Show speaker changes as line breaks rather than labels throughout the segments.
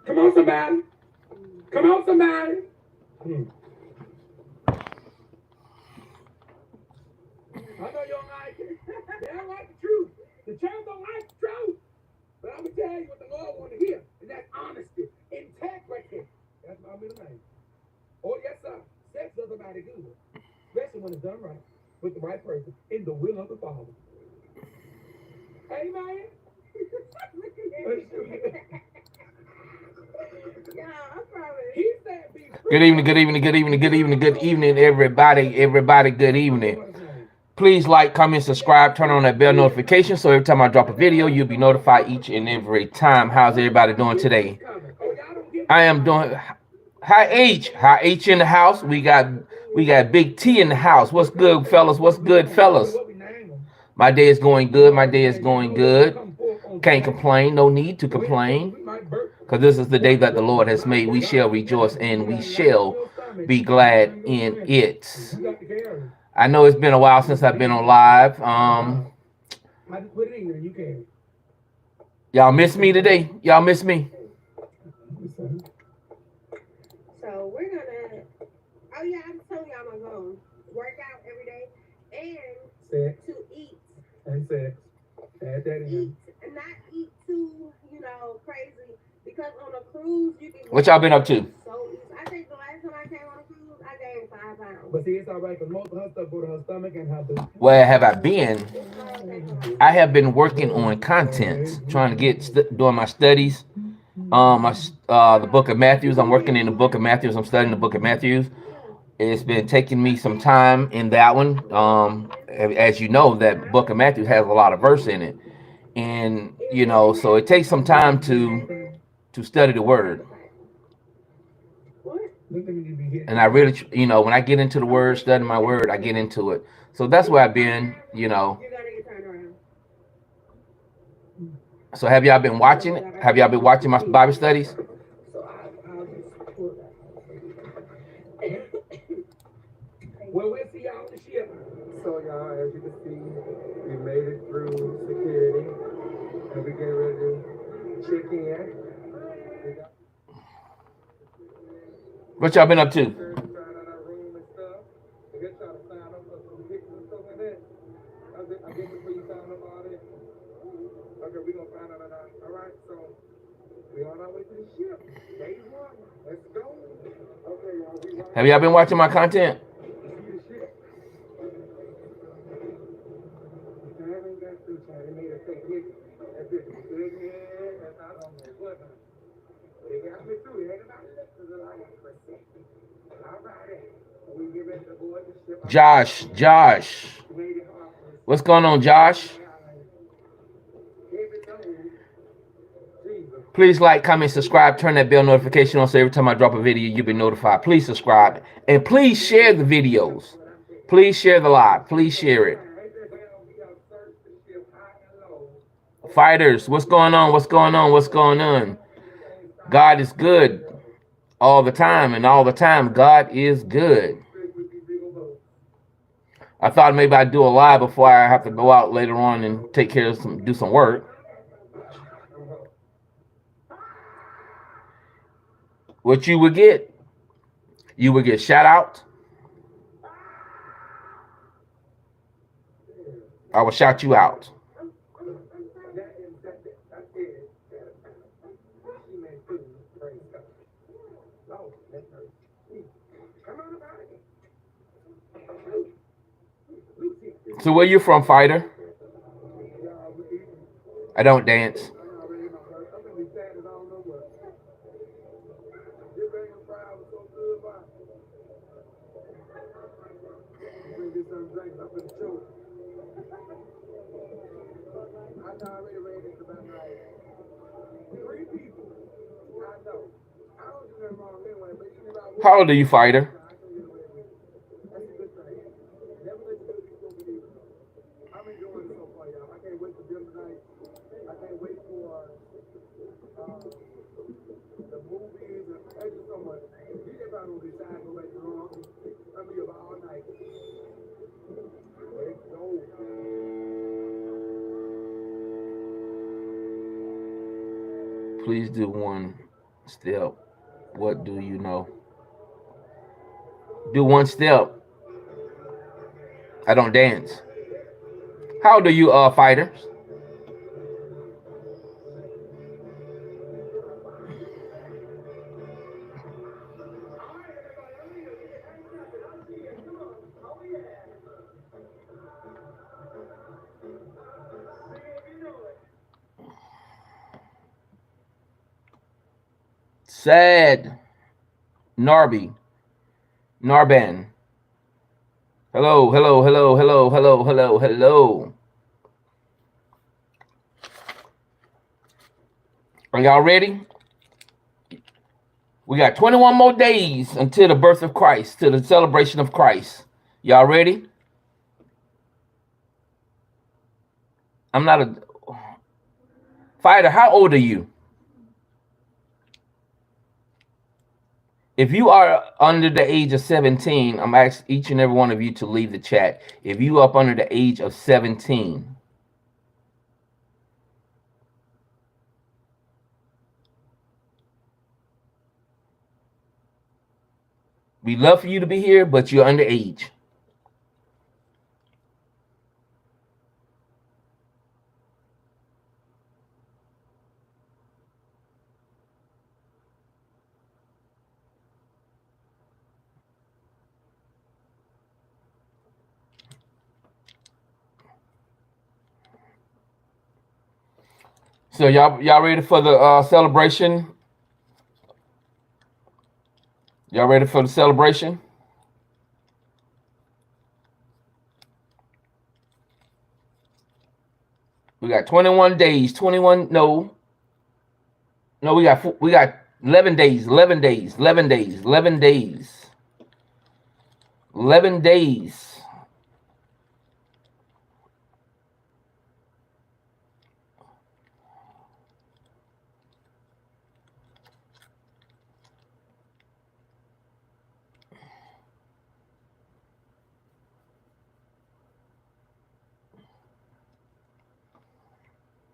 Come on, somebody. Come on, somebody. I know you don't like it. They don't like the truth. The church don't like the truth. But I'm going to tell you what the Lord wants to hear. And that's honesty, integrity. That's my middle name. Oh, yes, sir. Sex does somebody good. Especially when it's done right. With the right person. In the will of the Father. Amen.
Good evening, good evening, good evening, good evening, good evening, everybody, good evening. Please like, comment, subscribe, turn on that bell notification so every time I drop a video, you'll be notified each and every time. How's everybody doing today? I am doing Hi H in the house. We got Big T in the house. What's good, fellas? What's good, fellas? My day is going good. My day is going good. Can't complain. No need to complain. Because this is the day that the Lord has made. We shall rejoice and we shall be glad in it. I know it's been a while since I've been on live. Y'all miss me today? Y'all miss me?
So we're gonna. Oh yeah, I'm telling y'all I'm gonna work out every day and to eat.
And sex. Add that in.
Eat and not eat too, crazy. Because on a cruise you can.
What y'all been up to?
So I think the last time I came on a cruise, I gained 5 pounds.
But see, it's all right because most of her stuff go to her stomach and her booty.
Where have I been? I have been working on content, trying to get doing my studies. The book of Matthews. I'm working in the book of Matthews. I'm studying the book of Matthews. It's been taking me some time in that one. As you know, that book of Matthew has a lot of verse in it, and so it takes some time to study the word. And I really, when I get into the word, studying my word, I get into it. So that's where I've been. So have y'all been watching it? Have y'all been watching my Bible studies?
Well, we'll see y'all on the ship. So, y'all, as you can see, we made it through security. And we're getting ready to check in.
What y'all been up to?
Okay, we're gonna find out. All right, so we on our way to the ship. Day one. Let's go. Okay, y'all.
Have y'all been watching my content? Josh. What's going on, Josh? Please like, comment, subscribe, turn that bell notification on so every time I drop a video, you'll be notified. Please subscribe. And please share the videos. Please share the live. Please share it. Fighters, what's going on? What's going on? What's going on? God is good all the time, and all the time, God is good. I thought maybe I'd do a live before I have to go out later on and take care of do some work. What you would get shout out. I will shout you out. So where you from, fighter? I don't dance. How old are you, fighter? Please do one step. What do you know? Do one step. I don't dance. How old are you, fighters? Sad. Narby. Narban. Hello, hello, hello, hello, hello, hello, hello. Are y'all ready? We got 21 more days until the birth of Christ, to the celebration of Christ. Y'all ready? I'm not a fighter. How old are you? If you are under the age of 17, I'm asking each and every one of you to leave the chat. If you up under the age of 17, we love for you to be here, but you're underage. So y'all ready for the celebration? Y'all ready for the celebration? We got 21 days. 21. No, we got 11 days. 11 days. 11 days. 11 days. 11 days.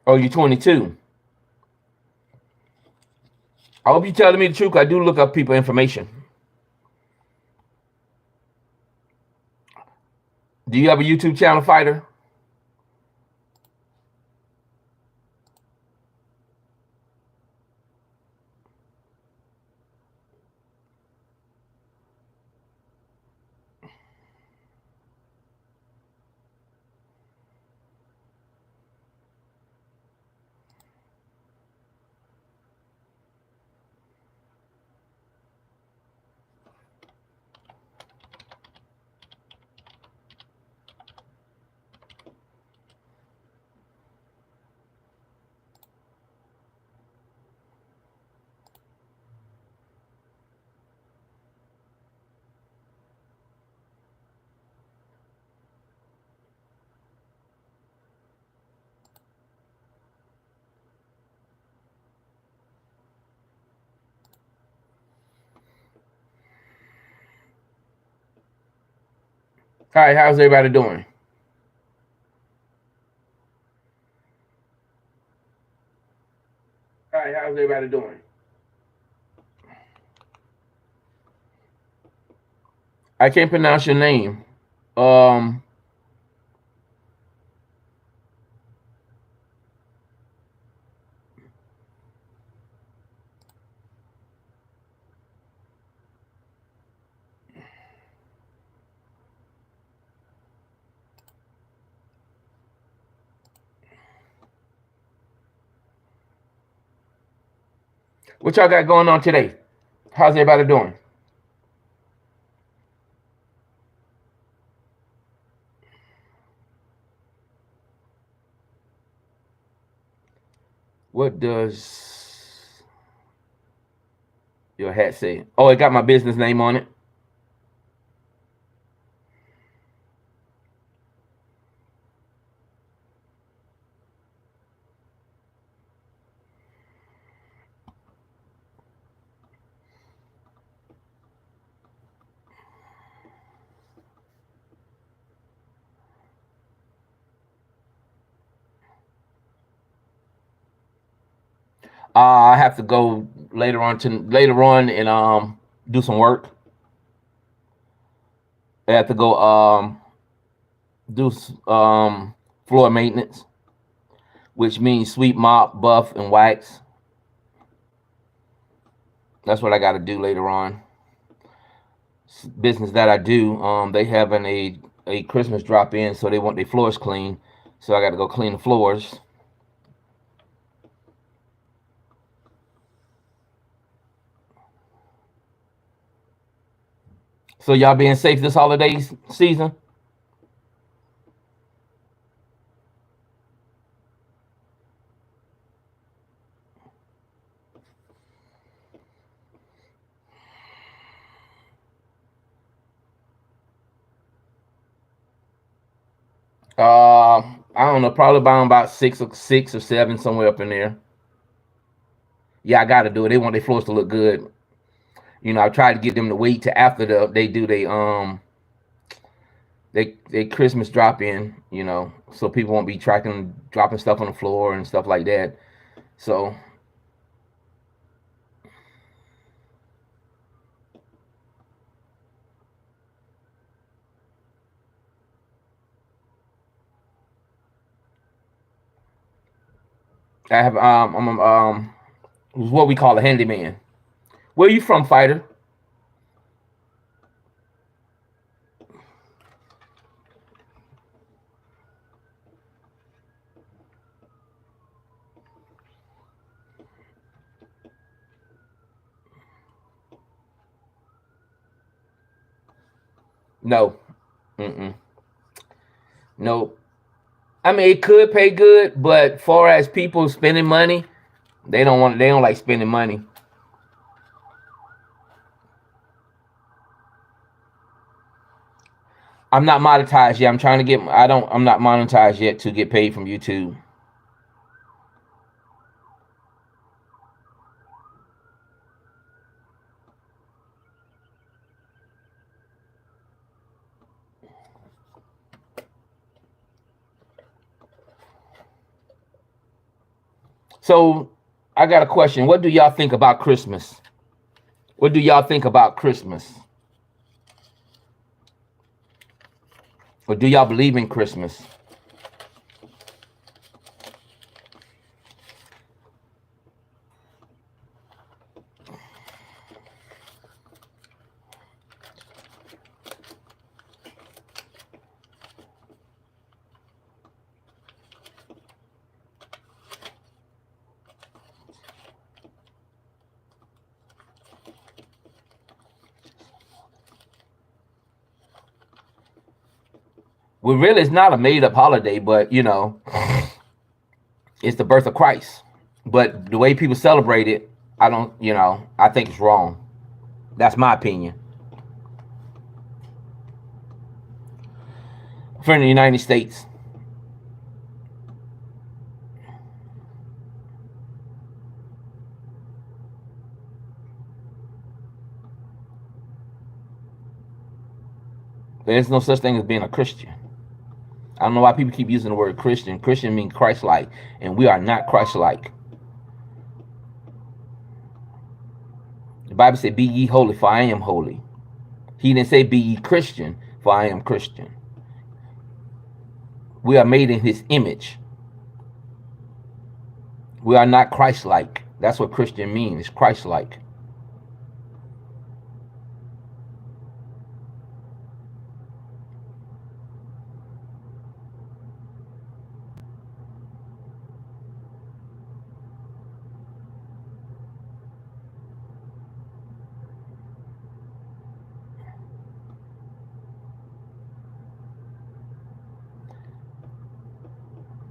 Oh, you're 22. I hope you're telling me the truth. I do look up people information. Do you have a YouTube channel, fighter? All right, how's everybody doing? All right, how's everybody doing? I can't pronounce your name. What y'all got going on today? How's everybody doing? What does your hat say? Oh, it got my business name on it. I have to go later on and do some work. I have to go do floor maintenance, which means sweep, mop, buff, and wax. That's what I got to do later on. Business that I do, they having a Christmas drop in, so they want their floors clean. So I got to go clean the floors. So y'all being safe this holiday season? I don't know, probably about six or seven, somewhere up in there. Yeah, I gotta do it. They want their floors to look good. I tried to get them to wait till after they do they Christmas drop in. So people won't be dropping stuff on the floor and stuff like that. So I have I'm what we call a handyman. Where are you from, fighter? No. Mm-mm. No. I mean, it could pay good, but far as people spending money, they don't like spending money. I'm not monetized yet. I'm not monetized yet to get paid from YouTube. So I got a question. What do y'all think about Christmas? What do y'all think about Christmas? Or do y'all believe in Christmas? Well, really, it's not a made-up holiday, but it's the birth of Christ. But the way people celebrate it, I think it's wrong. That's my opinion. From the United States. There's no such thing as being a Christian. I don't know why people keep using the word Christian. Christian means Christ-like, and we are not Christ-like. The Bible said, "Be ye holy, for I am holy." He didn't say, "Be ye Christian, for I am Christian." We are made in His image. We are not Christ-like. That's what Christian means. It's Christ-like.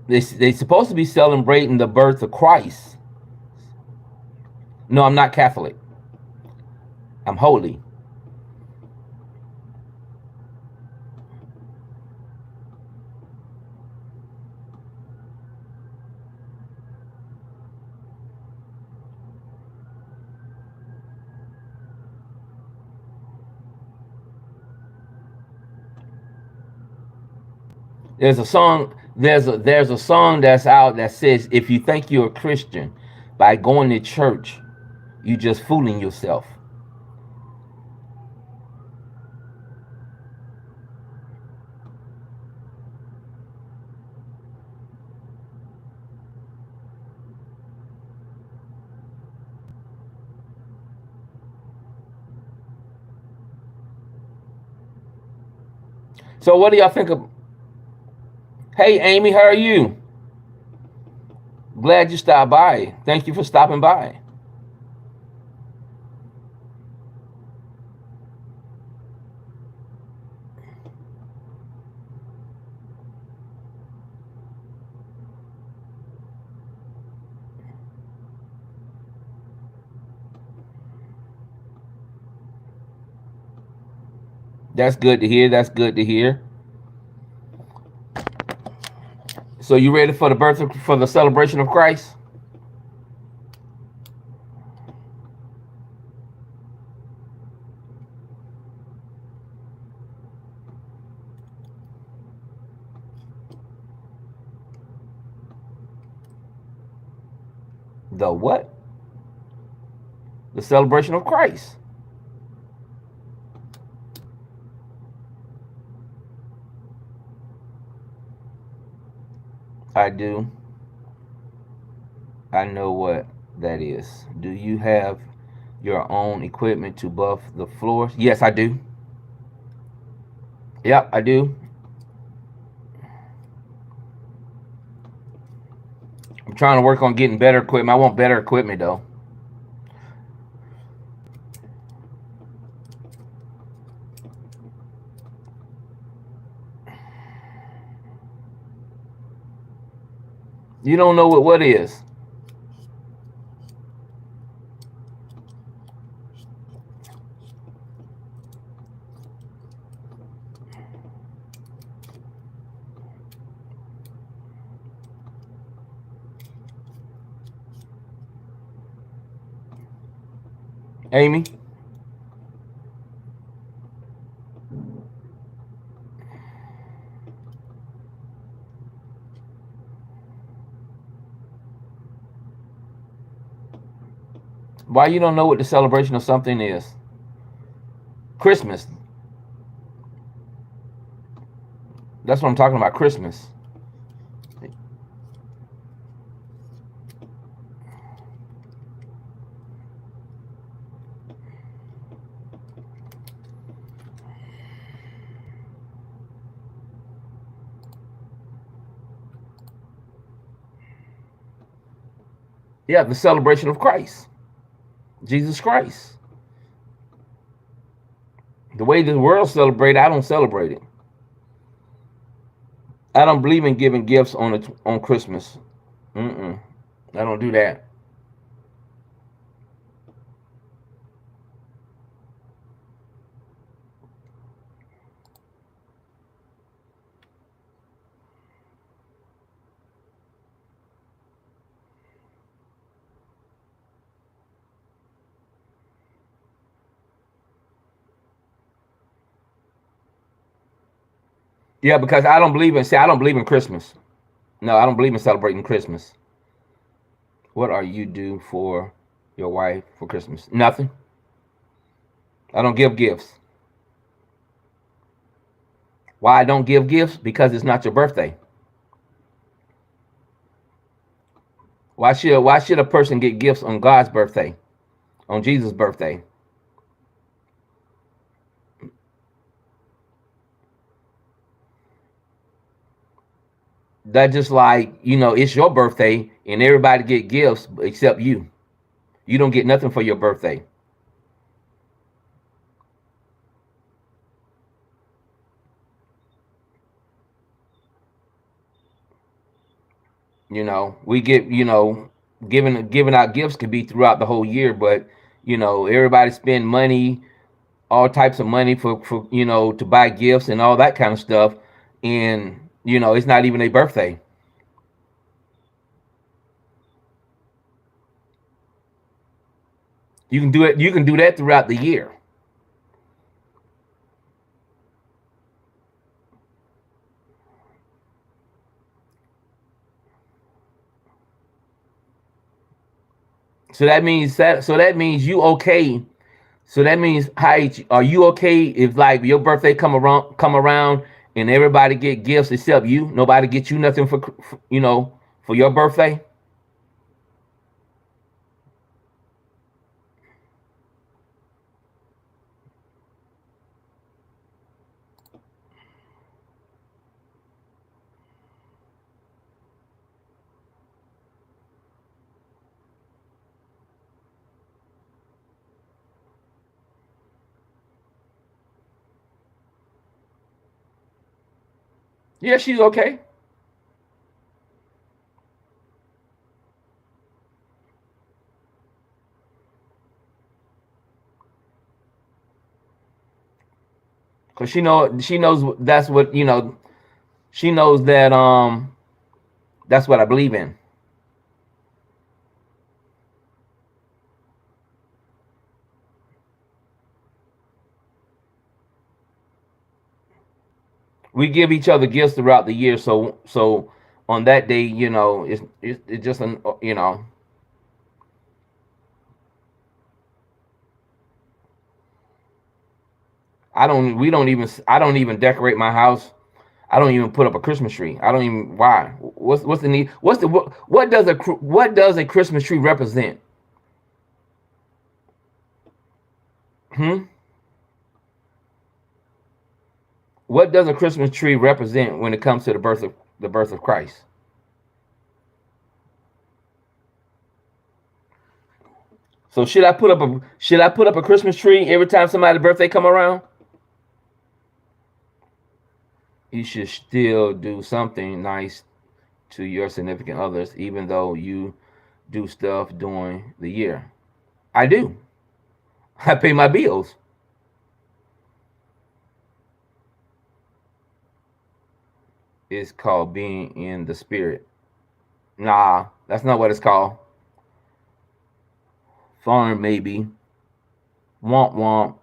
They're supposed to be celebrating the birth of Christ. No, I'm not Catholic. I'm holy. There's a song that's out that says, "If you think you're a Christian by going to church, you just fooling yourself. So what do y'all think of? Hey, Amy, how are you? Glad you stopped by. Thank you for stopping by. That's good to hear. That's good to hear. So you ready for the for the celebration of Christ? The what? The celebration of Christ. I do. I know what that is. Do you have your own equipment to buff the floors? Yes, I do. Yep, I do. I'm trying to work on getting better equipment. I want better equipment though. You don't know what is. Amy? Why you don't know what the celebration of something is? Christmas. That's what I'm talking about. Christmas. Yeah, the celebration of Christ. Jesus Christ. The way the world celebrates, I don't celebrate it. I don't believe in giving gifts on Christmas. Mm-mm. I don't do that. Yeah, because I don't believe in. See, I don't believe in Christmas. No, I don't believe in celebrating Christmas. What are you do for your wife for Christmas? Nothing. I don't give gifts. Why I don't give gifts? Because it's not your birthday. Why should a person get gifts on God's birthday? On Jesus' birthday? That just like, it's your birthday and everybody get gifts except you. You don't get nothing for your birthday. We get, giving out gifts could be throughout the whole year, but everybody spend money, all types of money for to buy gifts and all that kind of stuff, and it's not even a birthday. You can do it. You can do that throughout the year. So that means you okay. So that means, hi, are you okay if like your birthday come around and everybody get gifts except you? Nobody get you nothing for your birthday. Yeah, she's okay. Cause she knows that's what she knows that that's what I believe in. We give each other gifts throughout the year, so on that day, it's just an. I don't even decorate my house. I don't even put up a Christmas tree. I don't even why. What's the need? What does a Christmas tree represent? Hmm. What does a Christmas tree represent when it comes to the birth of Christ? So should I put up a Christmas tree every time somebody's birthday come around? You should still do something nice to your significant others, even though you do stuff during the year. I do. I pay my bills. It's called being in the spirit. Nah, that's not what it's called. Foreign maybe. Womp womp.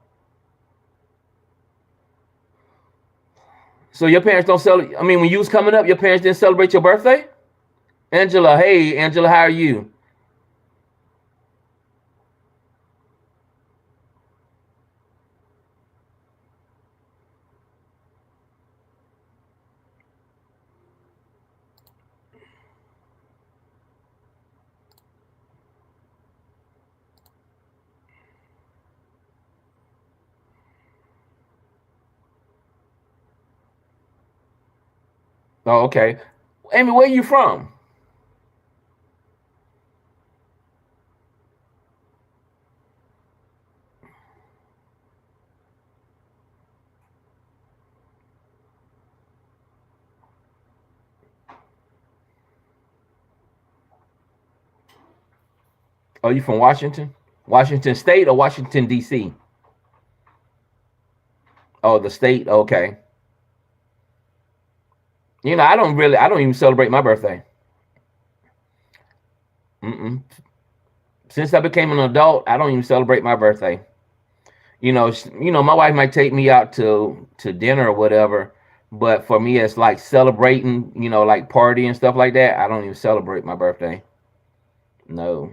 So your parents don't celebrate. I mean, when you was coming up, your parents didn't celebrate your birthday. Angela, hey Angela, how are you? Oh, okay. Amy, where you from? Oh, you from Washington? Washington State or Washington D.C.? Oh, the state. Okay. I don't even celebrate my birthday. Mm-mm. Since I became an adult, I don't even celebrate my birthday. My wife might take me out to dinner or whatever, but for me, it's like celebrating, like party and stuff like that. I don't even celebrate my birthday. No,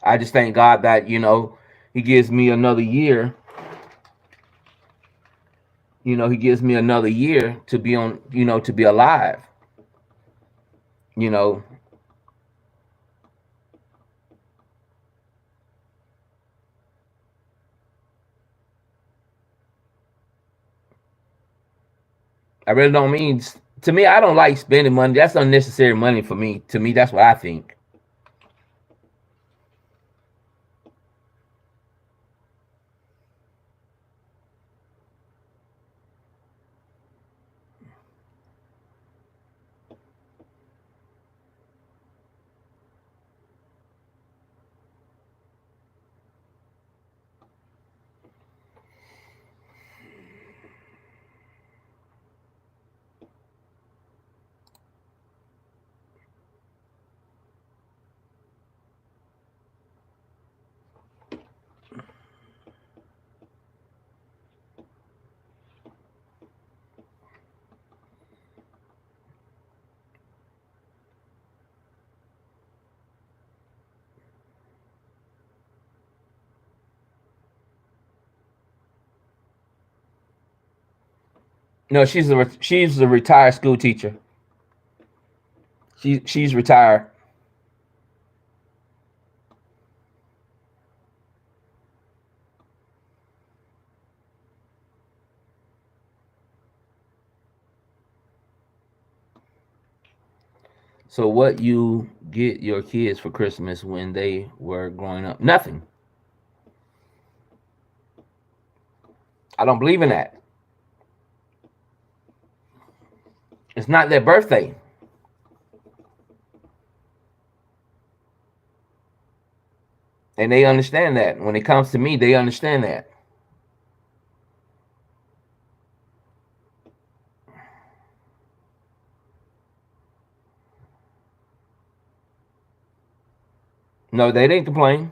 I just thank God that He gives me another year. He gives me another year to be on, to be alive. You know, I really don't mean to me. I don't like spending money. That's unnecessary money for me. To me, that's what I think. No, she's a retired school teacher. She's retired. So what you get your kids for Christmas when they were growing up? Nothing. I don't believe in that. It's not their birthday. And they understand that. When it comes to me, they understand that. No, they didn't complain.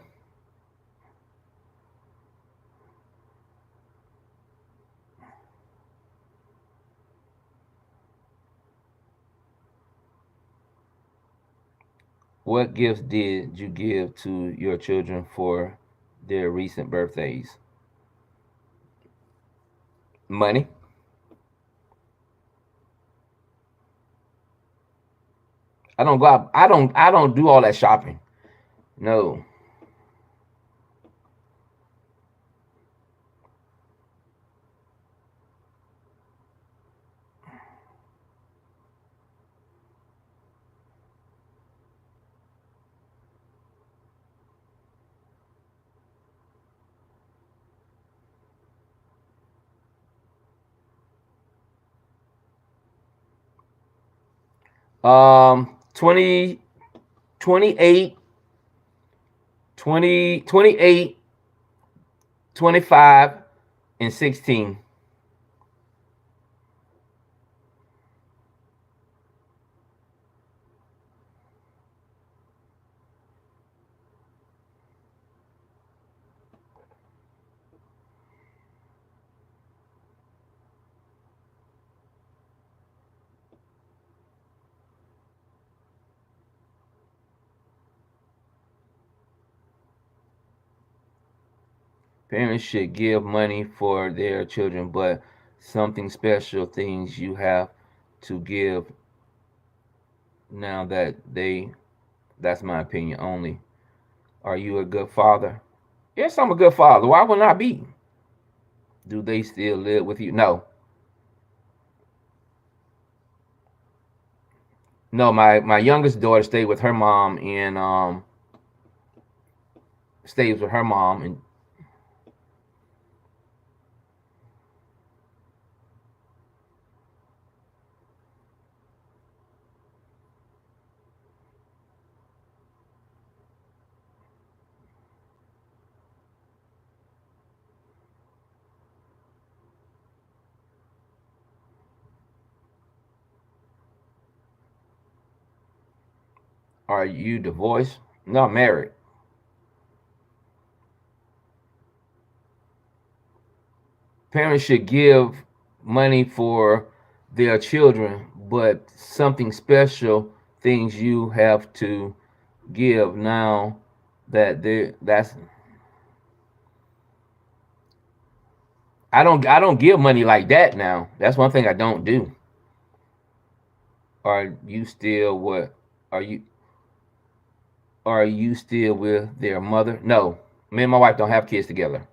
What gifts did you give to your children for their recent birthdays? Money. I don't go out. I don't do all that shopping. No. 20, 28, 28, 25, and 16. Parents should give money for their children, but something special things you have to give now that that's my opinion only. Are you a good father? Yes, I'm a good father. Why wouldn't I be? Do they still live with you? No. No, my youngest daughter stayed with her mom and stays with her mom. And are you divorced? No, I'm married. Parents should give money for their children, but something special things you have to give now that that's I don't give money like that now. That's one thing I don't do. Are you still what? Are you are you still with their mother? No. Me and my wife don't have kids together.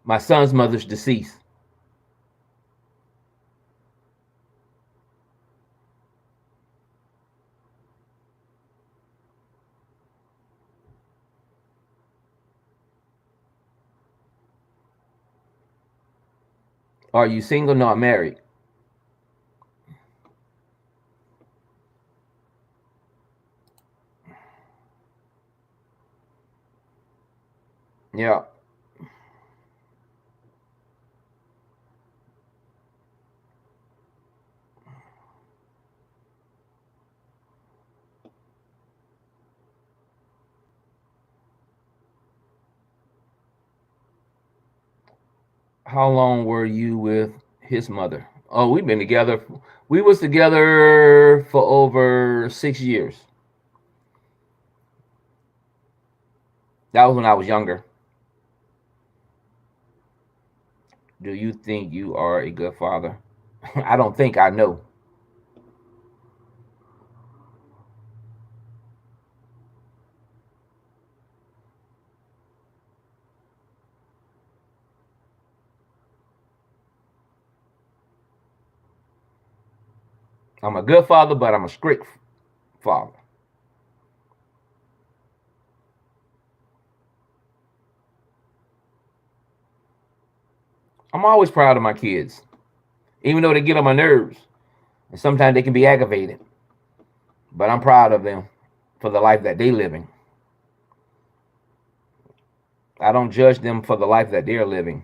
My son's mother's deceased. Are you single? No, I'm married. Yeah. How long were you with his mother? Oh, we've been together. We was together for over 6 years. That was when I was younger. Do you think you are a good father? I don't think I know. I'm a good father, but I'm a strict father. I'm always proud of my kids, even though they get on my nerves. And sometimes they can be aggravated. But I'm proud of them for the life that they living. I don't judge them for the life that they're living.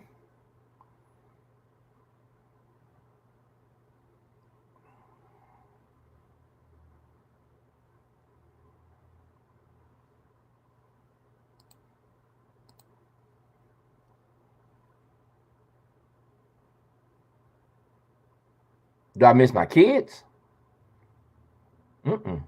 Do I miss my kids? Mm-mm.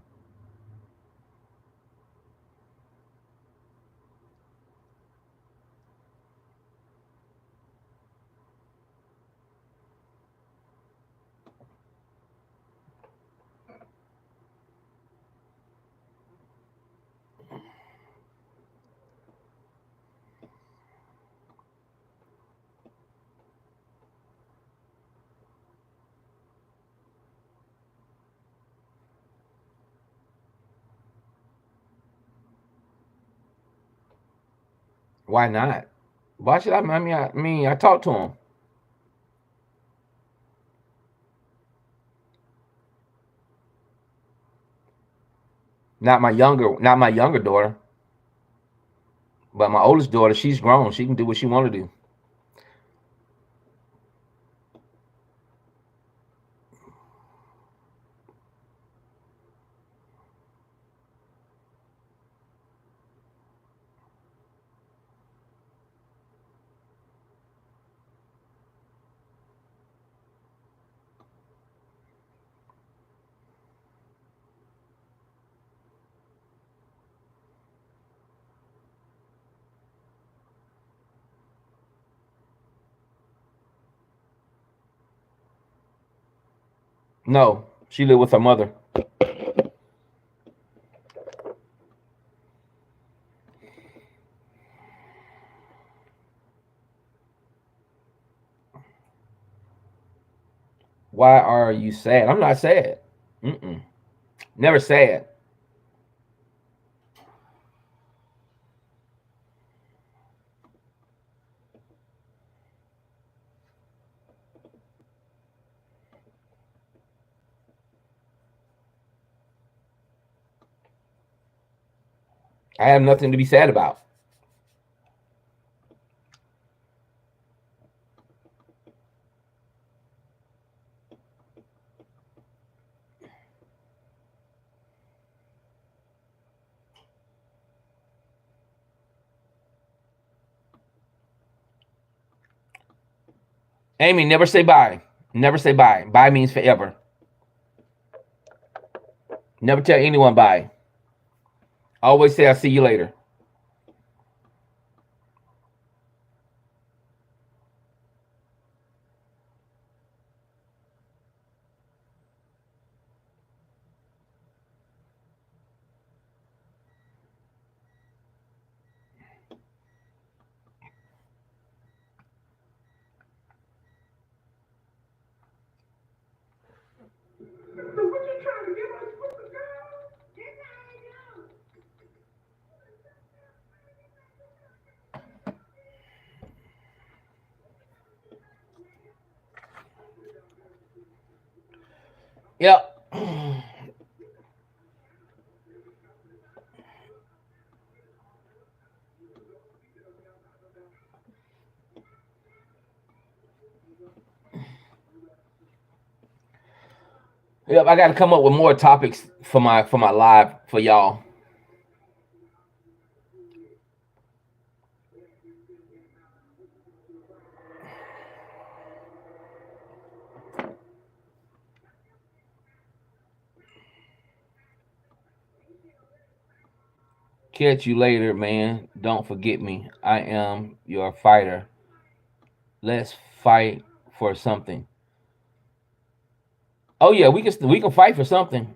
Why not? Why should I? I talk to them. Not my younger daughter, but my oldest daughter. She's grown. She can do what she want to do. No, she live with her mother. Why are you sad? I'm not sad. Mm-mm. Never sad. I have nothing to be sad about. Amy, never say bye. Never say bye. Bye means forever. Never tell anyone bye. Always say I'll see you later.
So what you trying to give us with the girl?
Yep. Yep. I got to come up with more topics for my live for y'all. Catch you later, man. Don't forget me. I am your fighter. Let's fight for something. Oh yeah, we can fight for something.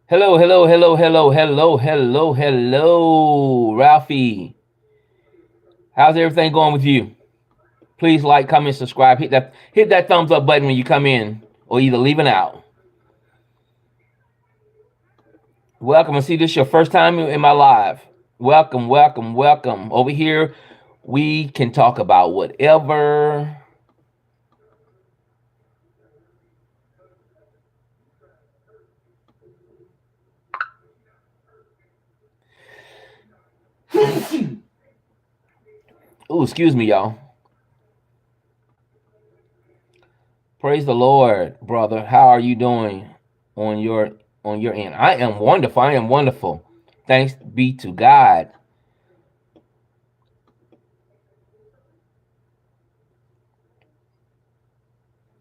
Hello, hello, hello, hello, hello, hello, hello, Ralphie. How's everything going with you? Please like, comment, subscribe. Hit that thumbs up button when you come in, or either leaving out. Welcome. I see this is your first time in my live. Welcome, welcome, welcome. Over here, we can talk about whatever. Oh, excuse me, y'all. Praise the Lord, brother. How are you doing on your end? I am wonderful. I am wonderful. Thanks be to God.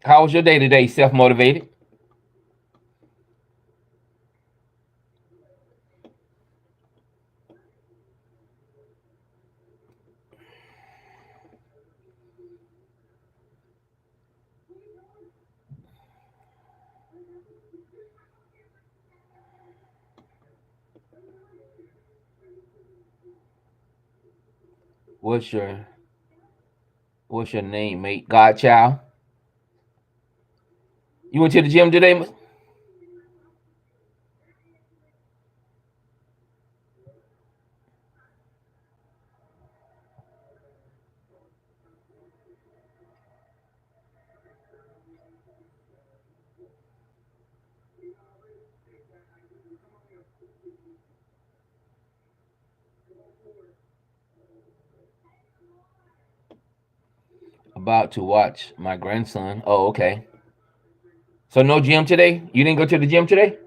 How was your day today? Self motivated? What's your What's your name, mate? Godchild. You went to the gym today? About to watch my grandson. Oh, okay. So no gym today? You didn't go to the gym today?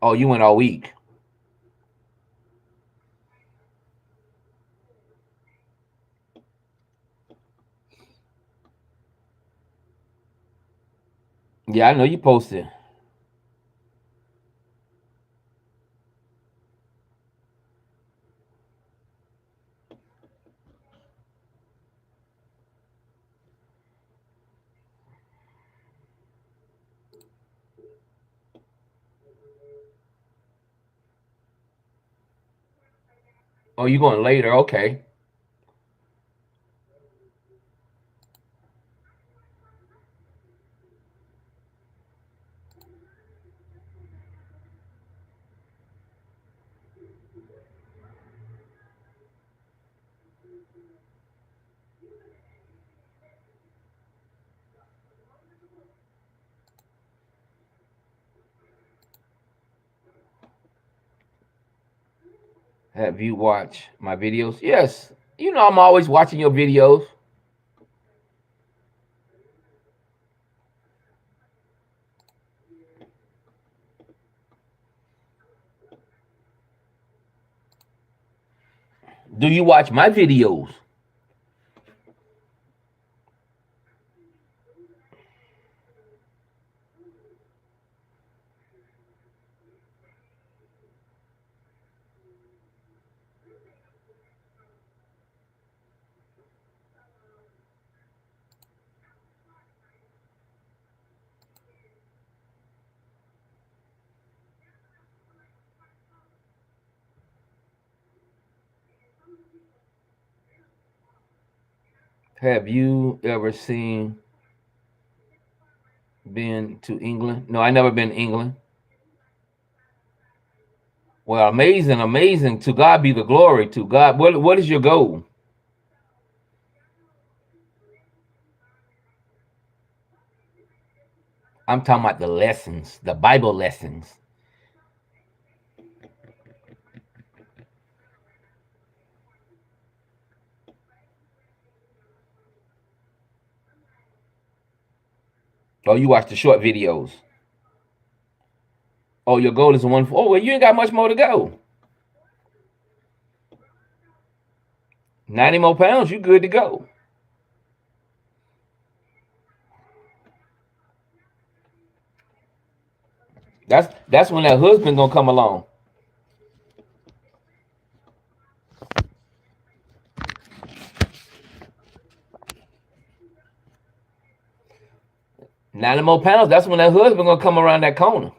Oh, you went all week. Yeah, I know you posted. Oh, you going later? Okay. Have you watched my videos? Yes. You know I'm always watching your videos. Do you watch my videos? Have you ever been to England? No, I never been to England. Well, amazing, amazing. To God be the glory. To God. What is your goal? I'm talking about the lessons, the Bible lessons. Oh, you watch the short videos. Oh, your goal is one. Oh, well, you ain't got much more to go. 90 more pounds, you good to go. That's when that husband gonna come along. Ninety more pounds. That's when that husband gonna come around that corner.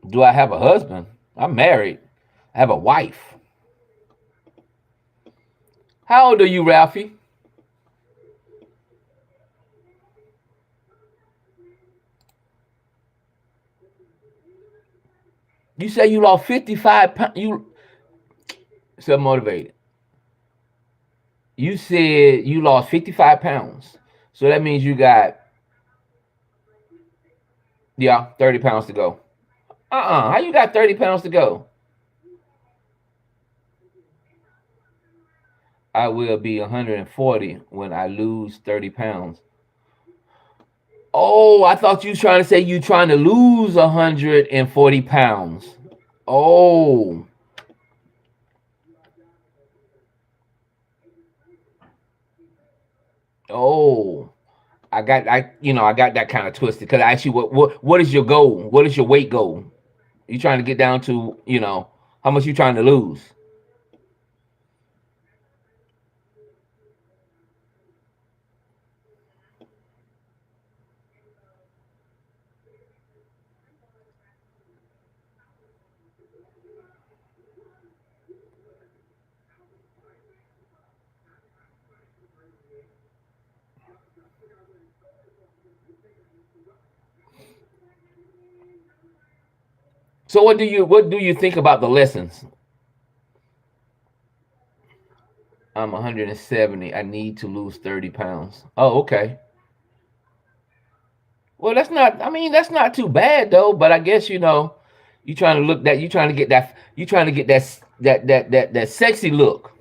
Do I have a husband? I'm married. I have a wife. How old are you, Ralphie? You say you lost 55 pounds. You self motivated. You said you lost 55 pounds. So that means you got, yeah, 30 pounds to go. How you got 30 pounds to go? I will be 140 when I lose 30 pounds. Oh, I thought you were trying to say you trying to lose 140 pounds. Oh, oh. I got that kind of twisted because actually what is your goal? What is your weight goal? You trying to get down to, how much you trying to lose? So what do you think about the lessons? I'm 170. I need to lose 30 pounds. Oh, okay. Well, that's not too bad though, but I guess you trying to get that sexy look.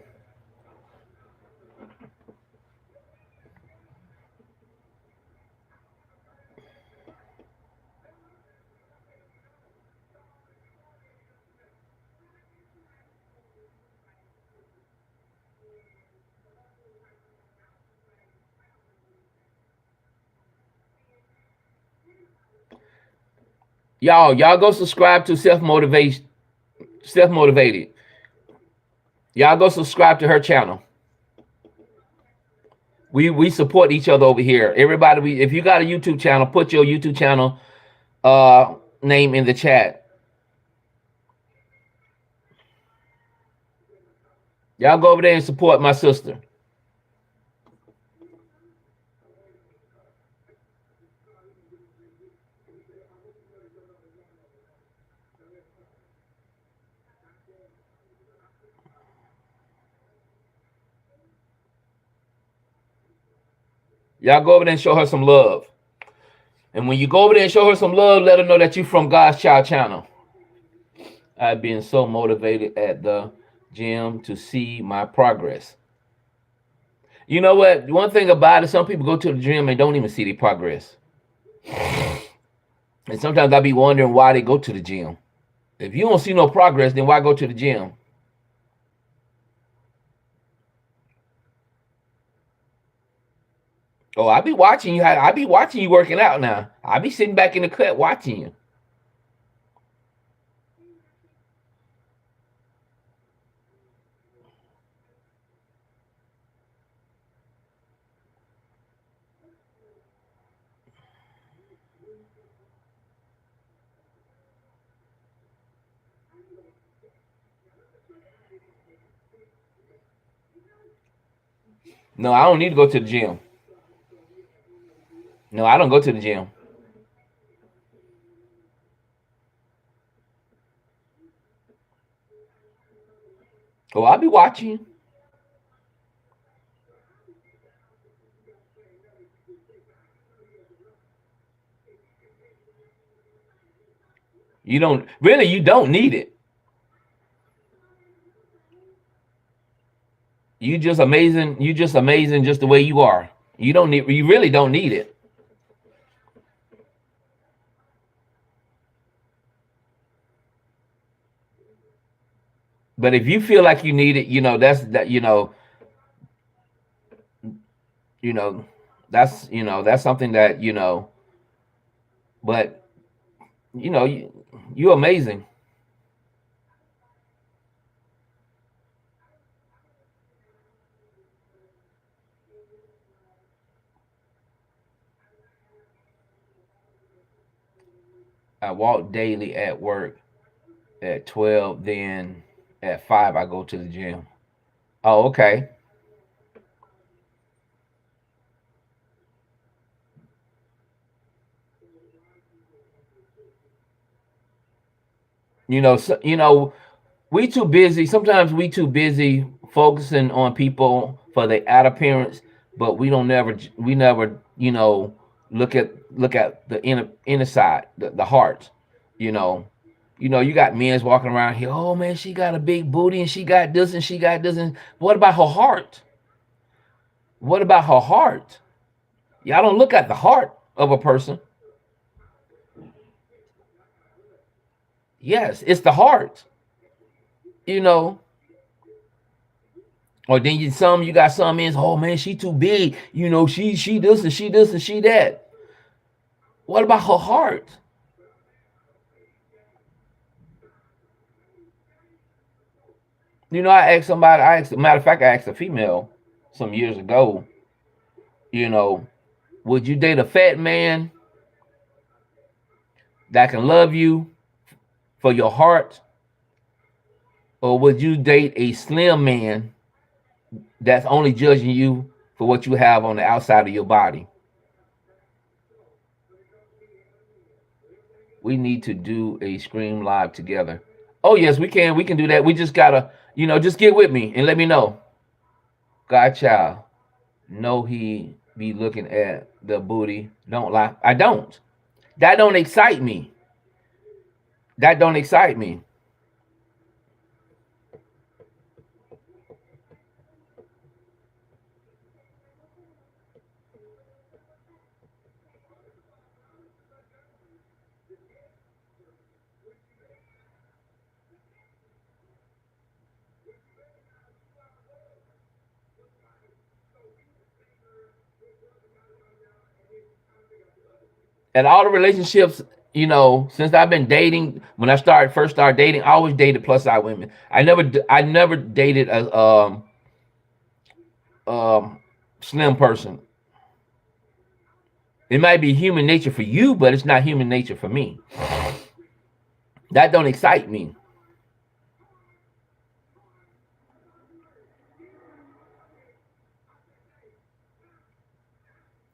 Y'all go subscribe to self motivated. Y'all go subscribe to her channel. We support each other over here. Everybody, if you got a YouTube channel, put your YouTube channel name in the chat. Y'all go over there and support my sister. Y'all go over there and show her some love. And when you go over there and show her some love, let her know that you from God's Child channel. I've been so motivated at the gym to see my progress. You know what? One thing about it, some people go to the gym and don't even see their progress. And sometimes I be wondering why they go to the gym. If you don't see no progress, then why go to the gym? Oh, I be watching you. I be watching you working out now. I be sitting back in the cut watching you. No, I don't need to go to the gym. No, I don't go to the gym. Oh, I be watching you. You don't need it. You just amazing just the way you are. You really don't need it. But if you feel like you need it, that's that. You know, that's something that But you're amazing. I walk daily at work at 12, then at 5 I go to the gym. Oh, okay. So, we too busy. Sometimes we too busy focusing on people for their outer appearance, but we never look at the inner side, the heart. You know, you got men's walking around here. Oh man, she got a big booty and she got this and she got this and what about her heart? What about her heart? Y'all don't look at the heart of a person. Yes, it's the heart. You know, Or then you got some men's, oh man, she too big. She this and she this and she that. What about her heart? Matter of fact, I asked a female some years ago, you know, would you date a fat man that can love you for your heart? Or would you date a slim man that's only judging you for what you have on the outside of your body? We need to do a Scream Live together. Oh yes, we can. We can do that. We just gotta, just get with me and let me know. Godchild, no, he be looking at the booty. Don't lie. I don't. That don't excite me. That don't excite me. And all the relationships, since I've been dating, when I first started dating, I always dated plus size women. I never dated a um slim person. It might be human nature for you, but it's not human nature for me. That don't excite me.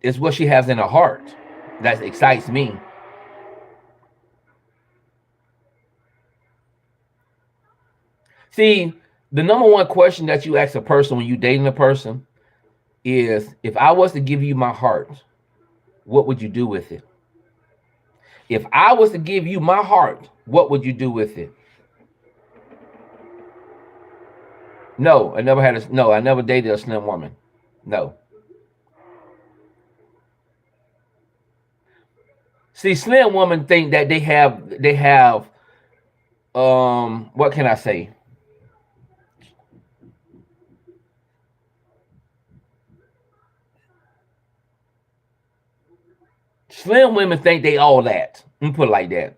It's what she has in her heart that excites me. See, the number one question that you ask a person when you dating a person is, if I was to give you my heart, what would you do with it? If I was to give you my heart, what would you do with it? No, I never dated a slim woman. No. See, slim women think that they have what can I say? Slim women think they all that. Let me put it like that.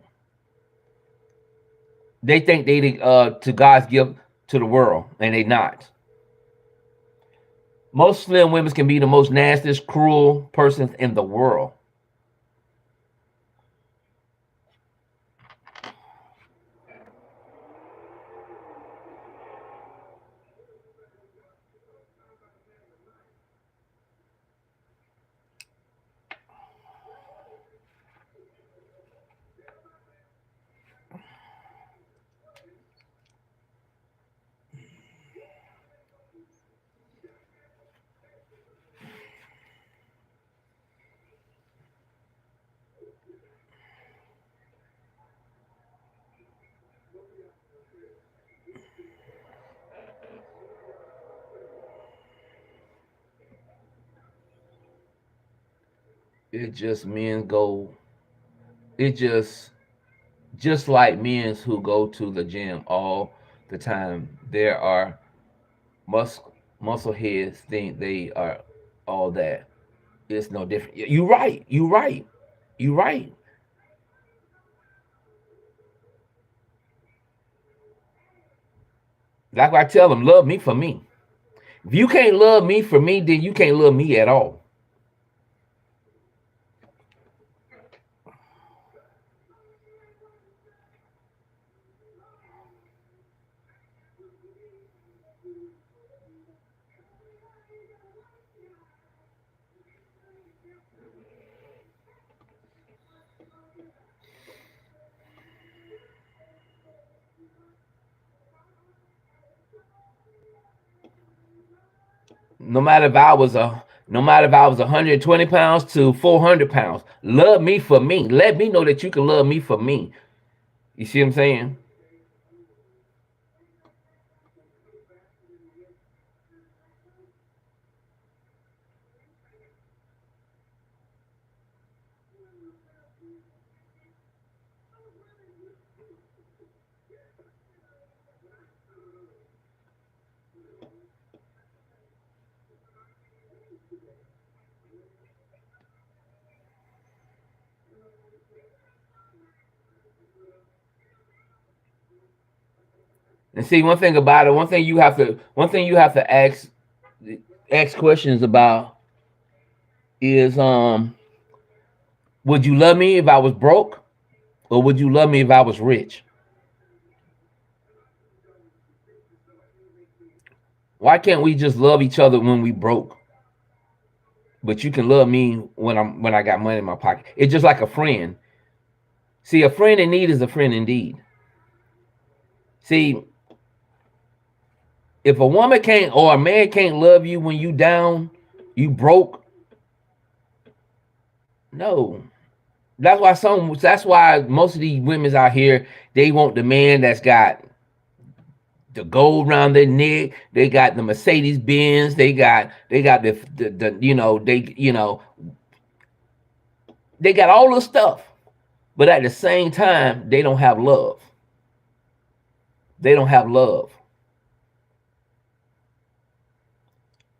They think they to God's gift to the world, and they not. Most slim women can be the most nastiest, cruel persons in the world. It just men go. It just like men who go to the gym all the time there are mus muscle heads think they are all that. It's no different. You right. You right. You right. Like I tell them, love me for me. If you can't love me for me, then you can't love me at all. No matter if I was 120 pounds to 400 pounds, love me for me. Let me know that you can love me for me. You see what I'm saying? And see, one thing about it, one thing you have to ask questions about is would you love me if I was broke, or would you love me if I was rich? Why can't we just love each other when we broke? But you can love me when I got money in my pocket. It's just like a friend. See, a friend in need is a friend indeed. See, if a woman can't or a man can't love you when you down, you broke, no. That's why most of these women's out here, they want the man that's got the gold around their neck, they got the Mercedes Benz, they got the they got all the stuff. But at the same time, they don't have love. They don't have love.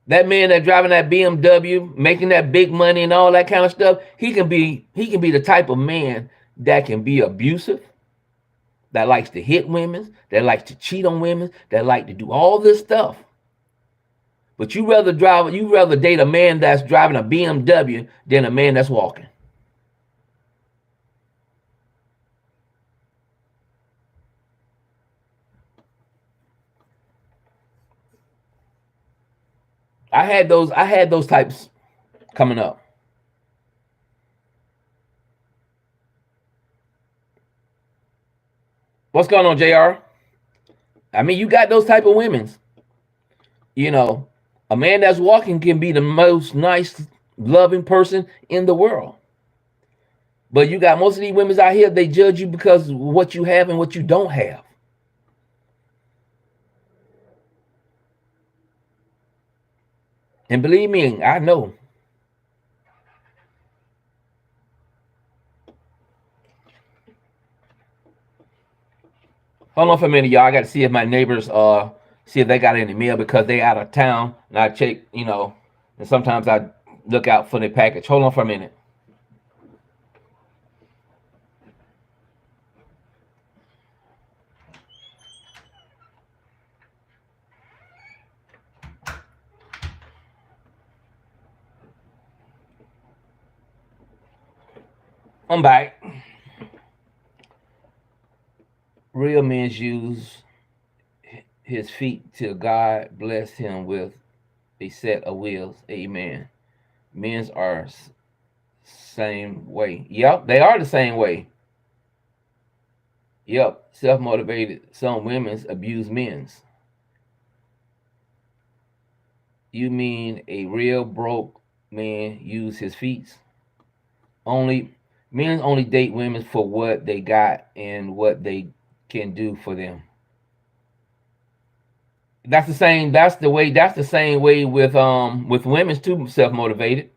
That man that driving that BMW, making that big money and all that kind of stuff, he can be the type of man that can be abusive, that likes to hit women, that likes to cheat on women, that like to do all this stuff. But you rather date a man that's driving a BMW than a man that's walking. I had those types coming up. What's going on, JR? I mean, you got those type of women's. You know, a man that's walking can be the most nice, loving person in the world. But you got most of these women out here, they judge you because of what you have and what you don't have. And believe me, I know. Hold on for a minute, y'all. I got to see if my neighbors see if they got any mail because they out of town. And I check, and sometimes I look out for the package. Hold on for a minute. I'm back. Real men use his feet till God bless him with a set of wheels. Amen. Men's are same way. Yep, they are the same way. Yep, self motivated. Some women's abuse men's. You mean a real broke man use his feet? Only men only date women for what they got and what they can do for them. That's the same. That's the way. That's the same way with women's too. Self motivated.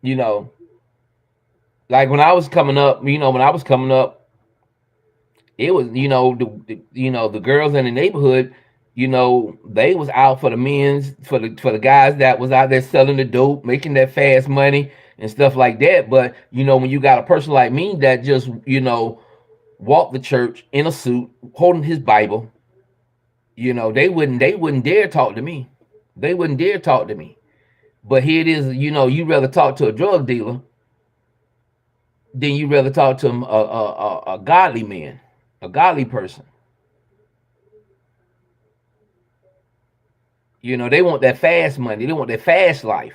You know, like when I was coming up, when I was coming up, it was, the girls in the neighborhood, they was out for the men's, for the guys that was out there selling the dope, making that fast money and stuff like that. But when you got a person like me that just walked the church in a suit, holding his Bible, they wouldn't dare talk to me. They wouldn't dare talk to me. But here it is, you rather talk to a drug dealer than you rather talk to a godly man, a godly person. They want that fast money. They want that fast life.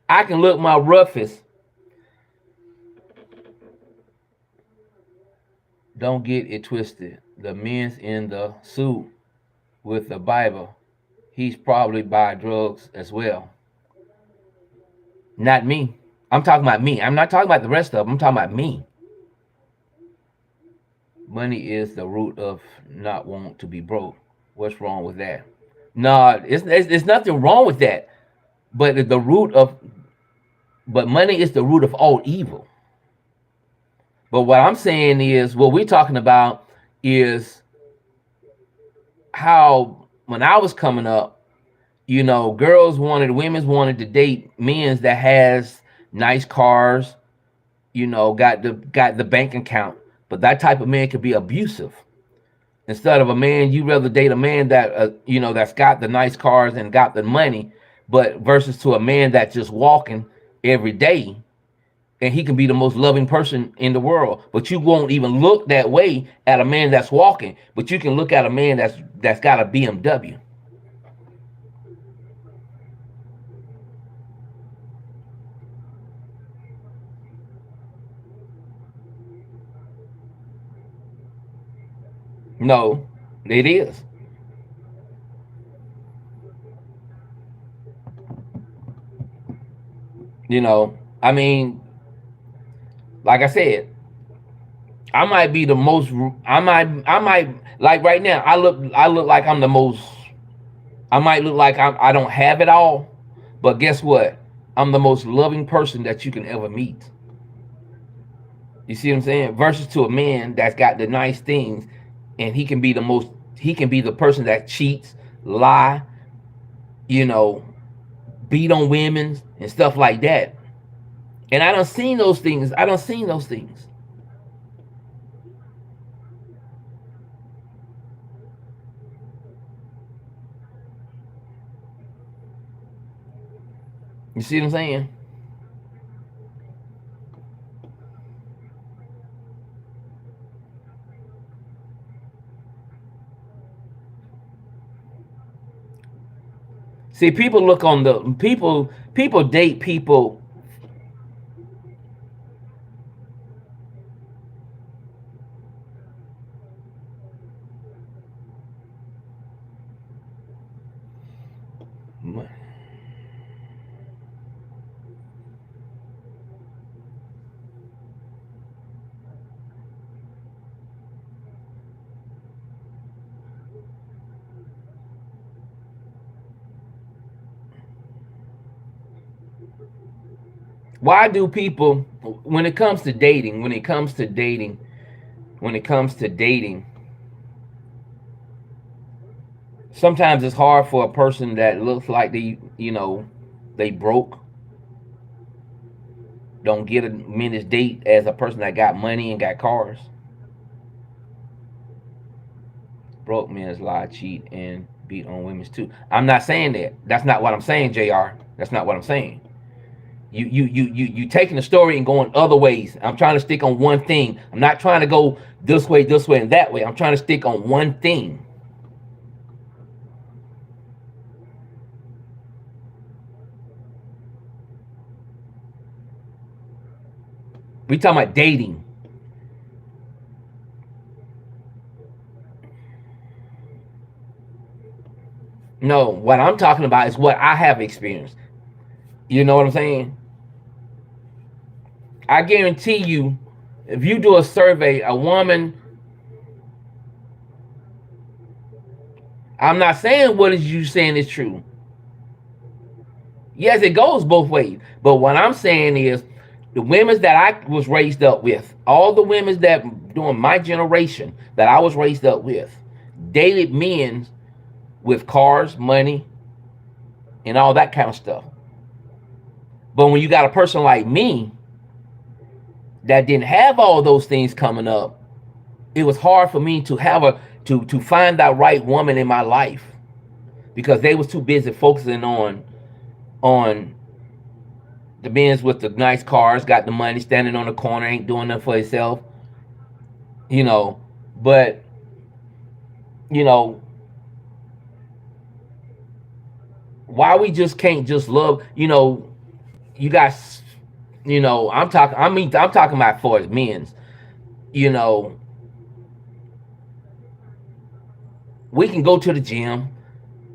I can look my roughest. Don't get it twisted. The men's in the suit with the Bible, he's probably buy drugs as well. Not me. I'm talking about me. I'm not talking about the rest of them. I'm talking about me. Money is the root of not want to be broke. What's wrong with that? No, it's nothing wrong with that. But the root of but money is the root of all evil. But what I'm saying is what we're talking about is how when I was coming up, women's wanted to date men's that has nice cars, got the bank account. But that type of man could be abusive. Instead of a man, you rather date a man that that's got the nice cars and got the money, but versus to a man that's just walking every day, and he can be the most loving person in the world. But you won't even look that way at a man that's walking, but you can look at a man that's got a BMW. No, it is. I mean, like I said, I might be the most. I might like right now. I look like I'm the most. I might look like I don't have it all, but guess what? I'm the most loving person that you can ever meet. You see what I'm saying? Versus to a man that's got the nice things, and he can be the most. He can be the person that cheats, lie, you know, beat on women and stuff like that. And I don't seen those things. I don't seen those things. You see what I'm saying? See, people look on the people. People date people. Why do people, when it comes to dating, when it comes to dating, sometimes it's hard for a person that looks like they broke, don't get a minute's date as a person that got money and got cars. Broke men lie, cheat, and beat on women too. I'm not saying that. That's not what I'm saying, Jr. That's not what I'm saying. You taking the story and going other ways. I'm trying to stick on one thing. I'm not trying to go this way, and that way. I'm trying to stick on one thing. We talking about dating. No, what I'm talking about is what I have experienced. You know what I'm saying? I guarantee you, if you do a survey, a woman, I'm not saying what is you saying is true. Yes, it goes both ways. But what I'm saying is the women that I was raised up with, all the women that during my generation that I was raised up with, dated men with cars, money, and all that kind of stuff. But when you got a person like me that didn't have all those things coming up, it was hard for me to have a to find that right woman in my life because they was too busy focusing on the men's with the nice cars, got the money, standing on the corner, ain't doing nothing for himself, you know. But you know, why we just can't just love, you know, you guys, you know, I'm talking about for men's, you know, we can go to the gym,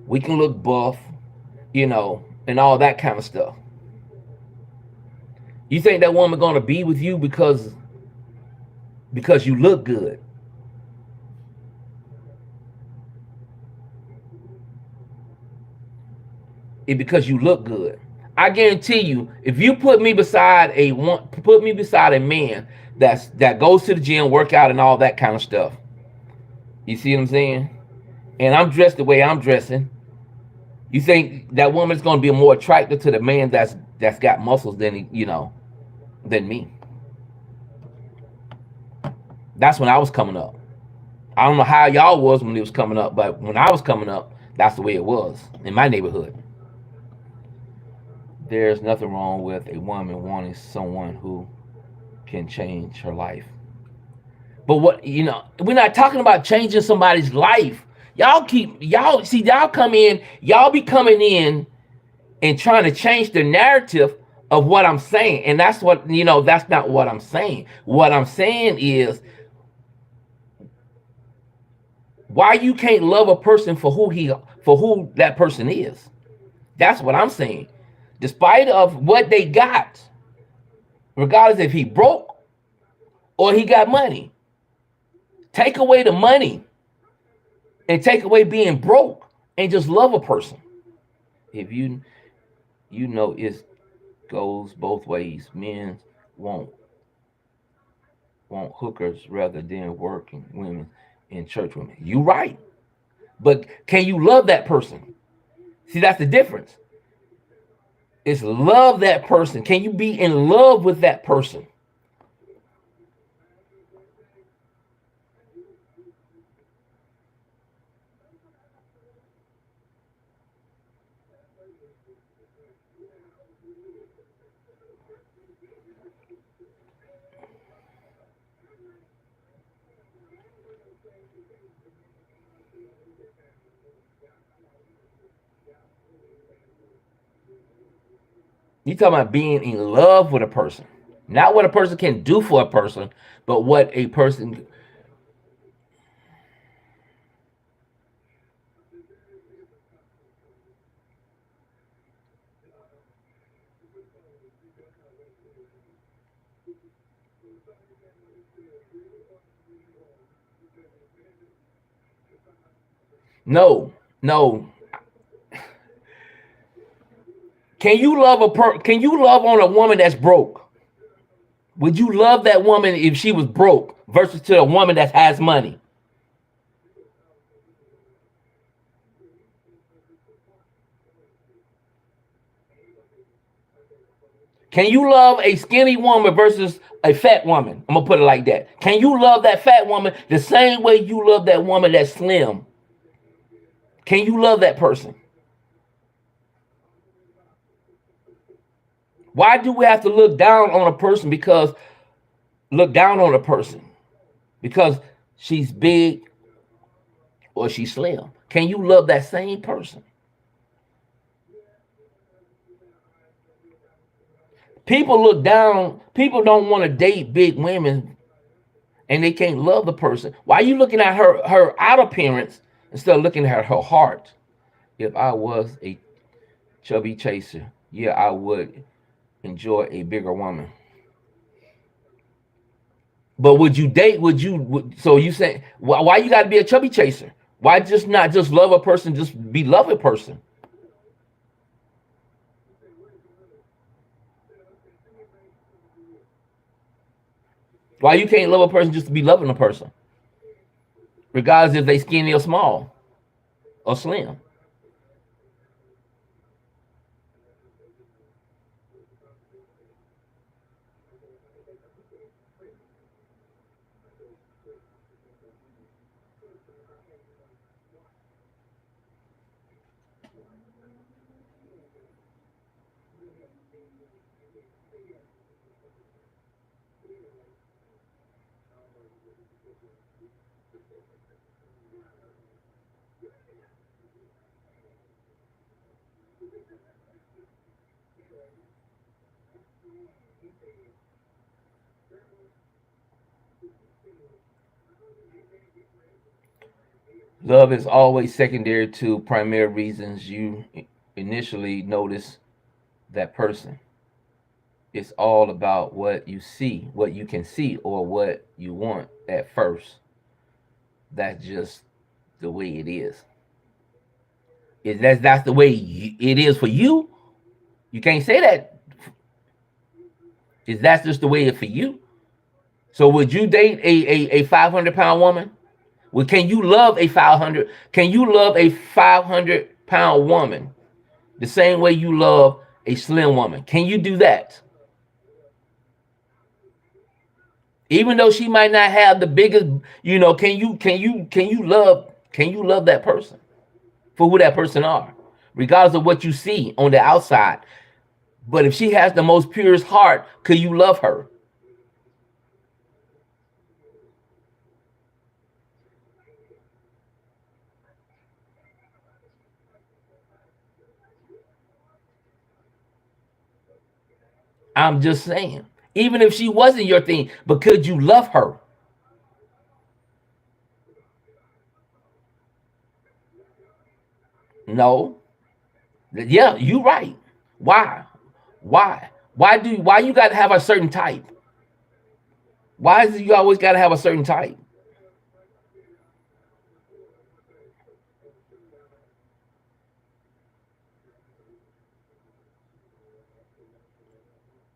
we can look buff, you know, and all that kind of stuff. You think that woman gonna be with you because you look good? It because you look good. I guarantee you, if you put me beside a man that goes to the gym, work out, and all that kind of stuff. You see what I'm saying? And I'm dressed the way I'm dressing. You think that woman's gonna be more attracted to the man that's got muscles than than me? That's when I was coming up. I don't know how y'all was when it was coming up, but when I was coming up, that's the way it was in my neighborhood. There's nothing wrong with a woman wanting someone who can change her life. But we're not talking about changing somebody's life. Y'all come in, y'all be coming in and trying to change the narrative of what I'm saying. And that's not what I'm saying. What I'm saying is why you can't love a person for who that person is. That's what I'm saying. Despite of what they got, regardless if he broke or he got money. Take away the money and take away being broke and just love a person. If it goes both ways. Men want hookers rather than working women and church women. You right. But can you love that person? See, that's the difference. It's love that person. Can you be in love with that person? You talking about being in love with a person, not what a person can do for a person, but what a person. No, no. Can you love on a woman that's broke? Would you love that woman if she was broke versus to a woman that has money? Can you love a skinny woman versus a fat woman? I'm gonna put it like that. Can you love that fat woman the same way you love that woman that's slim? Can you love that person? Why do we have to look down on a person because she's big or she's slim? Can you love that same person? People look down. People don't want to date big women, and they can't love the person. Why are you looking at her outer appearance instead of looking at her heart If I was a chubby chaser, yeah, I would enjoy a bigger woman. But would you date? So you say why you got to be a chubby chaser? Why just not just love a person? Just be love a person. Why you can't love a person just to be loving a person, regardless if they skinny or small or slim? Love is always secondary to primary reasons you initially notice that person. It's all about what you see, what you can see, or what you want at first. That's just the way it is. That's the way it is for you. You can't say that. Is that's just the way it for you? So would you date a 500 pound woman? Well, can you love a 500? Can you love a 500 pound woman the same way you love a slim woman? Can you do that? Even though she might not have the biggest, can you love that person for who that person are, regardless of what you see on the outside? But if she has the most purest heart, could you love her? I'm just saying. Even if she wasn't your thing, but could you love her? No. Yeah, you right. Why? Why you gotta have a certain type? Why is it you always gotta have a certain type?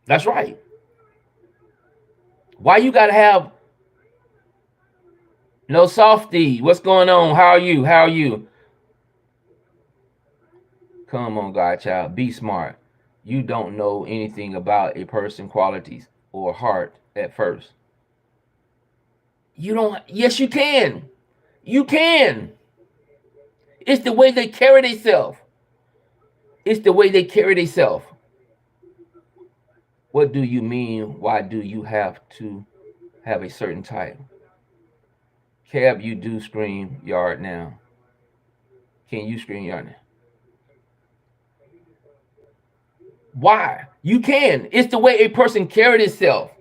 That's right. Why you gotta have no softy? What's going on? How are you? How are you? Come on, Godchild. Be smart. You don't know anything about a person qualities or heart at first. You don't. Yes, you can. You can. It's the way they carry themselves. It's the way they carry themselves. What do you mean? Why do you have to have a certain type? Cab, you do scream yard now. Can you scream yard now? Why? You can. It's the way a person carried itself.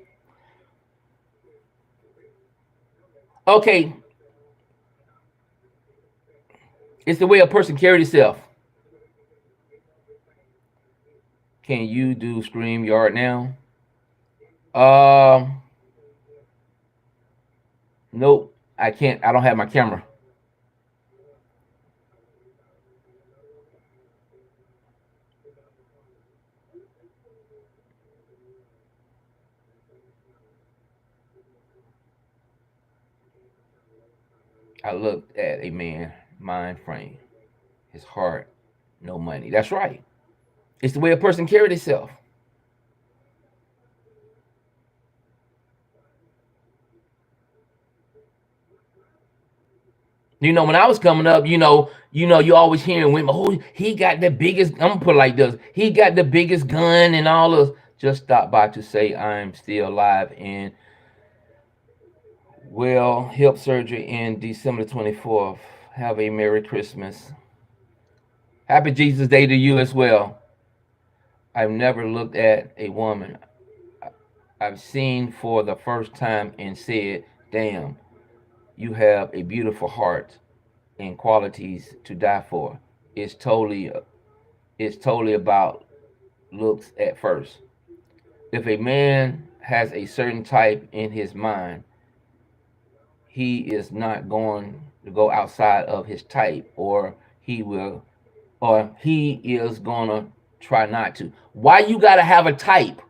Okay, it's the way a person carried itself. Can you do scream yard now? Um, nope. I can't. I don't have my camera. I looked at a man mind frame, his heart, no money. That's right. It's the way a person carried itself. When I was coming up, you always hearing women, oh, he got the biggest. I'm gonna put it like this: he got the biggest gun and all of. Just stop by to say I'm still alive and well. Hip surgery in December 24th. Have a Merry Christmas. Happy Jesus Day to you as well. I've never looked at a woman I've seen for the first time and said, damn, you have a beautiful heart and qualities to die for. It's totally about looks at first. If a man has a certain type in his mind, he is not going to go outside of his type, he is gonna try not to. Why you gotta have a type?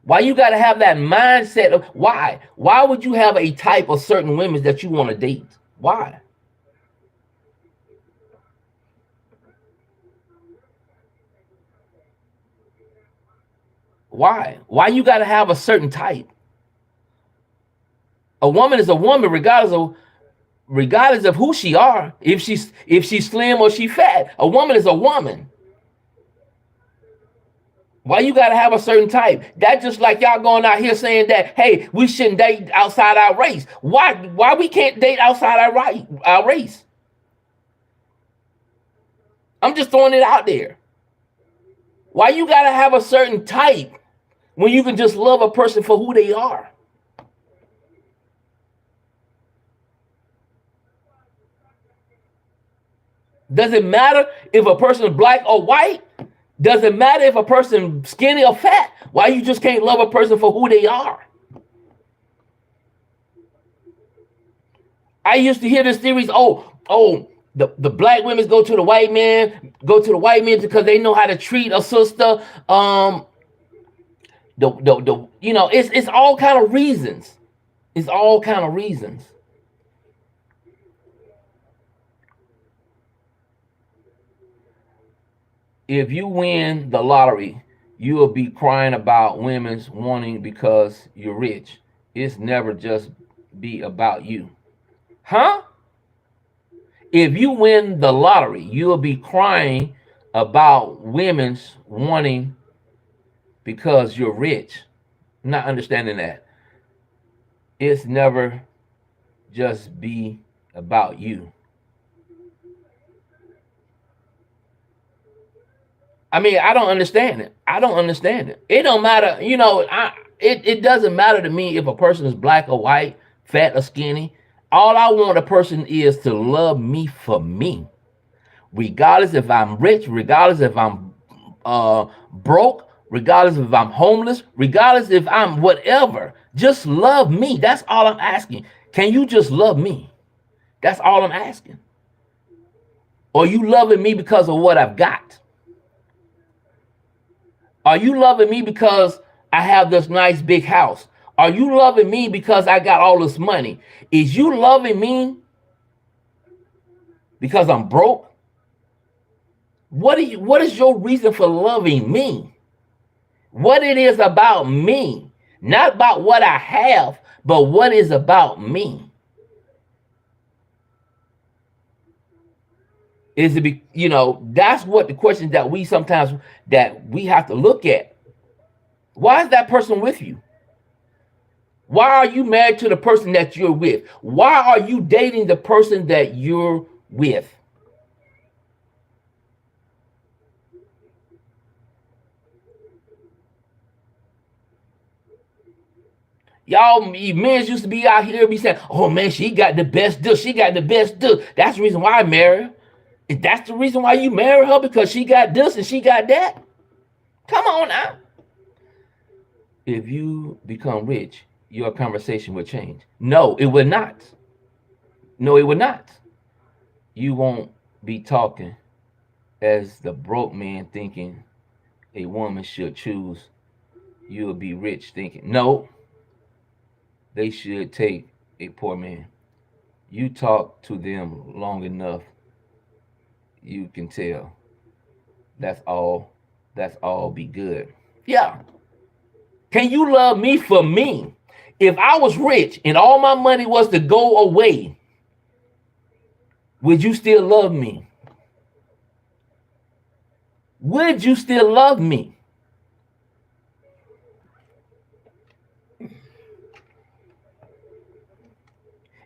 Why you gotta have that mindset of why? Why would you have a type of certain women that you want to date? Why? Why? Why you gotta have a certain type? A woman is a woman regardless of who she are. If she's slim or she fat, a woman is a woman. Why you gotta have a certain type? That's just like y'all going out here saying that, hey, we shouldn't date outside our race. Why we can't date outside our race? I'm just throwing it out there. Why you gotta have a certain type when you can just love a person for who they are? Does it matter if a person is black or white? Does it matter if a person skinny or fat? Why you just can't love a person for who they are? I used to hear this theories, the black women go to the white man, because they know how to treat a sister. It's all kind of reasons. It's all kind of reasons. If you win the lottery, you will be crying about women's wanting because you're rich. It's never just be about you. Huh? If you win the lottery, you'll be crying about women's wanting because you're rich. Not understanding that. It's never just be about you. I mean, I don't understand it. I don't understand it. It don't matter, it doesn't matter to me if a person is black or white, fat or skinny. All I want a person is to love me for me. Regardless if I'm rich, regardless if I'm broke, regardless if I'm homeless, regardless if I'm whatever. Just love me. That's all I'm asking. Can you just love me? That's all I'm asking. Or you loving me because of what I've got? Are you loving me because I have this nice big house? Are you loving me because I got all this money? Is you loving me because I'm broke? What is your reason for loving me? What it is about me, not about what I have, but what is about me. Is it that's what the questions that we sometimes that we have to look at. Why is that person with you? Why are you married to the person that you're with? Why are you dating the person that you're with? Y'all, men used to be out here be saying, "Oh man, she got the best deal. She got the best deal." That's the reason why I marry her. If that's the reason why you marry her, because she got this and she got that. Come on now. If you become rich, your conversation will change. No, it will not. No, it will not. You won't be talking as the broke man thinking a woman should choose. You'll be rich thinking, no, they should take a poor man. You talk to them long enough, you can tell. That's all. That's all be good. Yeah. Can you love me for me? If I was rich and all my money was to go away, would you still love me? Would you still love me?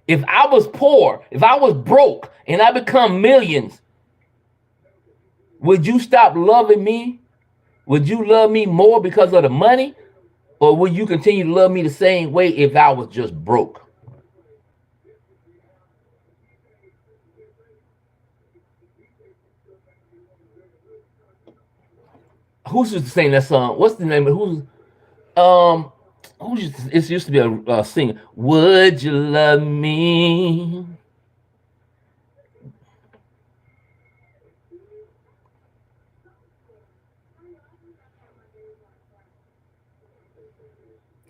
If I was poor, if I was broke and I become millions, would you stop loving me? Would you love me more because of the money? Or would you continue to love me the same way if I was just broke? Who's used to sing that song? What's the name of um it used to be a singer. Would you love me?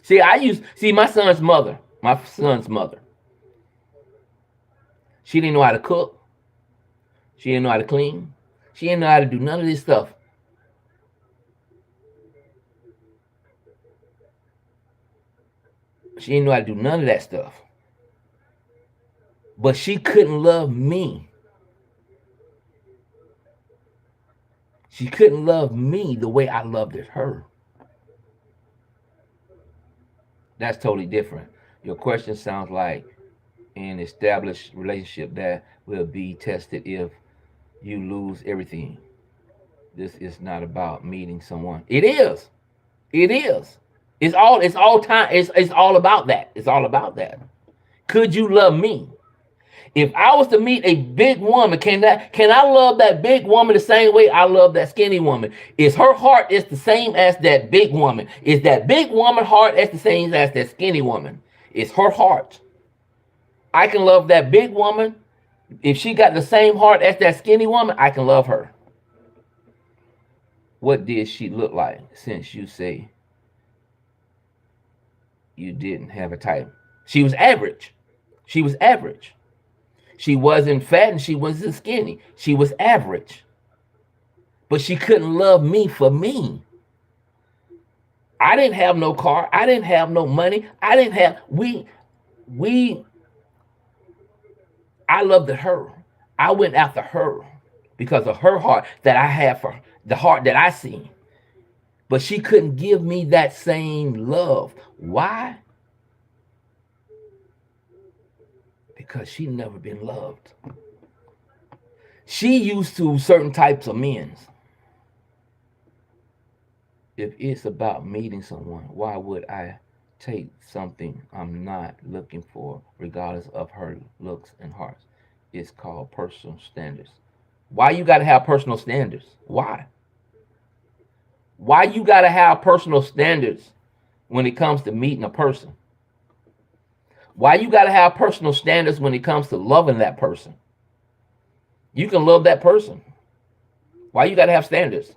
See my son's mother. My son's mother. She didn't know how to cook. She didn't know how to clean. She didn't know how to do none of this stuff. She didn't know how to do none of that stuff. But she couldn't love me. She couldn't love me the way I loved her. That's totally different. Your question sounds like an established relationship that will be tested if you lose everything. This is not about meeting someone. It is. It is. It's all time. It's all about that. It's all about that. Could you love me? If I was to meet a big woman, can I love that big woman the same way I love that skinny woman? Is her heart is the same as that big woman? Is that big woman heart as the same as that skinny woman? It's her heart. I can love that big woman. If she got the same heart as that skinny woman, I can love her. What did she look like, since you say you didn't have a type? She was average. She was average. She wasn't fat and she wasn't skinny. She was average. But she couldn't love me for me. I didn't have no car. I didn't have no money. I didn't have I loved her. I went after her because of her heart that I had for the heart that I see. But she couldn't give me that same love. Why? Because she never been loved. She used to certain types of men. If it's about meeting someone, why would I take something I'm not looking for, regardless of her looks and hearts? It's called personal standards. Why you gotta have personal standards? Why? Why you gotta have personal standards when it comes to meeting a person? Why you gotta have personal standards when it comes to loving that person? You can love that person. Why you gotta have standards?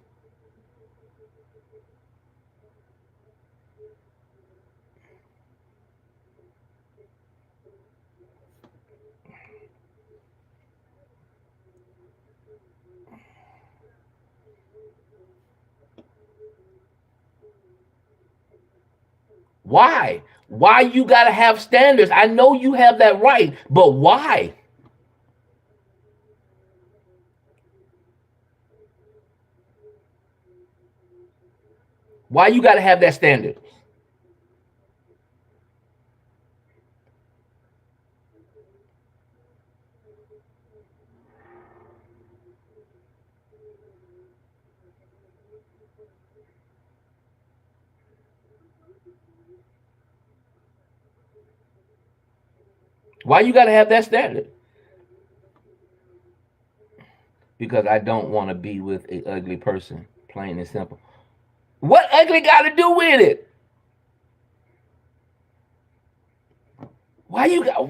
Why? Why you gotta have standards? I know you have that right, but why? Why you gotta have that standard? Why you gotta have that standard? Because I don't want to be with a ugly person, plain and simple. What ugly got to do with it? Why you got?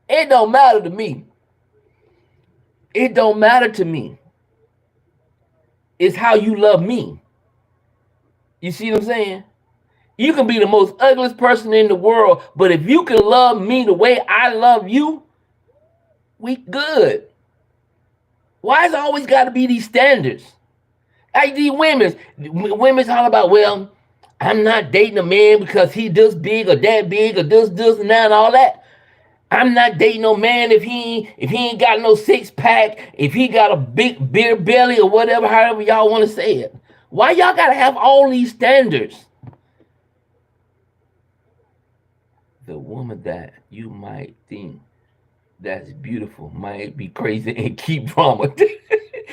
It don't matter to me. It don't matter to me. It's how you love me. You see what I'm saying? You can be the most ugliest person in the world, but if you can love me the way I love you, we good. Why is it always got to be these standards? Like these women's all about, well, I'm not dating a man because he this big or that big or this and that and all that. I'm not dating no man if he ain't got no six pack, if he got a big beer belly or whatever, however y'all want to say it. Why y'all gotta have all these standards? The woman that you might think that's beautiful might be crazy and keep drama.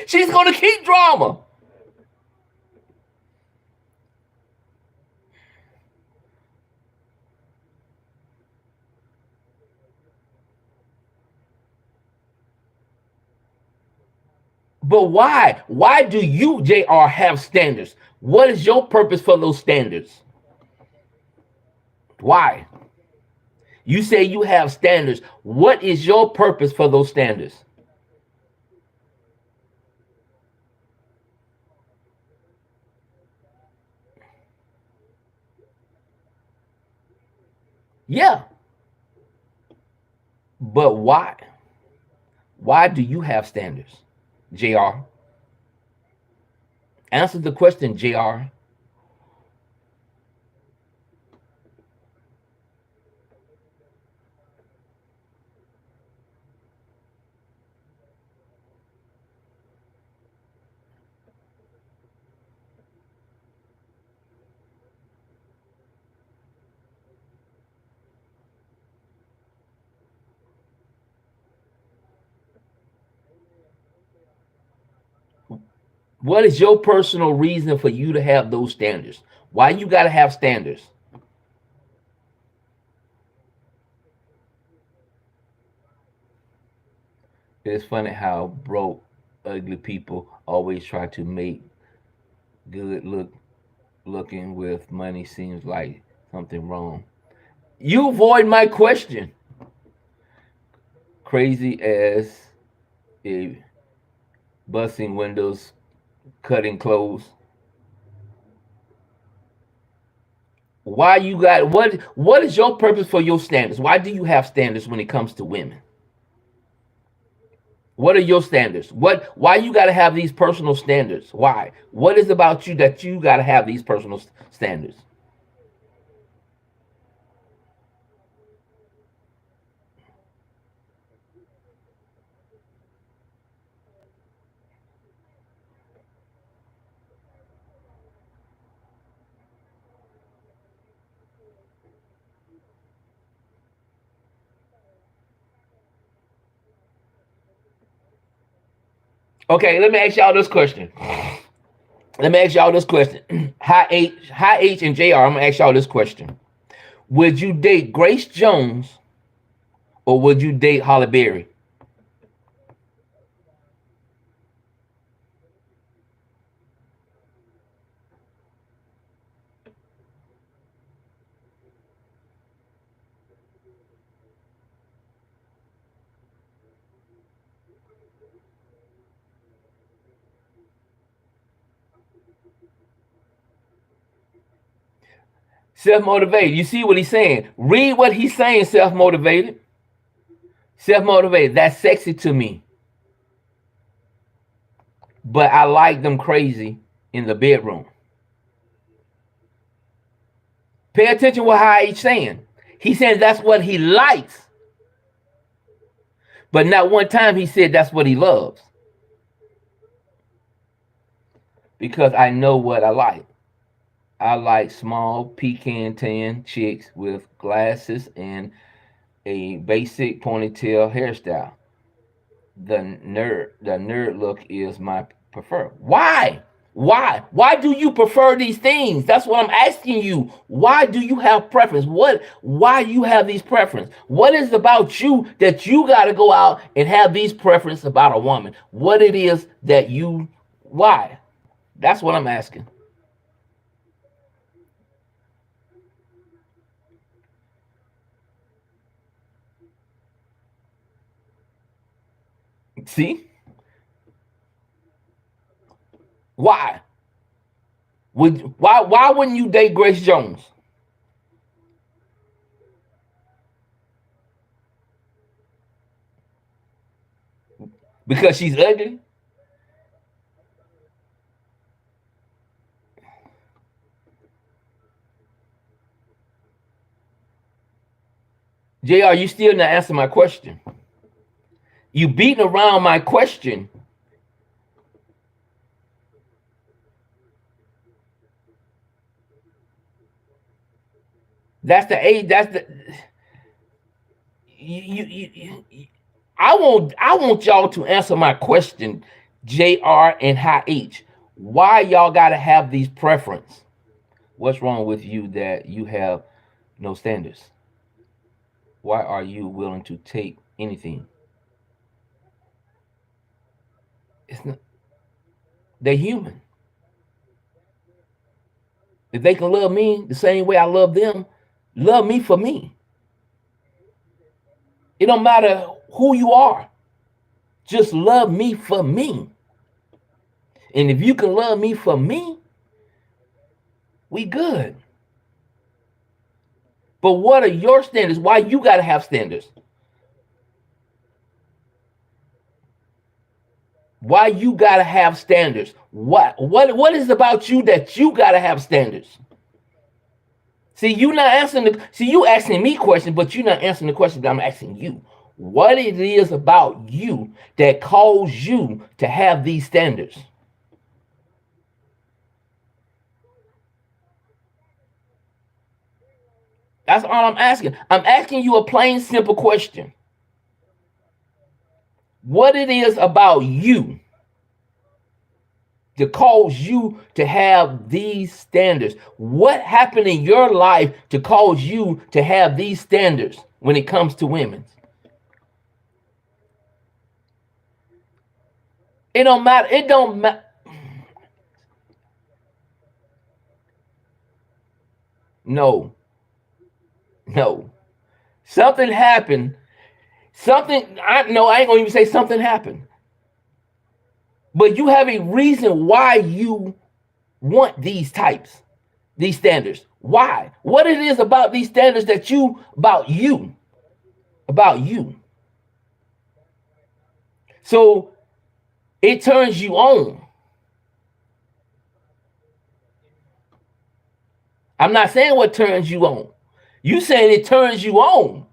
She's gonna keep drama. But why? Why do you, JR, have standards? What is your purpose for those standards? Why? You say you have standards. What is your purpose for those standards? Yeah. But why? Why do you have standards, JR? Answer the question, JR. What is your personal reason for you to have those standards? Why you got to have standards? It's funny how broke, ugly people always try to make good looking with money seems like something wrong. You avoid my question. Crazy as a busting windows, cutting clothes. Why you got what is your purpose for your standards? Why do you have standards when it comes to women? What are your standards? Why you got to have these personal standards? Why? What is about you that you got to have these personal standards? Okay, let me ask y'all this question. Let me ask y'all this question. High H and JR, I'm gonna ask y'all this question. Would you date Grace Jones or would you date Holly Berry? Self-motivated. You see what he's saying? Read what he's saying, self-motivated. Self-motivated. That's sexy to me. But I like them crazy in the bedroom. Pay attention to what High H saying. He's saying that's what he likes. But not one time he said that's what he loves. Because I know what I like. I like small pecan tan chicks with glasses and a basic ponytail hairstyle. The nerd look is my preferred. Why? Why do you prefer these things? That's what I'm asking you. Why do you have preference? Why you have these preference? What is about you that you got to go out and have these preference about a woman? What it is that you why? That's what I'm asking. See? Why? Why wouldn't you date Grace Jones? Because she's ugly? JR, you still not answering my question. You beating around my question. That's the age. That's the you. I want y'all to answer my question, JR and High H. Why y'all gotta have these preference? What's wrong with you that you have no standards? Why are you willing to take anything? It's not. They're human. If they can love me the same way I love them, love me for me. It don't matter who you are. Just love me for me. And if you can love me for me, we good. But what are your standards? Why you gotta have standards? Why you gotta have standards? What is about you that you gotta have standards? See, you not answering you asking me questions, but you're not answering the question that I'm asking you. What it is about you that calls you to have these standards? That's all I'm asking. I'm asking you a plain, simple question. What it is about you to cause you to have these standards? What happened in your life to cause you to have these standards when it comes to women? It don't matter. It don't matter. No, no. Something happened. Something I know. I ain't gonna even say something happened. But you have a reason why you want these standards. Why? What it is about these standards that about you. So it turns you on. I'm not saying what turns you on. You saying it turns you on.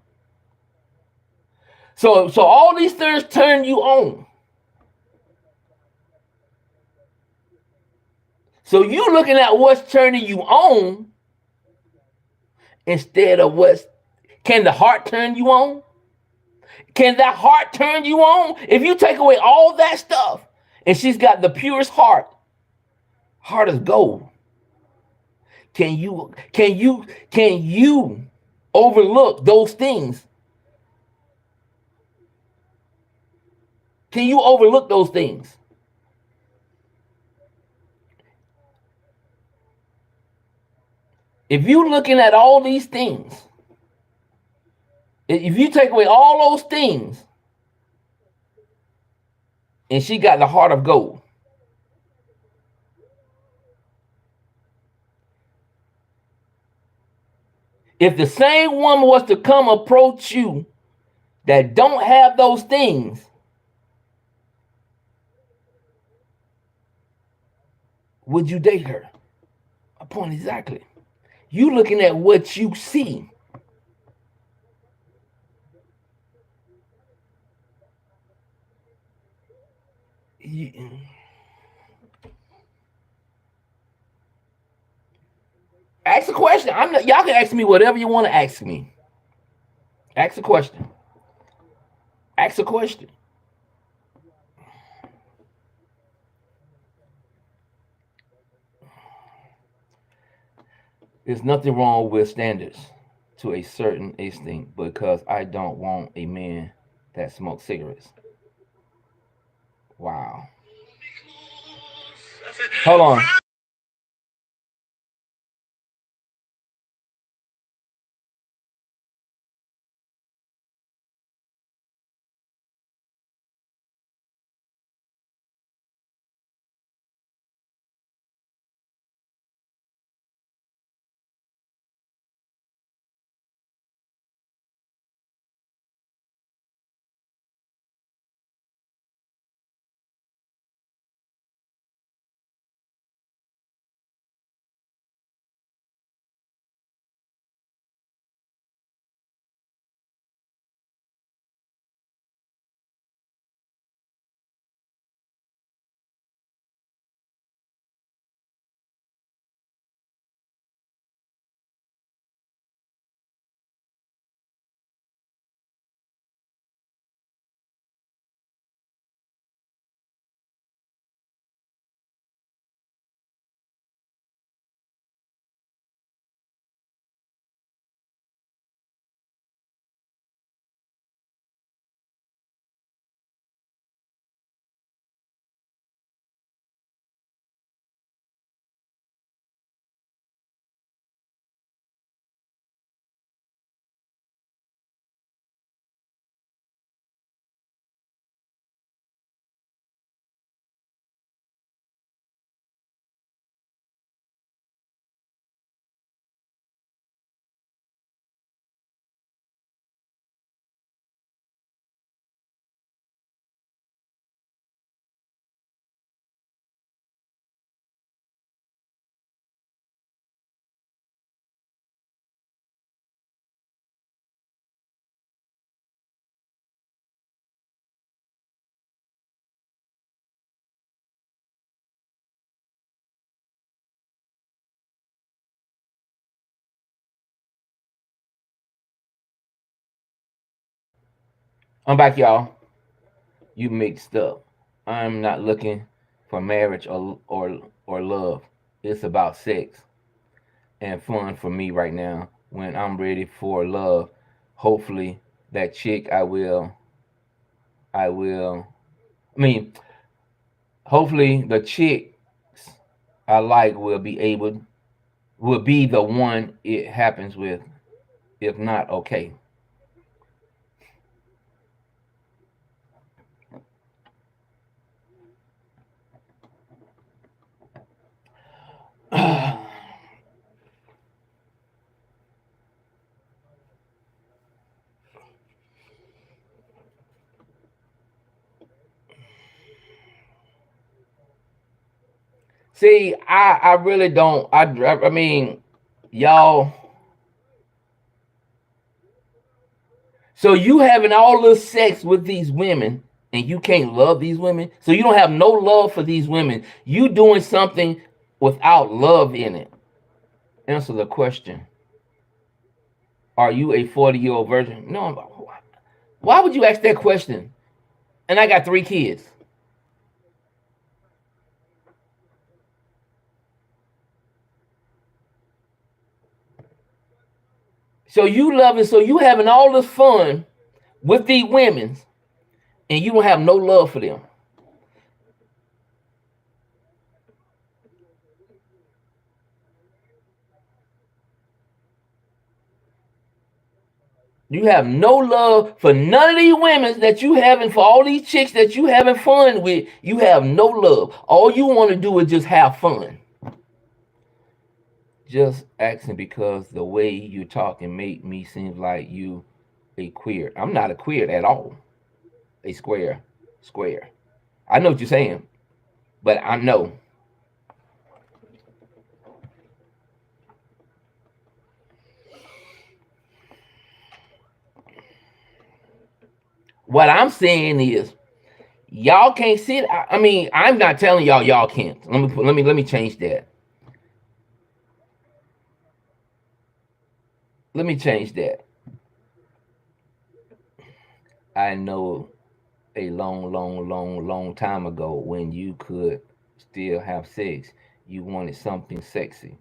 So all these things turn you on. So you looking at what's turning you on instead of what's can the heart turn you on? Can that heart turn you on? If you take away all that stuff and she's got the purest heart of gold, can you overlook those things? Can you overlook those things? If you looking at all these things, if you take away all those things and she got the heart of gold, if the same woman was to come approach you that don't have those things, would you date her? A point exactly. You looking at what you see. You, ask a question. I'm not, y'all can ask me whatever you want to ask me. Ask a question. Ask a question. There's nothing wrong with standards to a certain extent because I don't want a man that smokes cigarettes. Wow. Hold on. I'm back, y'all. You mixed up. I'm not looking for marriage or love. It's about sex and fun for me right now. When I'm ready for love, hopefully that chick I will. I mean, hopefully the chicks I like will be the one it happens with. If not, okay. See, I really don't. I mean, y'all. So you having all this sex with these women, and you can't love these women. So you don't have no love for these women. You doing something without love in it. Answer the question. Are you a 40-year-old virgin? No. Why would you ask that question? And I got 3 kids. So you loving, so you having all this fun with these women, and you don't have no love for them. You have no love for none of these women that you having, for all these chicks that you having fun with. You have no love. All you want to do is just have fun. Just asking because the way you talk and make me seem like you a queer. I'm not a queer at all. A square. Square. I know what you're saying, but I know. What I'm saying is y'all can't sit. I mean, I'm not telling y'all can't. Let me change that. Let me change that. I know a long time ago when you could still have sex, you wanted something sexy.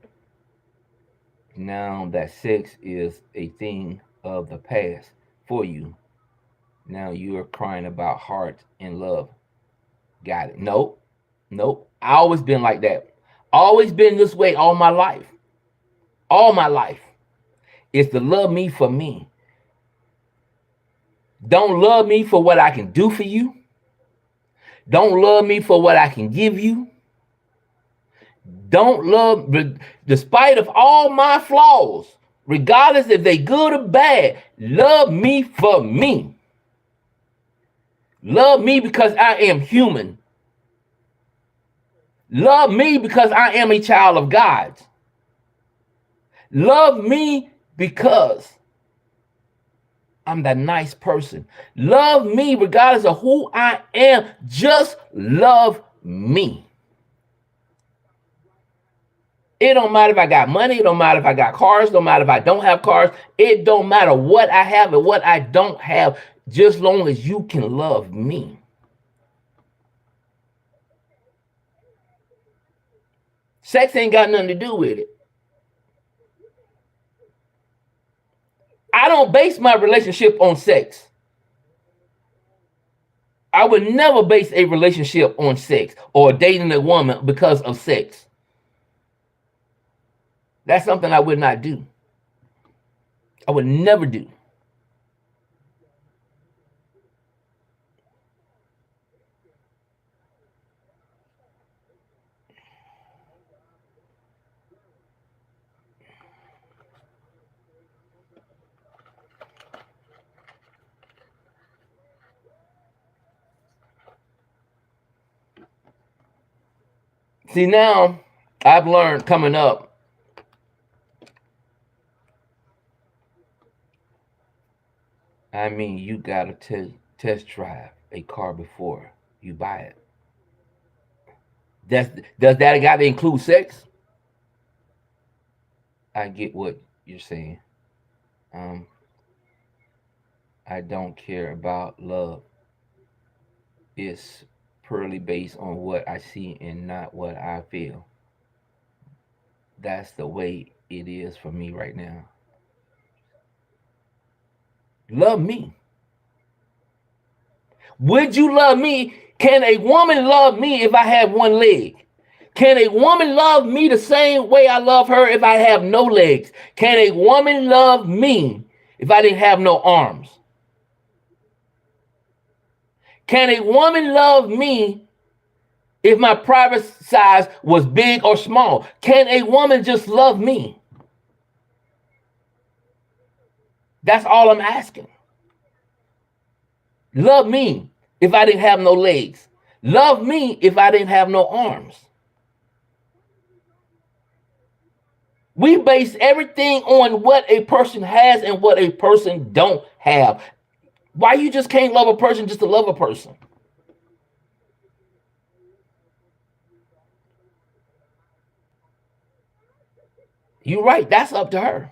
Now that sex is a thing of the past for you. Now you're crying about heart and love. Got it. Nope. Nope. I always been like that. Always been this way all my life. All my life. Is to love me for me. Don't love me for what I can do for you. Don't love me for what I can give you. Don't love, despite of all my flaws, regardless if they good or bad, love me for me. Love me because I am human. Love me because I am a child of God. Love me because I'm that nice person. Love me regardless of who I am. Just love me. It don't matter if I got money. It don't matter if I got cars. It don't matter if I don't have cars. It don't matter what I have and what I don't have. Just long as you can love me. Sex ain't got nothing to do with it. I don't base my relationship on sex. I would never base a relationship on sex or dating a woman because of sex. That's something I would not do. I would never do. See, now I've learned coming up, I mean, you gotta test drive a car before you buy it. Does that gotta include sex? I get what you're saying. Um, I don't care about love. It's purely based on what I see and not what I feel. That's the way it is for me right now. Love me. Would you love me? Can a woman love me if I have one leg? Can a woman love me the same way I love her if I have no legs? Can a woman love me if I didn't have no arms? Can a woman love me if my private size was big or small? Can a woman just love me? That's all I'm asking. Love me if I didn't have no legs. Love me if I didn't have no arms. We base everything on what a person has and what a person don't have. Why you just can't love a person just to love a person? You're right. That's up to her.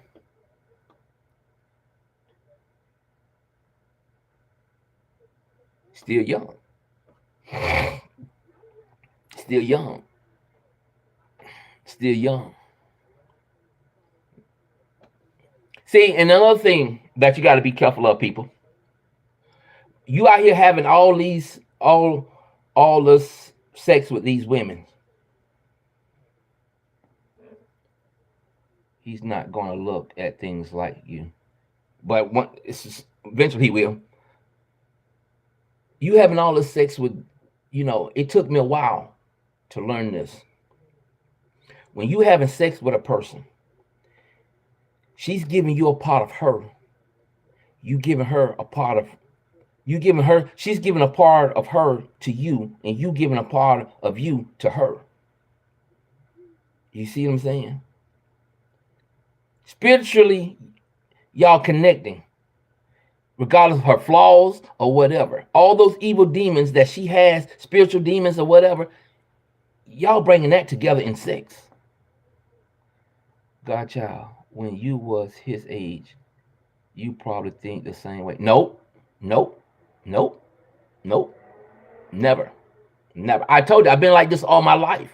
Still young. Still young. Still young. See, and another thing that you got to be careful of, people. You out here having all this sex with these women. He's not going to look at things like you, but eventually he will. You having all this sex with, it took me a while to learn this. When you having sex with a person, she's giving you a part of her. She's giving a part of her to you, and you giving a part of you to her. You see what I'm saying? Spiritually, y'all connecting, regardless of her flaws or whatever. All those evil demons that she has, spiritual demons or whatever, y'all bringing that together in sex. Godchild, when you was his age, you probably think the same way. Nope. Never. I told you, I've been like this all my life.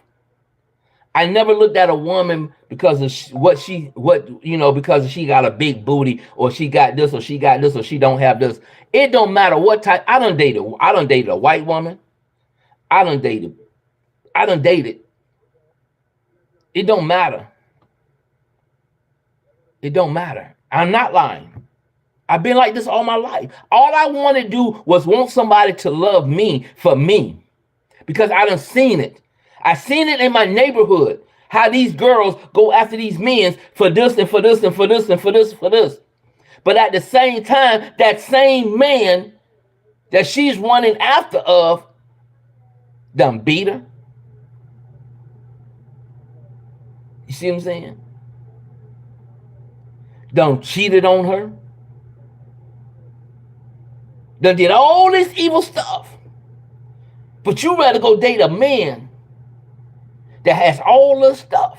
I never looked at a woman because of because she got a big booty, or she got this, or she got this, or she don't have this. It don't matter what type. I done dated a white woman. I done dated. It don't matter. It don't matter. I'm not lying. I've been like this all my life. All I want to do was want somebody to love me for me, because I done seen it. I seen it in my neighborhood, how these girls go after these men for this and for this and for this and for this and for this. But at the same time, that same man that she's running after of done beat her. You see what I'm saying? Done cheated on her. Done did all this evil stuff. But you rather go date a man that has all this stuff.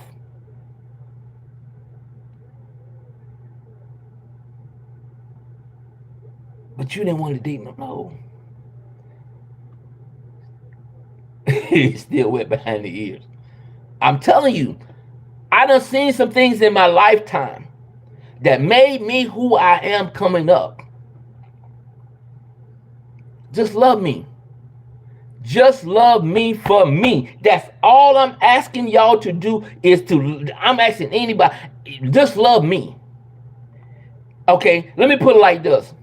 But you didn't want to date him. No. He's still wet behind the ears. I'm telling you, I done seen some things in my lifetime that made me who I am coming up. Just love me. Just love me for me. That's all I'm asking y'all to do I'm asking anybody, just love me. Okay, let me put it like this.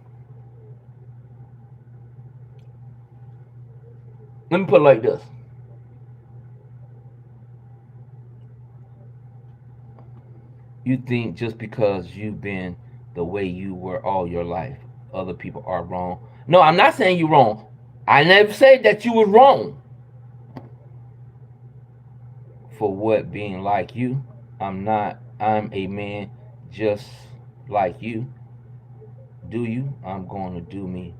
You think just because you've been the way you were all your life, other people are wrong. No, I'm not saying you're wrong. I never said that you were wrong for what being like you. I'm a man just like you. Do you? I'm going to do me.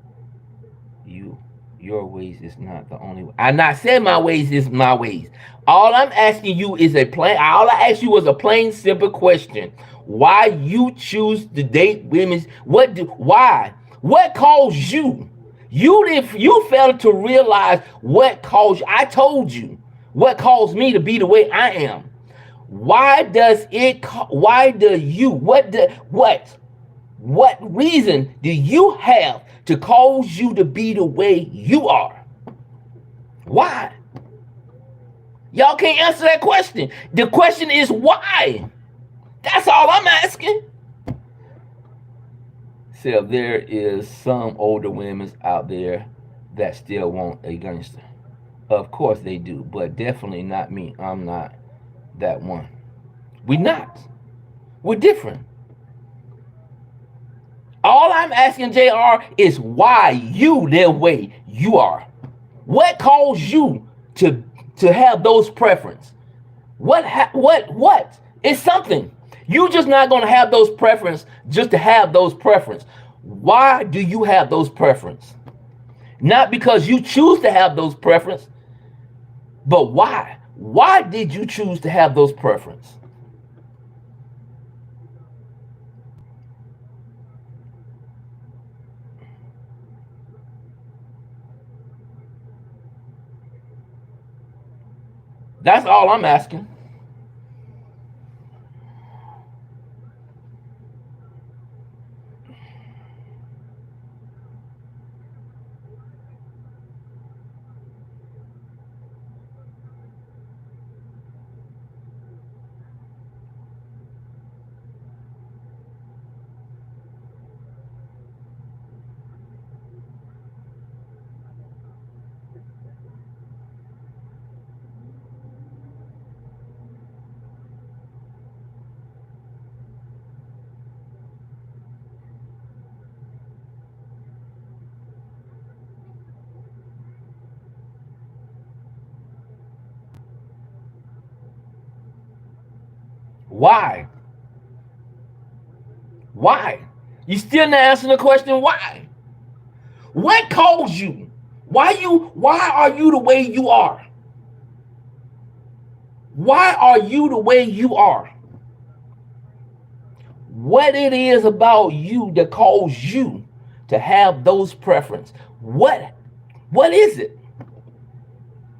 Your ways is not the only way. I'm not saying my ways is my ways. All I'm asking you is all I asked you was a plain, simple question. Why you choose to date women? Why? What caused you? You failed to realize what caused you. I told you what caused me to be the way I am. Why does it? Why do you? What reason do you have to cause you to be the way you are? Why? Y'all can't answer that question. The question is why. That's all I'm asking. So there is some older women out there that still want a gangster. Of course they do, but definitely not me. I'm not that one. We're not. We're different. All I'm asking, JR, is why you the way you are. What caused you to have those preferences? What? It's something. You just not gonna have those preferences just to have those preferences. Why do you have those preferences? Not because you choose to have those preferences, but why? Why did you choose to have those preferences? That's all I'm asking. Why? Why? You still not answering the question why? What caused you? Why are you the way you are? Why are you the way you are? What it is about you that caused you to have those preferences? What is it?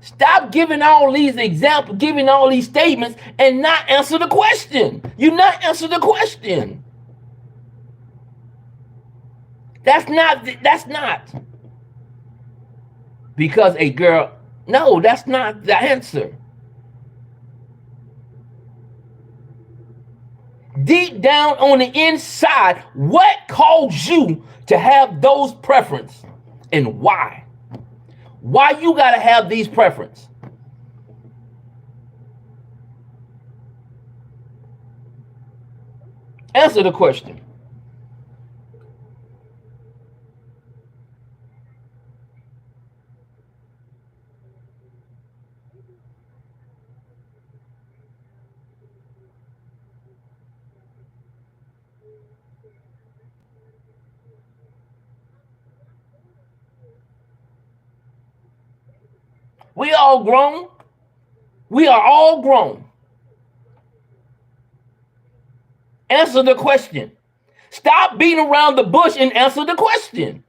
Stop giving all these examples, giving all these statements, and not answer the question. You not answer the question. That's not. Because a girl, no, that's not the answer. Deep down on the inside, what caused you to have those preferences and why? Why you gotta have these preferences? Answer the question. We all grown. We are all grown. Answer the question. Stop beating around the bush and answer the question.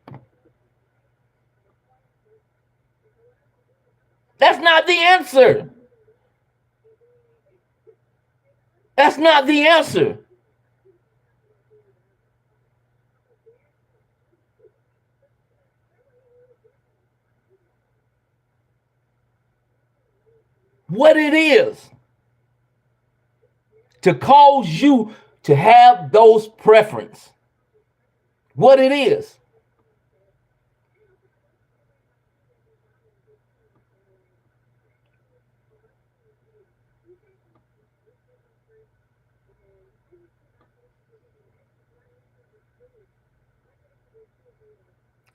That's not the answer. That's not the answer. What it is to cause you to have those preferences. What it is.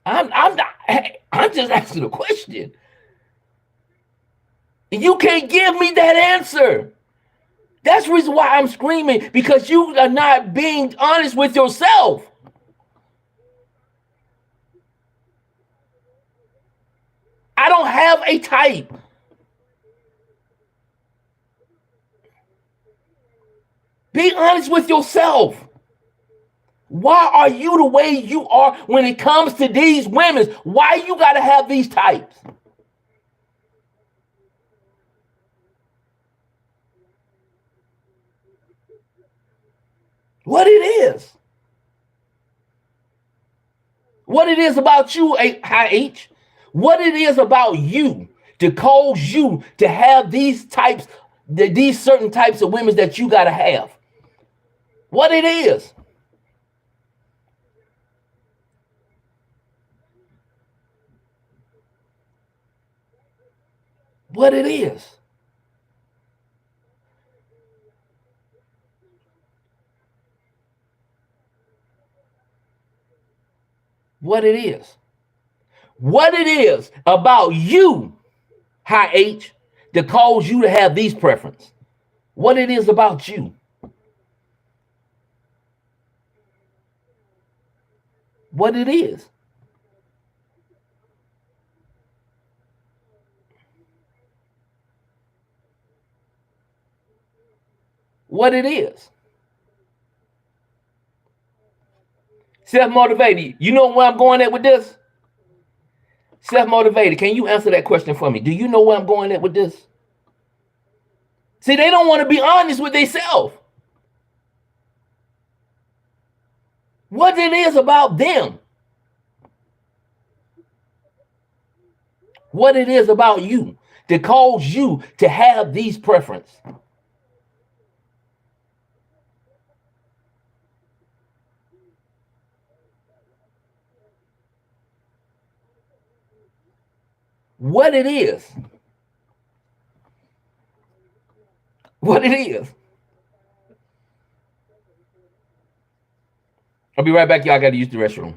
I'm not. Hey, I'm just asking a question. You can't give me that answer. That's the reason why I'm screaming, because you are not being honest with yourself. I don't have a type. Be honest with yourself. Why are you the way you are when it comes to these women? Why you got to have these types? What it is. What it is about you, high H. What it is about you to cause you to have these types, these certain types of women that you got to have. What it is. What it is. What it is. What it is about you, high H, to cause you to have these preferences. What it is about you. What it is. What it is. Self-motivated. You know where I'm going at with this? Self-motivated. Can you answer that question for me? Do you know where I'm going at with this? See, they don't want to be honest with themselves. What it is about them. What it is about you that cause you to have these preferences. What it is. What it is. I'll be right back, y'all. I got to use the restroom.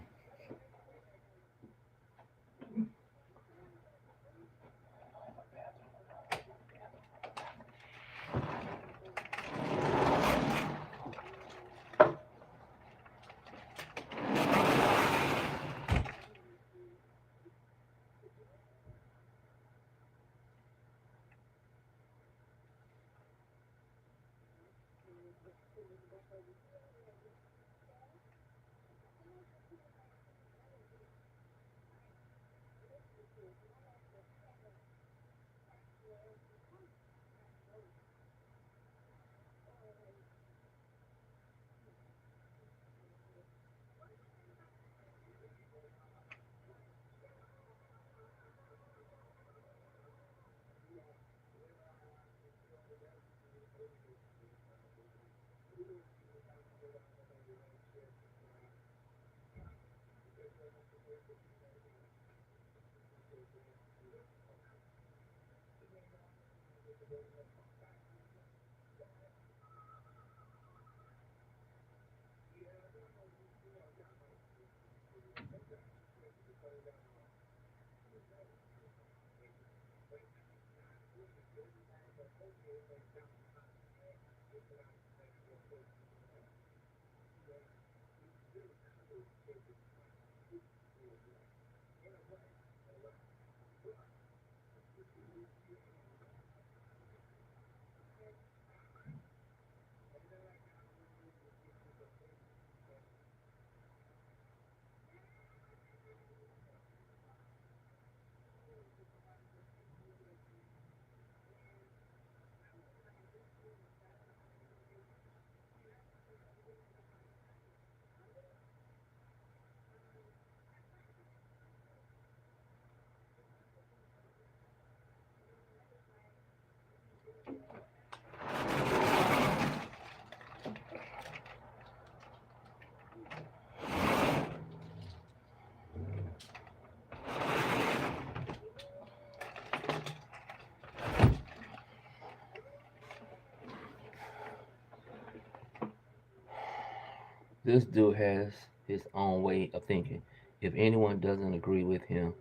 This dude has his own way of thinking. If anyone doesn't agree with him,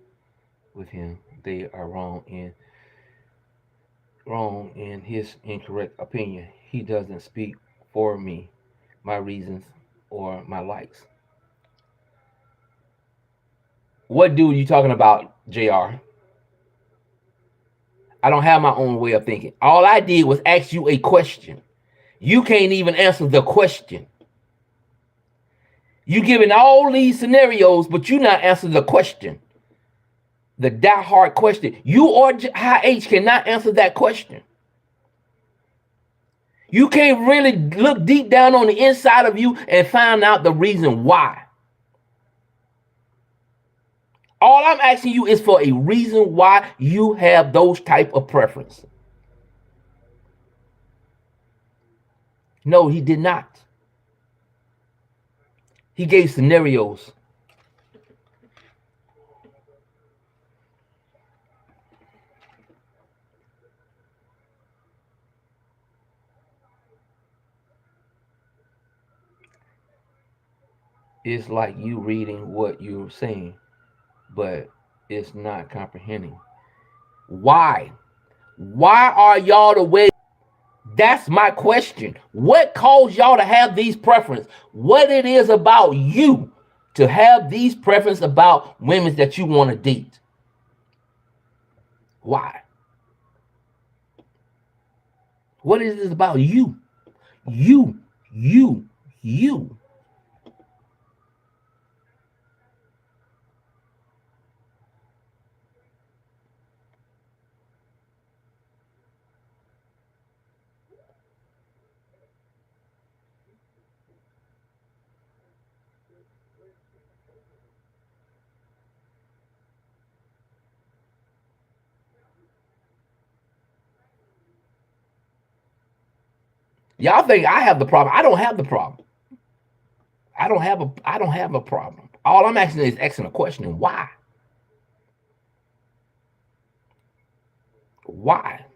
they are wrong in his incorrect opinion. He doesn't speak for me, my reasons, or my likes. What dude are you talking about, JR? I don't have my own way of thinking. All I did was ask you a question. You can't even answer the question. You giving all these scenarios, but you not answering the question. The die-hard question. You or High H cannot answer that question. You can't really look deep down on the inside of you and find out the reason why. All I'm asking you is for a reason why you have those type of preference. No, he did not. He gave scenarios. It's like you reading what you're saying, but it's not comprehending. Why? Why are y'all the way? That's my question. What caused y'all to have these preferences? What it is about you to have these preferences about women that you want to date? Why? What is this about you? You. Y'all think I have the problem. I don't have the problem. I don't have a problem. All I'm asking is asking a question. Why? Why?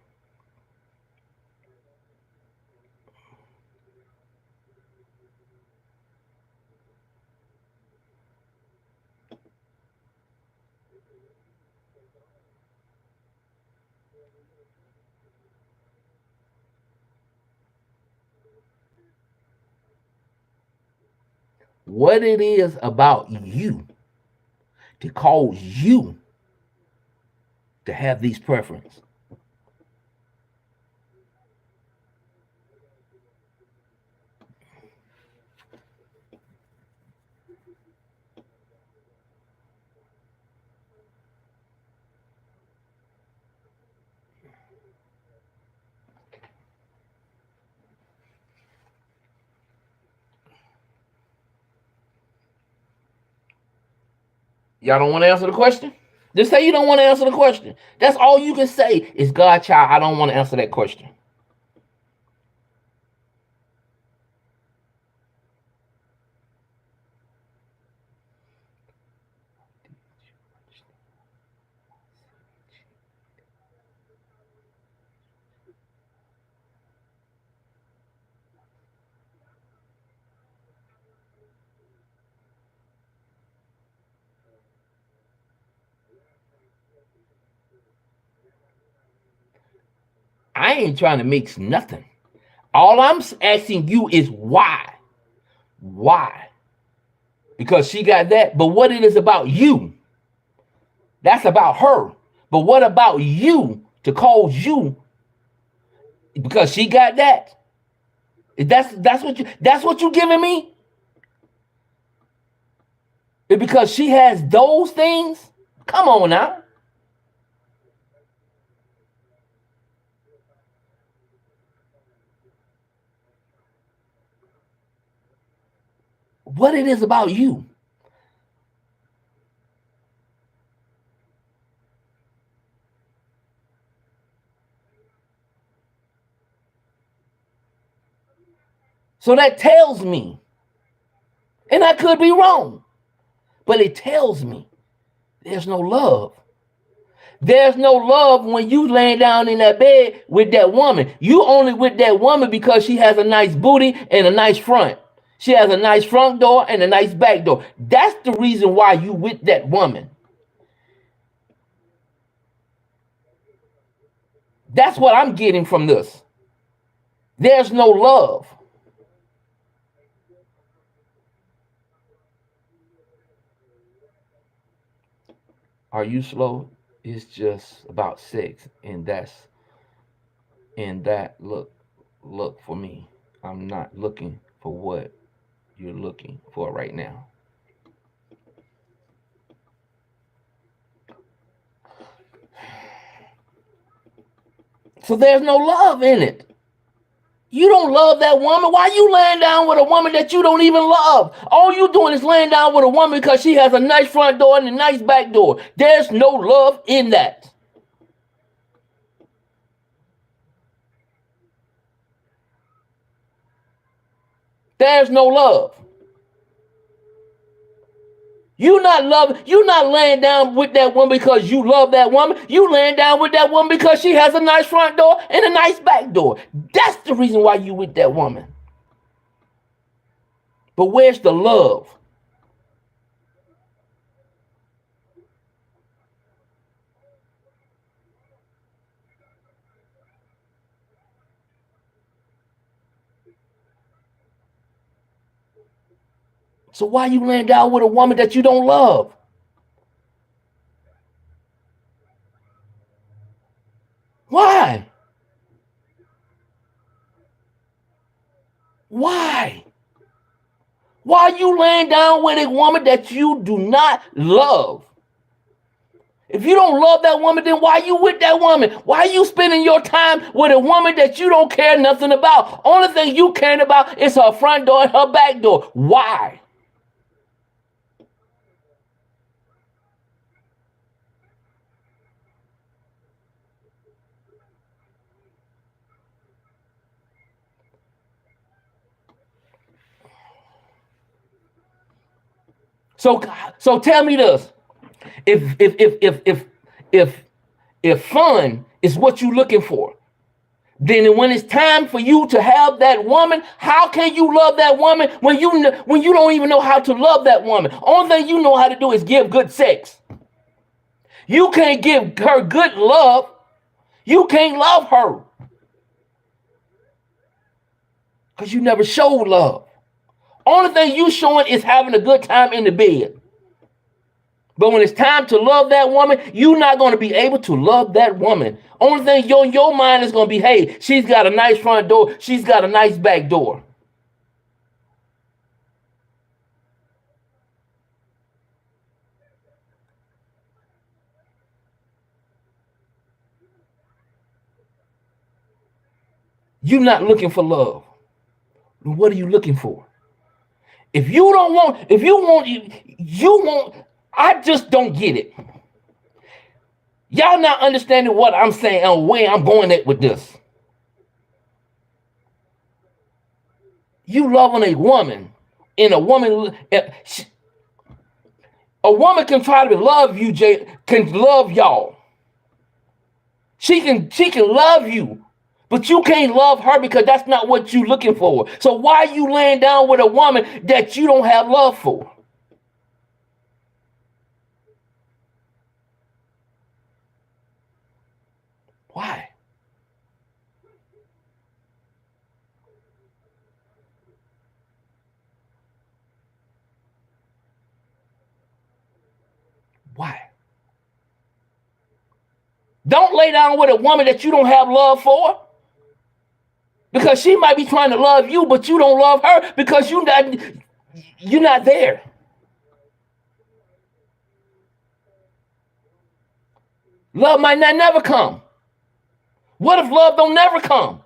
What it is about you to cause you to have these preferences? Y'all don't want to answer the question? Just say you don't want to answer the question. That's all you can say is, God, child, I don't want to answer that question. I ain't trying to mix nothing. All I'm asking you is why. Why? Because she got that. But what it is about you, that's about her. But what about you to cause you? Because she got that. That's what you giving me? Because she has those things? Come on now. What it is about you? So that tells me, and I could be wrong, but it tells me there's no love. There's no love when you laying down in that bed with that woman. You only with that woman because she has a nice booty and a nice front. She has a nice front door and a nice back door. That's the reason why you with that woman. That's what I'm getting from this. There's no love. Are you slow? It's just about sex, and that look for me. I'm not looking for what you're looking for right now. So there's no love in it. You don't love that woman. Why you laying down with a woman that you don't even love? All you doing is laying down with a woman because she has a nice front door and a nice back door. There's no love in that. There's no love. You're not laying down with that woman because you love that woman. You laying down with that woman because she has a nice front door and a nice back door. That's the reason why you with that woman. But where's the love? So why you laying down with a woman that you don't love? Why? Why? Why are you laying down with a woman that you do not love? If you don't love that woman, then why are you with that woman? Why are you spending your time with a woman that you don't care nothing about? Only thing you caring about is her front door and her back door. Why? So tell me this. If fun is what you're looking for, then when it's time for you to have that woman, how can you love that woman when you don't even know how to love that woman? Only thing you know how to do is give good sex. You can't give her good love. You can't love her because you never showed love. Only thing you showing is having a good time in the bed. But when it's time to love that woman, you're not going to be able to love that woman. Only thing your mind is going to be, hey, she's got a nice front door. She's got a nice back door. You're not looking for love. What are you looking for? If you want, I just don't get it. Y'all not understanding what I'm saying and where I'm going at with this. You loving a woman, and a woman can try to love you, can love y'all. She can love you, but you can't love her because that's not what you're looking for. So why are you laying down with a woman that you don't have love for? Why? Why? Don't lay down with a woman that you don't have love for. Because she might be trying to love you, but you don't love her because you're not there. Love might not never come. What if love don't never come?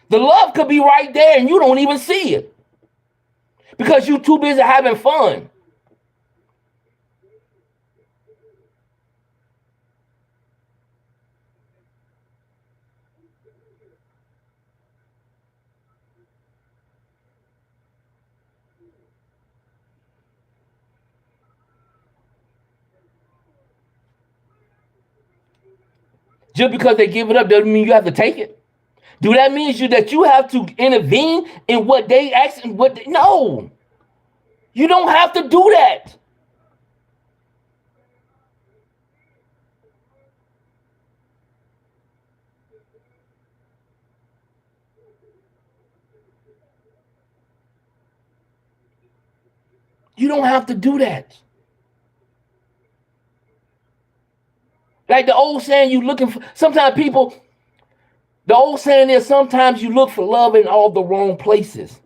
The love could be right there and you don't even see it because you're too busy having fun. Just because they give it up doesn't mean you have to take it. Do that mean that you have to intervene in what they ask and what no. You don't have to do that. You don't have to do that. Like the old saying, you looking for, sometimes people, the old saying is sometimes you look for love in all the wrong places.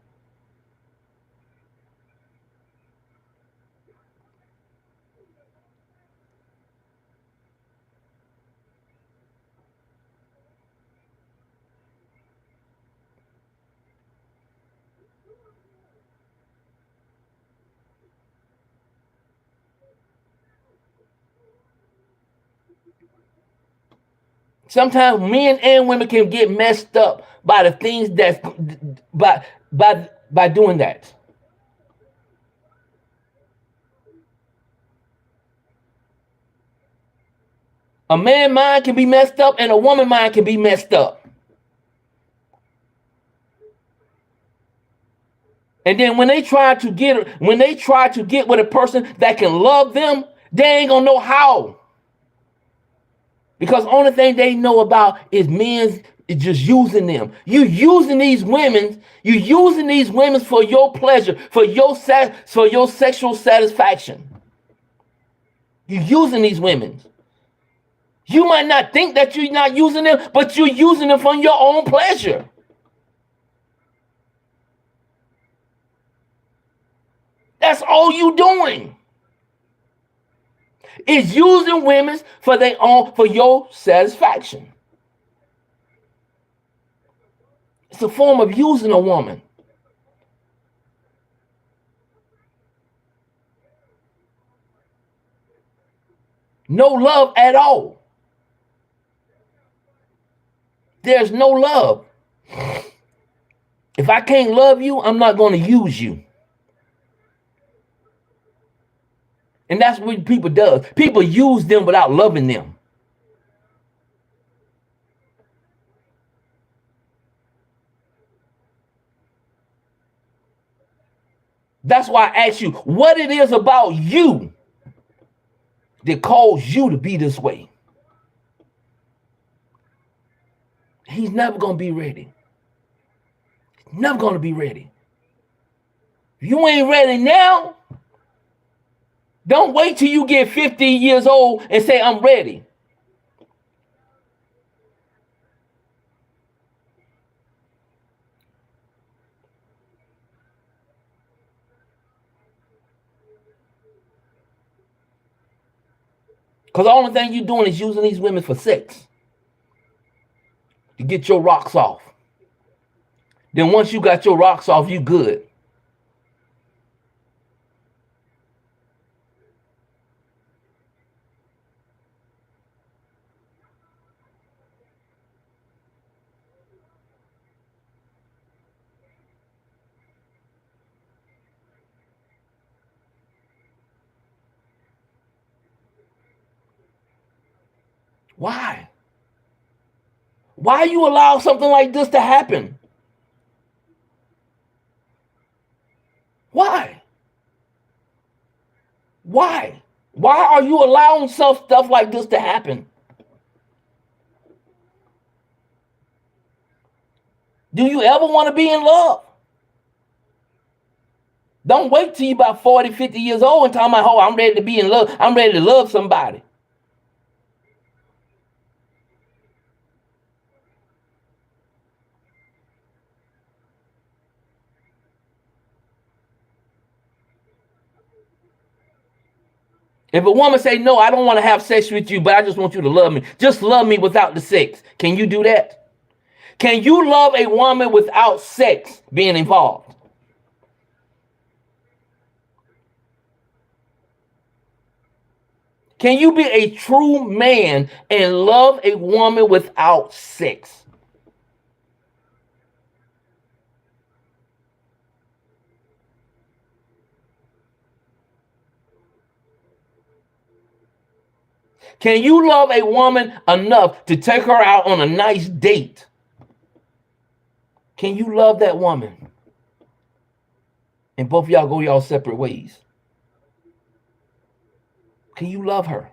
Sometimes men and women can get messed up by the things that's by doing that. A man mind can be messed up and a woman mind can be messed up. And then when they try to get with a person that can love them, they ain't gonna know how. Because only thing they know about is men is just using them. You using these women for your pleasure, for your sexual satisfaction. You using these women. You might not think that you're not using them, but you're using them for your own pleasure. That's all you doing. Is using women for your satisfaction. It's a form of using a woman. No love at all. There's no love. If I can't love you, I'm not going to use you. And that's what people do. People use them without loving them. That's why I ask you what it is about you that caused you to be this way. He's never going to be ready. Never going to be ready. If you ain't ready now, don't wait till you get 50 years old and say, I'm ready. Because the only thing you're doing is using these women for sex. To get your rocks off. Then once you got your rocks off, you good. Why? Why you allow something like this to happen? Why? Why? Why are you allowing stuff like this to happen? Do you ever want to be in love? Don't wait till you about 40, 50 years old and talk about, oh, I'm ready to be in love. I'm ready to love somebody. If a woman say, no, I don't want to have sex with you, but I just want you to love me. Just love me without the sex. Can you do that? Can you love a woman without sex being involved? Can you be a true man and love a woman without sex? Can you love a woman enough to take her out on a nice date? Can you love that woman? And both of y'all go y'all separate ways. Can you love her?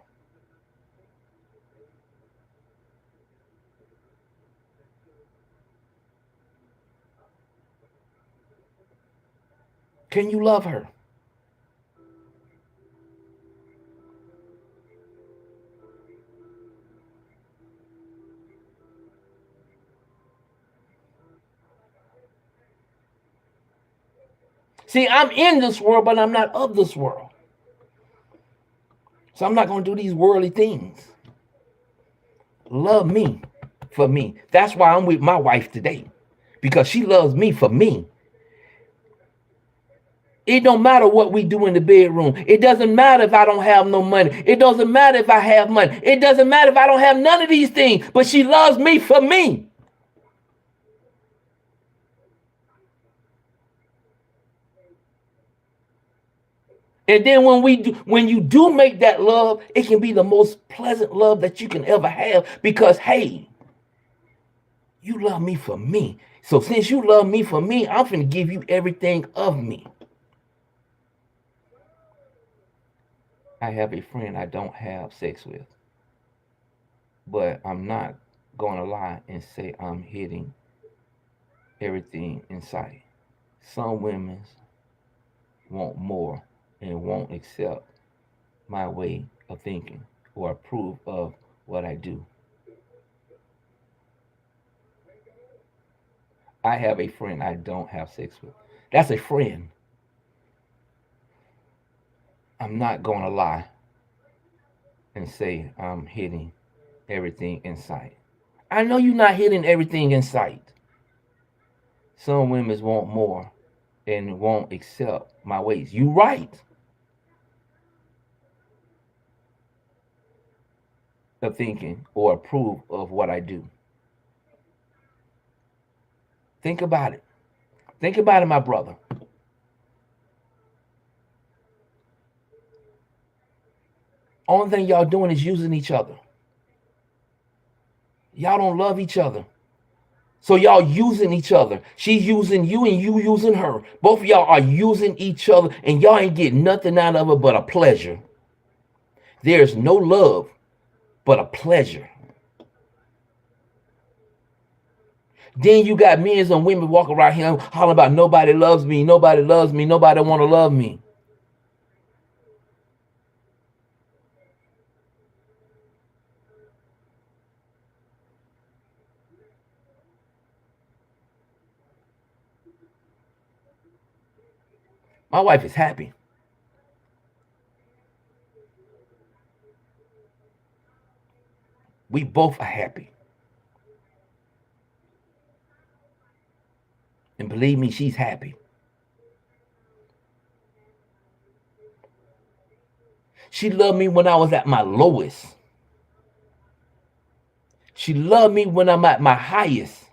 Can you love her? See, I'm in this world, but I'm not of this world. So I'm not going to do these worldly things. Love me for me. That's why I'm with my wife today. Because she loves me for me. It don't matter what we do in the bedroom. It doesn't matter if I don't have no money. It doesn't matter if I have money. It doesn't matter if I don't have none of these things. But she loves me for me. And then when you do make that love, it can be the most pleasant love that you can ever have because, hey, you love me for me. So since you love me for me, I'm finna give you everything of me. I have a friend I don't have sex with, but I'm not gonna lie and say I'm hitting everything in sight. Some women want more and won't accept my way of thinking or approve of what I do. I have a friend I don't have sex with. That's a friend. I'm not gonna lie and say I'm hitting everything in sight. I know you're not hitting everything in sight. Some women want more and won't accept my ways. You right of thinking or approve of what I do. Think about it. Think about it, my brother. Only thing y'all doing is using each other. Y'all don't love each other. So y'all using each other. She's using you and you using her. Both of y'all are using each other and y'all ain't getting nothing out of it but a pleasure. There's no love but a pleasure. Then you got men and women walking around here hollering about nobody loves me, nobody loves me, nobody want to love me. My wife is happy. We both are happy. And believe me, she's happy. She loved me when I was at my lowest. She loved me when I'm at my highest.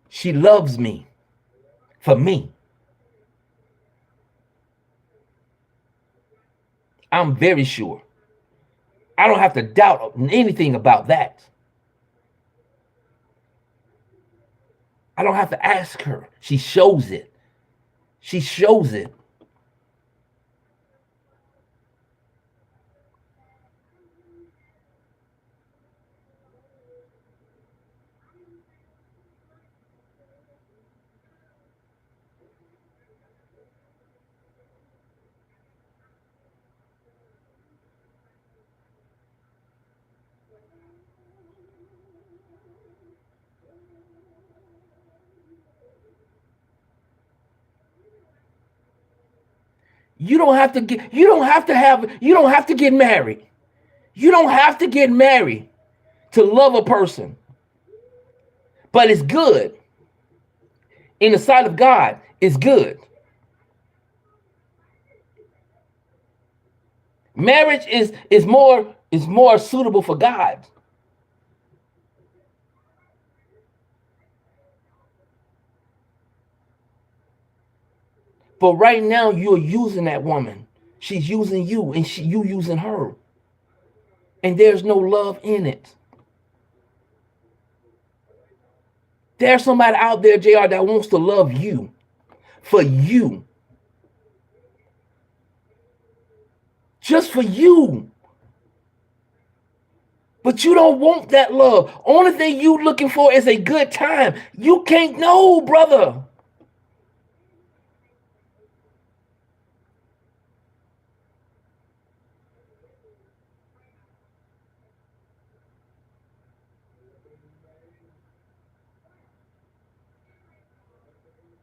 She loves me for me. I'm very sure. I don't have to doubt anything about that. I don't have to ask her. She shows it. She shows it. You don't have to get you don't have to get married. You don't have to get married to love a person. But it's good. In the sight of God, it's good. Marriage is more suitable for God. But right now you're using that woman. She's using you and you using her. And there's no love in it. There's somebody out there, JR, that wants to love you for you. Just for you. But you don't want that love. Only thing you looking for is a good time. You can't know, brother.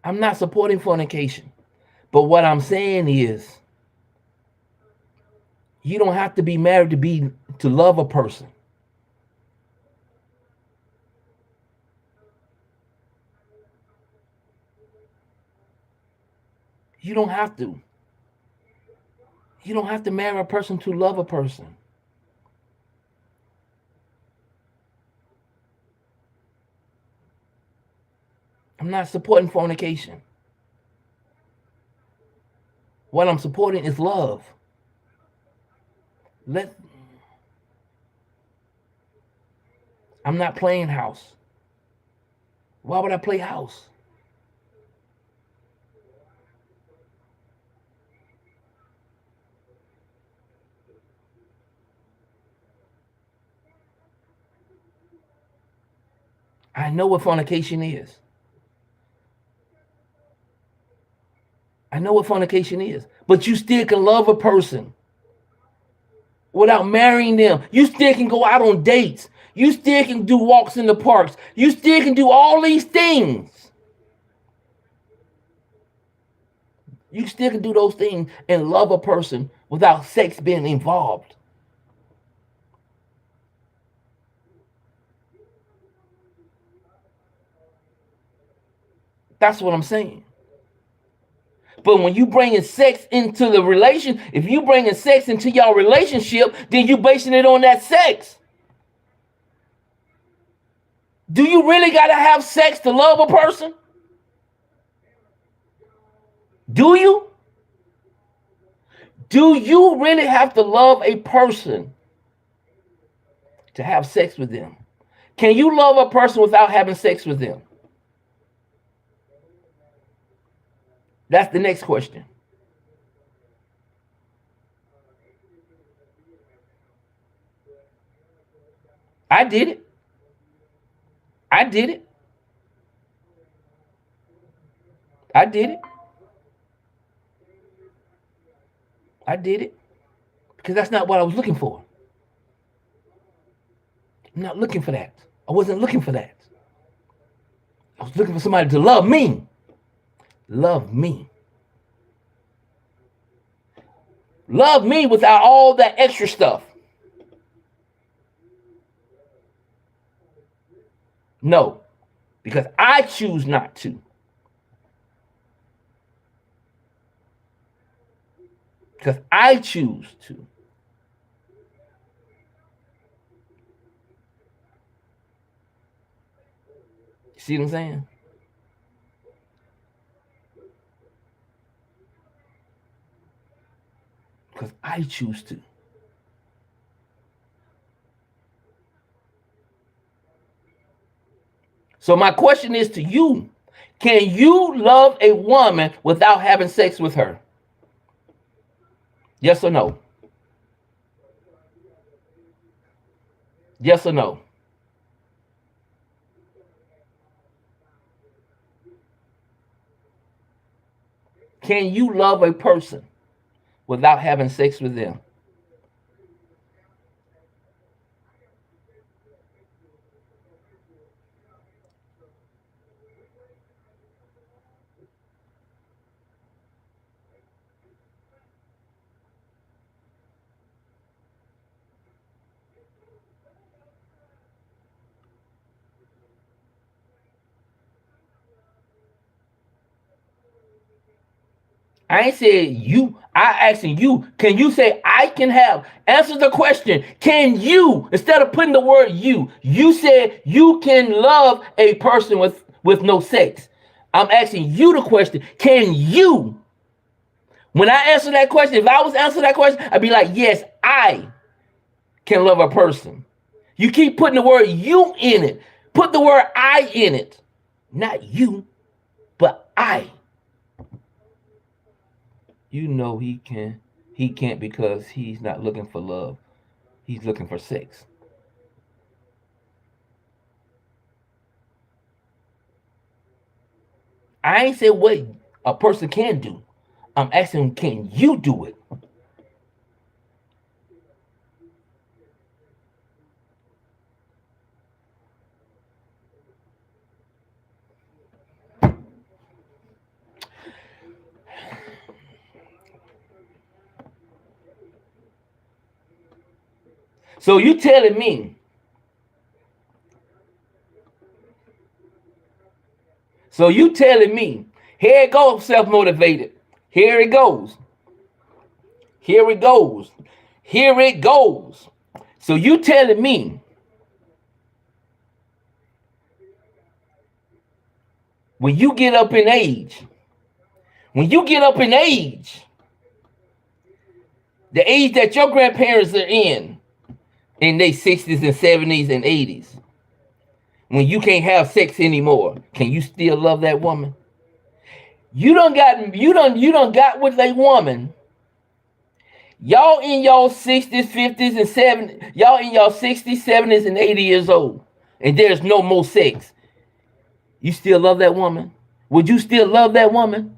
I'm not supporting fornication. But what I'm saying is, you don't have to be married to love a person. You don't have to. You don't have to marry a person to love a person. I'm not supporting fornication. What I'm supporting is love. I'm not playing house. Why would I play house? I know what fornication is. I know what fornication is. But you still can love a person without marrying them. You still can go out on dates. You still can do walks in the parks. You still can do all these things. You still can do those things and love a person without sex being involved. That's what I'm saying. But when you bringing sex into the relation, if you bringing sex into your relationship, then you basing it on that sex. Do you really got to have sex to love a person? Do you? Do you really have to love a person to have sex with them? Can you love a person without having sex with them? That's the next question. I did it. I did it. I did it. I did it. Because that's not what I was looking for. I'm not looking for that. I wasn't looking for that. I was looking for somebody to love me. Love me. Love me without all that extra stuff. No, because I choose not to. Because I choose to. You see what I'm saying? Because I choose to. So my question is to you, can you love a woman without having sex with her? Yes or no? Yes or no? Can you love a person without having sex with them? I ain't said you. I asking you. Can you say I can have? Answer the question. Can you? Instead of putting the word you, you said you can love a person with no sex. I'm asking you the question. Can you? When I answer that question, if I was answering that question, I'd be like, yes, I can love a person. You keep putting the word you in it. Put the word I in it. Not you, but I. You know he can. He can't because he's not looking for love. He's looking for sex. I ain't said what a person can do. I'm asking, can you do it? So you telling me. So you telling me, here it goes, self-motivated. Here it goes. Here it goes. Here it goes. So you telling me when you get up in age, the age that your grandparents are in their 60s and 70s and 80s, when you can't have sex anymore, can you still love that woman? You done got with a woman. Y'all in y'all 60s, 50s, and 70s. Y'all in y'all 60s, 70s, and 80 years old. And there's no more sex. You still love that woman? Would you still love that woman?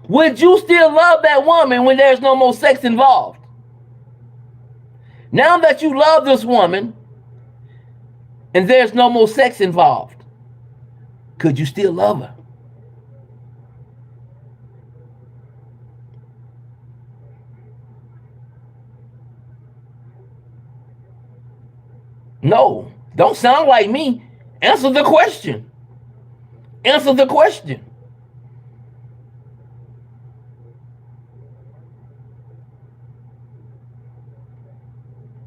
Would you still love that woman when there's no more sex involved? Now that you love this woman and there's no more sex involved, could you still love her? No, don't sound like me. Answer the question. Answer the question.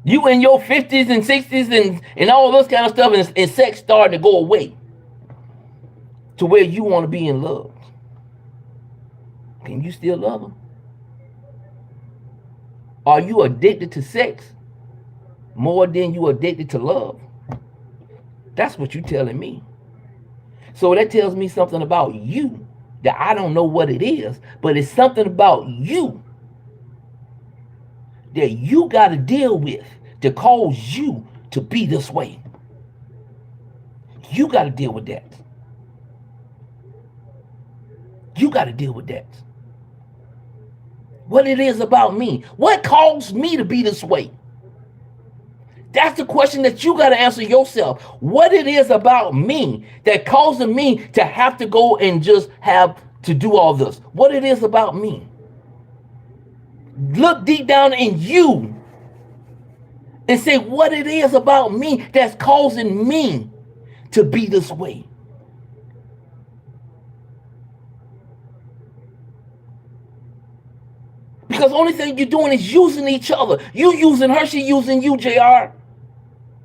You in your 50s and 60s and all this kind of stuff, and sex starting to go away to where you want to be in love. Can you still love her? Are you addicted to sex more than you addicted to love? That's what you're telling me. So that tells me something about you that I don't know what it is, but it's something about you that you got to deal with to cause you to be this way. You got to deal with that. You got to deal with that. What it is about me. What caused me to be this way? That's the question that you got to answer yourself. What it is about me that causing me to have to go and just have to do all this. What it is about me. Look deep down in you and say what it is about me that's causing me to be this way. Because the only thing you're doing is using each other. You using her, she using you, JR.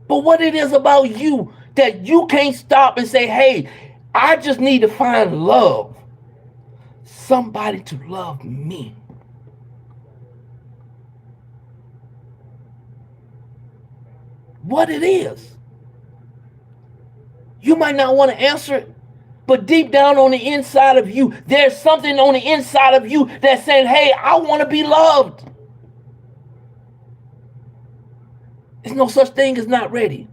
But what it is about you that you can't stop and say, hey, I just need to find love. Somebody to love me. What it is. You might not want to answer it, but deep down on the inside of you, there's something on the inside of you that's saying, hey, I want to be loved. There's no such thing as not ready.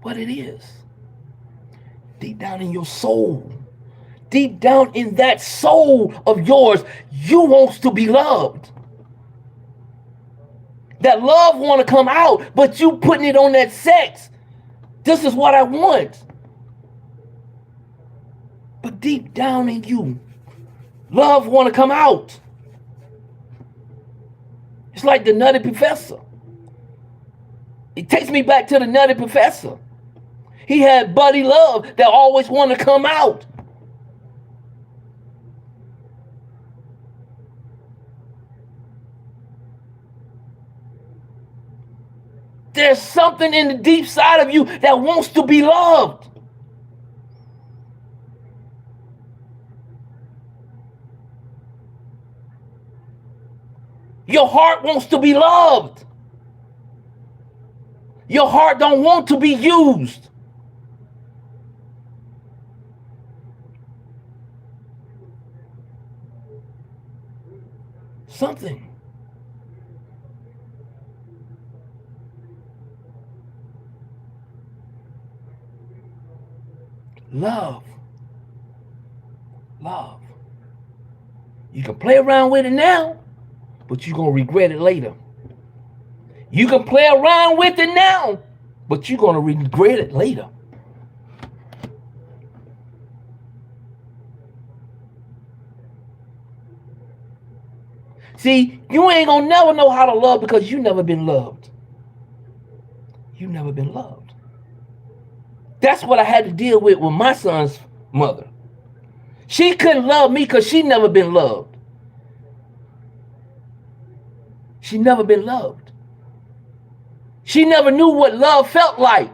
What it is. Deep down in your soul. Deep down in that soul of yours, you want to be loved. That love want to come out, but you putting it on that sex. This is what I want. But deep down in you, love want to come out. It's like the Nutty Professor. It takes me back to the Nutty Professor. He had buddy love that always wanted to come out. There's something in the deep side of you that wants to be loved. Your heart wants to be loved. Your heart don't want to be used. Something. Love. Love. You can play around with it now, but you're going to regret it later. You can play around with it now, but you're going to regret it later. See, you ain't gonna never know how to love because you never been loved. You never been loved. That's what I had to deal with my son's mother. She couldn't love me because she never been loved. She never been loved. She never knew what love felt like.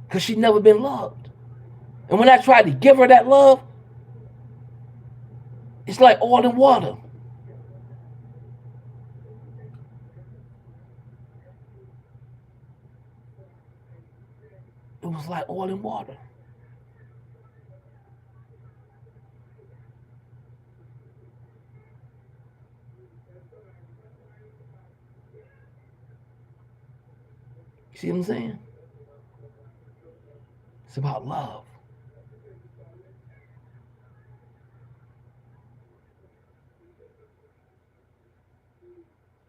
Because she never been loved. And when I tried to give her that love, it's like oil and water. It was like oil and water. You see what I'm saying? It's about love.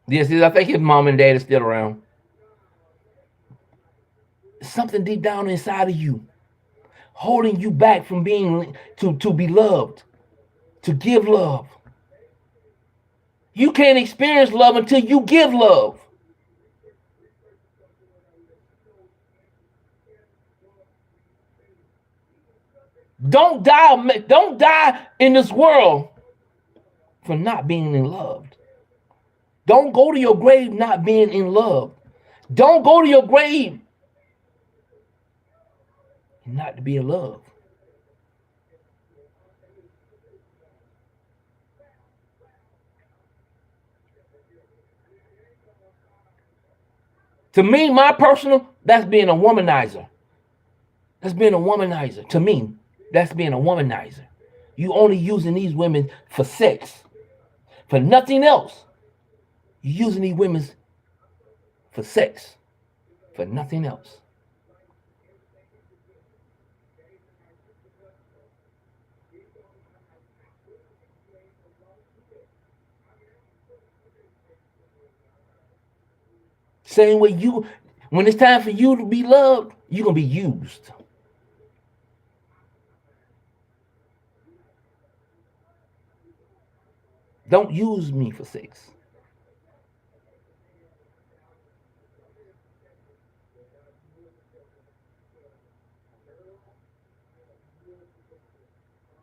Yes, I think his mom and dad is still around. Something deep down inside of you, holding you back from being to be loved, to give love. You can't experience love until you give love. Don't die in this world for not being in love. Don't go to your grave not being in love. Don't go to your grave not to be in love. To me, my personal, that's being a womanizer. That's being a womanizer. To me, that's being a womanizer. You only using these women for sex, for nothing else. You using these women for sex, for nothing else. Same way when it's time for you to be loved, you're going to be used. Don't use me for sex.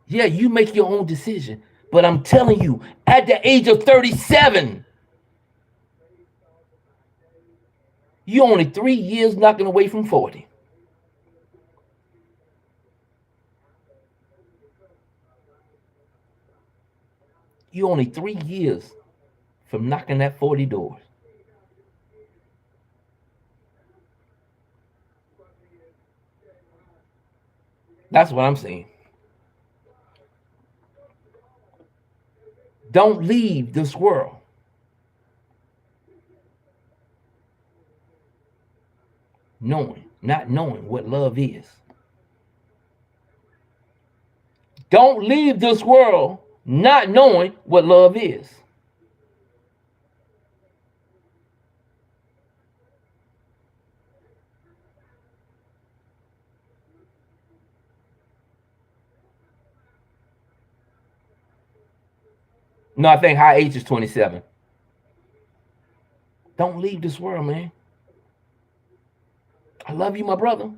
Yeah, you make your own decision. But I'm telling you, at the age of 37, you're only 3 years knocking away from 40. You're only 3 years from knocking at 40 doors. That's what I'm saying. Don't leave this world not knowing what love is. Don't leave this world not knowing what love is. No, I think high age is 27. Don't leave this world, man. I love you, my brother.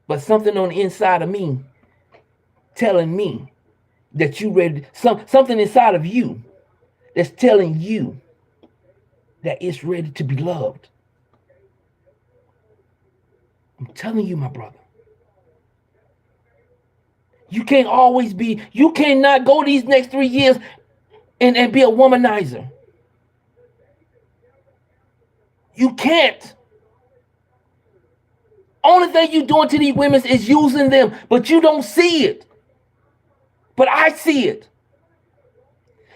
But something on the inside of me telling me that you ready, something inside of you that's telling you that it's ready to be loved. I'm telling you, my brother. You cannot go these next 3 years and be a womanizer. You can't. Only thing you doing to these women is using them, but you don't see it. But I see it.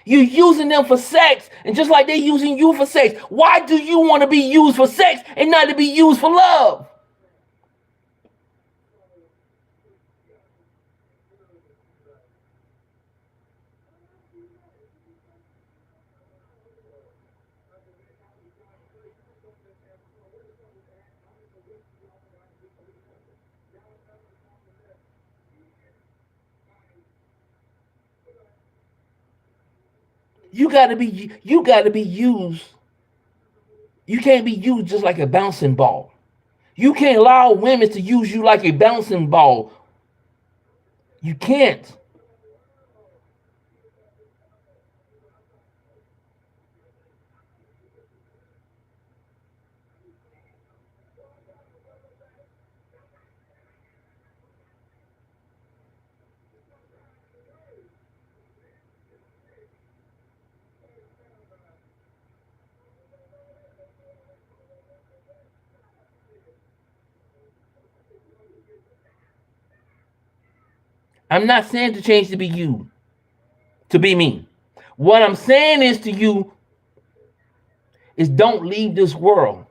You're using them for sex, and just like they're using you for sex. Why do you want to be used for sex and not to be used for love? You gotta be used. You can't be used just like a bouncing ball. You can't allow women to use you like a bouncing ball. You can't. I'm not saying to change to be you, to be me. What I'm saying is to you is don't leave this world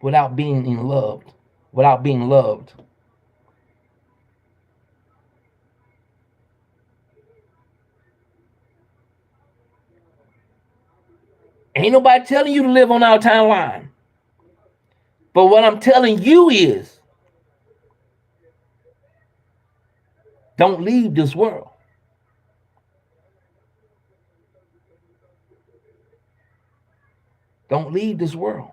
without being in loved, without being loved. Ain't nobody telling you to live on our timeline. But what I'm telling you is don't leave this world. Don't leave this world.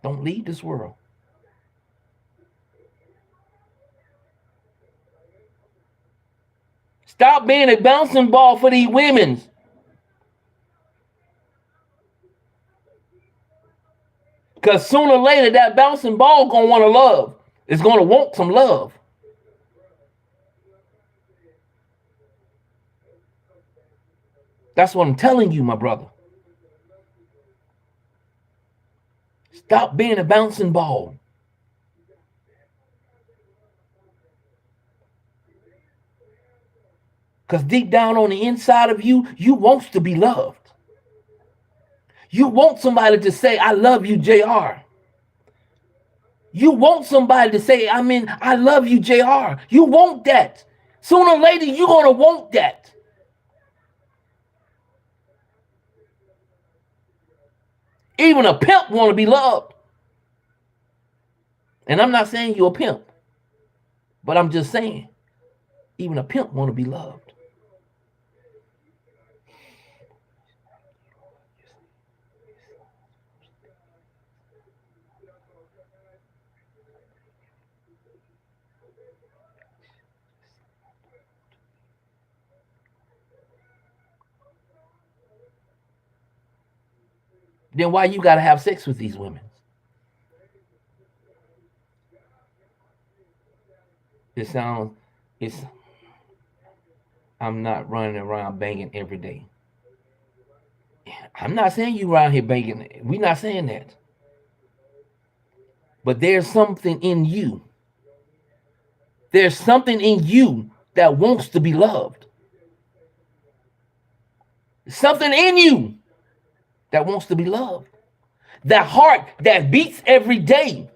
Don't leave this world. Stop being a bouncing ball for these women. Because sooner or later, that bouncing ball going to want to love. It's going to want some love. That's what I'm telling you, my brother. Stop being a bouncing ball. Because deep down on the inside of you, you want to be loved. You want somebody to say, I love you, JR. You want somebody to say, I love you, JR. You want that. Sooner or later, you're going to want that. Even a pimp want to be loved. And I'm not saying you're a pimp. But I'm just saying, even a pimp want to be loved. Then why you got to have sex with these women? It's I'm not running around banging every day. I'm not saying you around here banging. We're not saying that. But there's something in you. There's something in you that wants to be loved. Something in you that wants to be loved. That heart that beats every day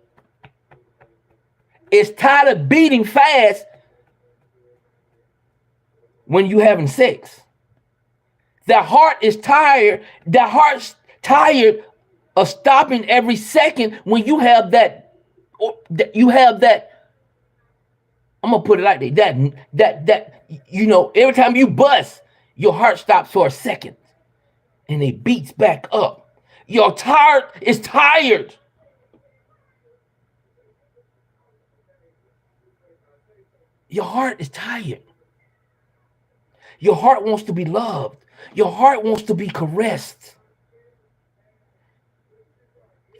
is tired of beating fast when you having sex. That heart is tired. That heart's tired of stopping every second when you have that. You have that. I'm gonna put it like that. Every time you bust, your heart stops for a second, and it beats back up. Your heart is tired. Your heart is tired. Your heart wants to be loved. Your heart wants to be caressed.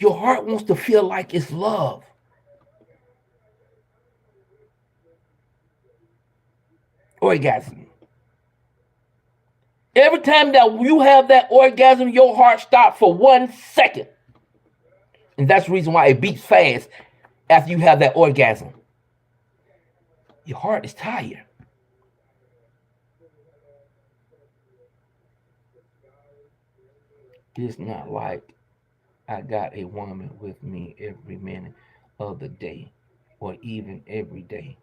Your heart wants to feel like it's love. Orgasm. Every time that you have that orgasm, your heart stops for 1 second. And that's the reason why it beats fast after you have that orgasm. Your heart is tired. It's not like I got a woman with me every minute of the day or even every day.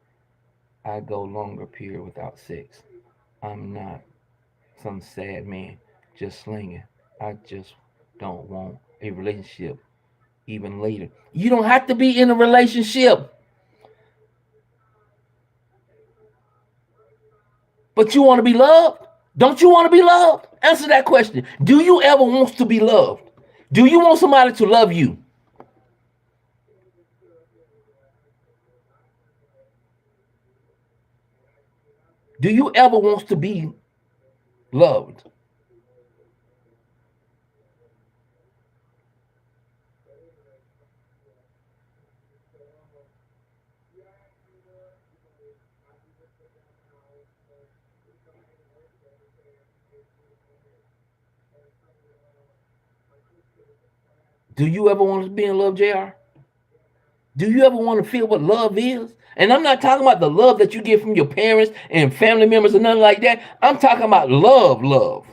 I go longer period without sex. I'm not some sad man just slinging. I just don't want a relationship even later. You don't have to be in a relationship. But you want to be loved? Don't you want to be loved? Answer that question. Do you ever want to be loved? Do you want somebody to love you? Do you ever want to be loved? Do you ever want to be in love, JR? Do you ever want to feel what love is? And I'm not talking about the love that you get from your parents and family members or nothing like that. I'm talking about love, love.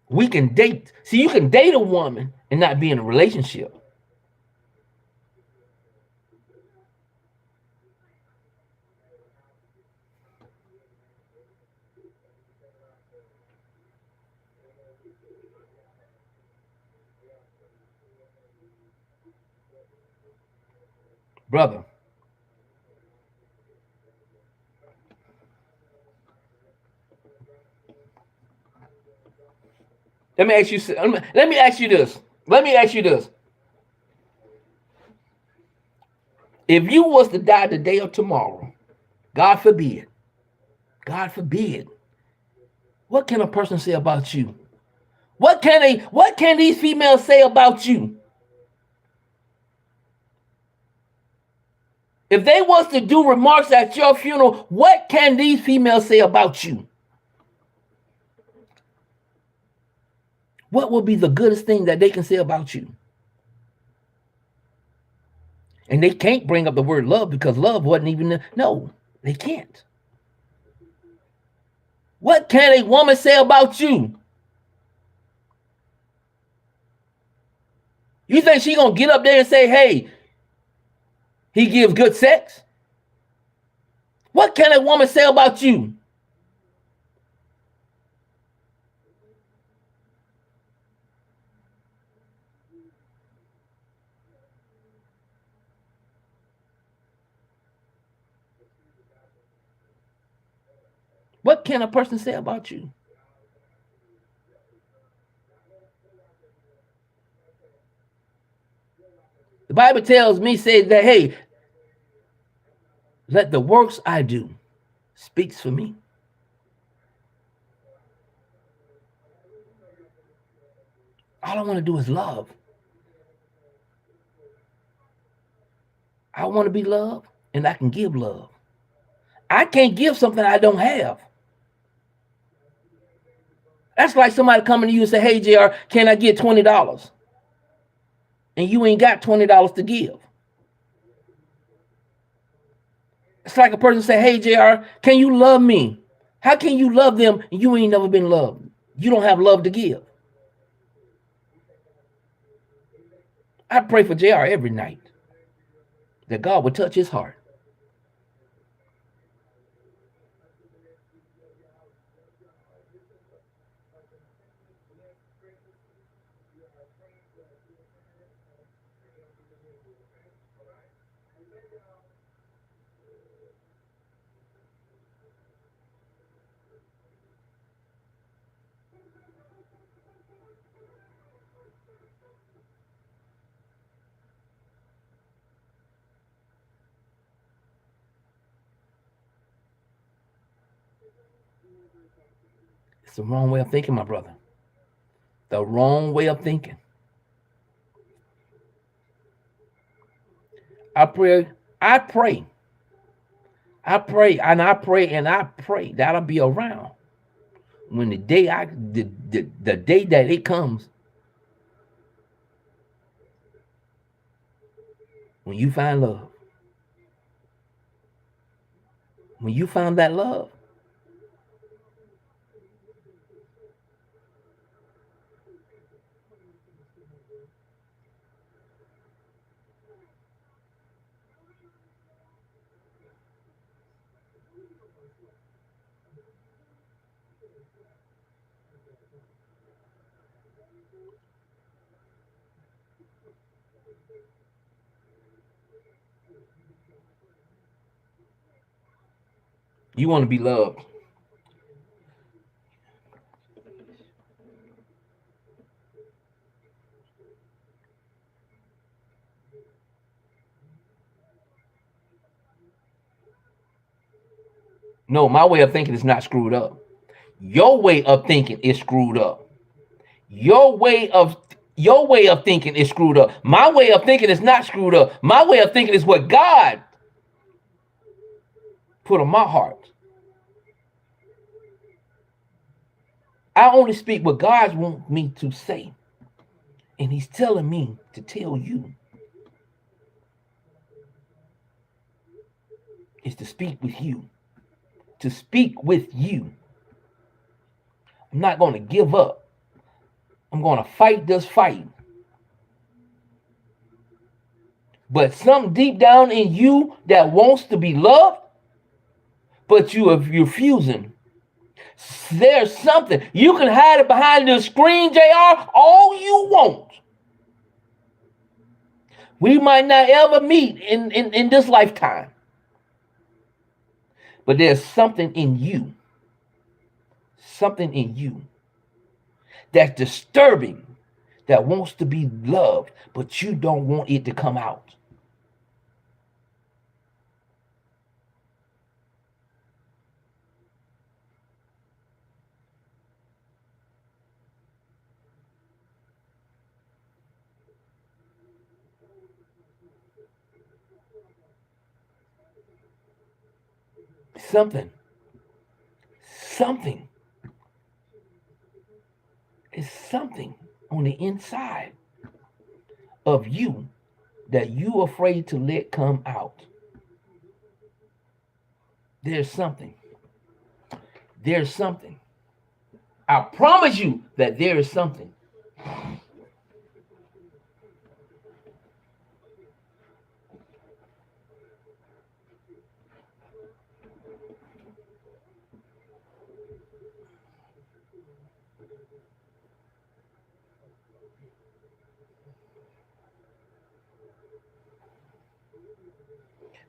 We can date. See, you can date a woman and not be in a relationship. Brother, let me ask you let me ask you this. Let me ask you this. If you was to die today or tomorrow, God forbid, God forbid, what can a person say about you? What can these females say about you? If they was to do remarks at your funeral, what can these females say about you? What will be the goodest thing that they can say about you? And they can't bring up the word love because love wasn't even no, they can't. What can a woman say about you? You think she gonna get up there and say, hey, he gives good sex? What can a woman say about you? What can a person say about you? The Bible tells me, says that, hey, let the works I do speaks for me. All I want to do is love. I want to be loved and I can give love. I can't give something I don't have. That's like somebody coming to you and say, hey, JR, can I get $20? And you ain't got $20 to give. It's like a person say, hey, JR, can you love me? How can you love them and you ain't never been loved? You don't have love to give. I pray for JR every night that God would touch his heart. It's the wrong way of thinking, my brother. The wrong way of thinking. I pray, I pray, I pray, and I pray, and I pray that I'll be around when the day that it comes, when you find love. When you found that love, You want to be loved. No, my way of thinking is not screwed up. Your way of thinking is screwed up. Your way of thinking is screwed up. My way of thinking is not screwed up. My way of thinking is what God put on my heart. I only speak what God wants me to say. And he's telling me to tell you is to speak with you. To speak with you. I'm not going to give up. I'm going to fight this fight. But something deep down in you that wants to be loved, but you are refusing. There's something. You can hide it behind the screen, JR, all you want. We might not ever meet in this lifetime. But there's something in you that's disturbing, that wants to be loved, but you don't want it to come out. Something is something on the inside of you that you're afraid to let come out. There's something. I promise you that there is something.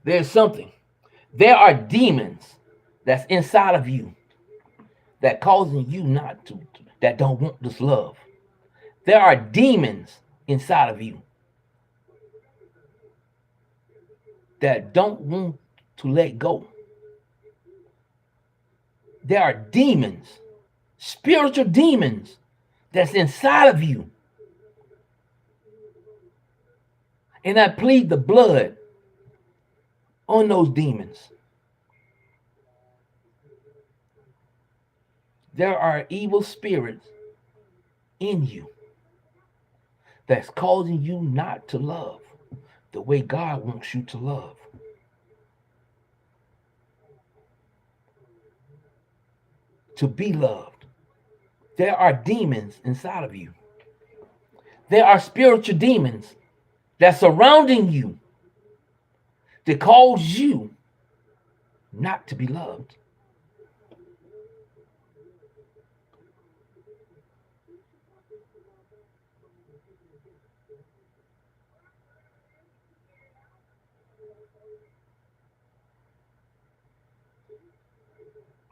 There's something. There are demons that's inside of you that causing you not to, that don't want this love. There are demons inside of you that don't want to let go. There are demons, spiritual demons that's inside of you. And I plead the blood on those demons. There are evil spirits in you that's causing you not to love the way God wants you to love. To be loved. There are demons inside of you. There are spiritual demons that's surrounding you that cause you not to be loved.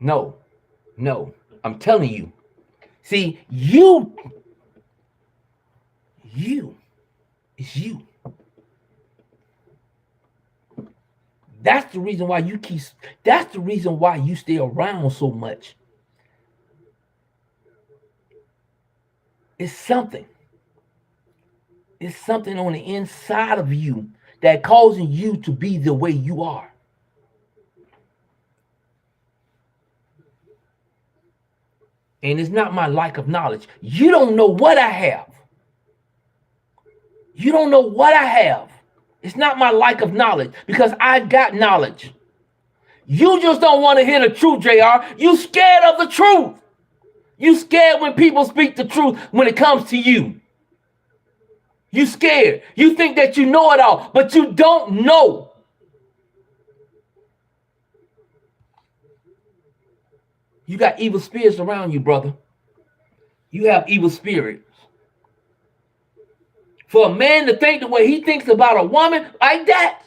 No, I'm telling you. See, it's you. That's the reason why that's the reason why you stay around so much. It's something. It's something on the inside of you that causing you to be the way you are. And it's not my lack of knowledge. You don't know what I have. You don't know what I have. It's not my lack of knowledge because I got knowledge. You just don't want to hear the truth, JR. You scared of the truth. You scared when people speak the truth when it comes to you. You scared. You think that you know it all, but you don't know. You got evil spirits around you, brother. You have evil spirits For a man to think the way he thinks about a woman like that,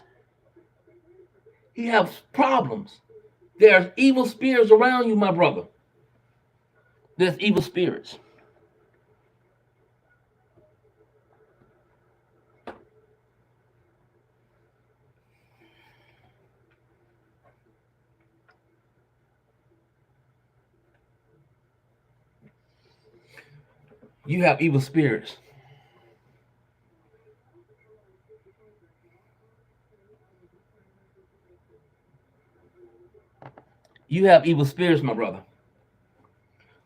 he has problems. There's evil spirits around you, my brother. There's evil spirits. You have evil spirits. You have evil spirits, my brother.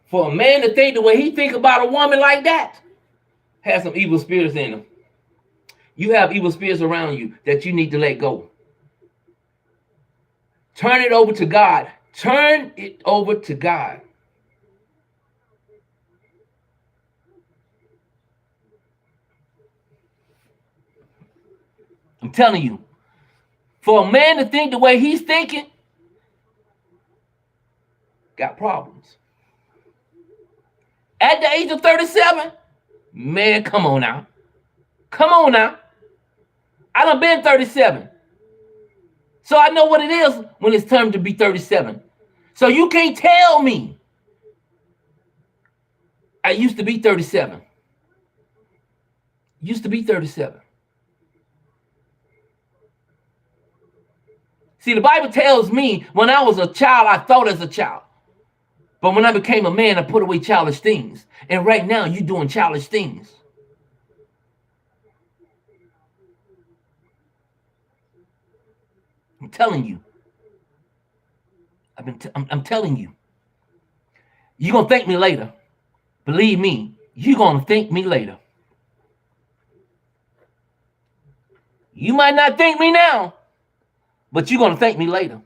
For a man to think the way he think about a woman like that, has some evil spirits in him. You have evil spirits around you that you need to let go. Turn it over to God. Turn it over to God. I'm telling you, for a man to think the way he's thinking, got problems. At the age of 37, man, come on now. Come on now. I done been 37. So I know what it is when it's time to be 37. So you can't tell me I used to be 37. Used to be 37. See, the Bible tells me when I was a child, I thought as a child. But when I became a man, I put away childish things. And right now, you're doing childish things. I'm telling you. I'm telling you. You're going to thank me later. Believe me, you're going to thank me later. You might not thank me now, but you're going to thank me later.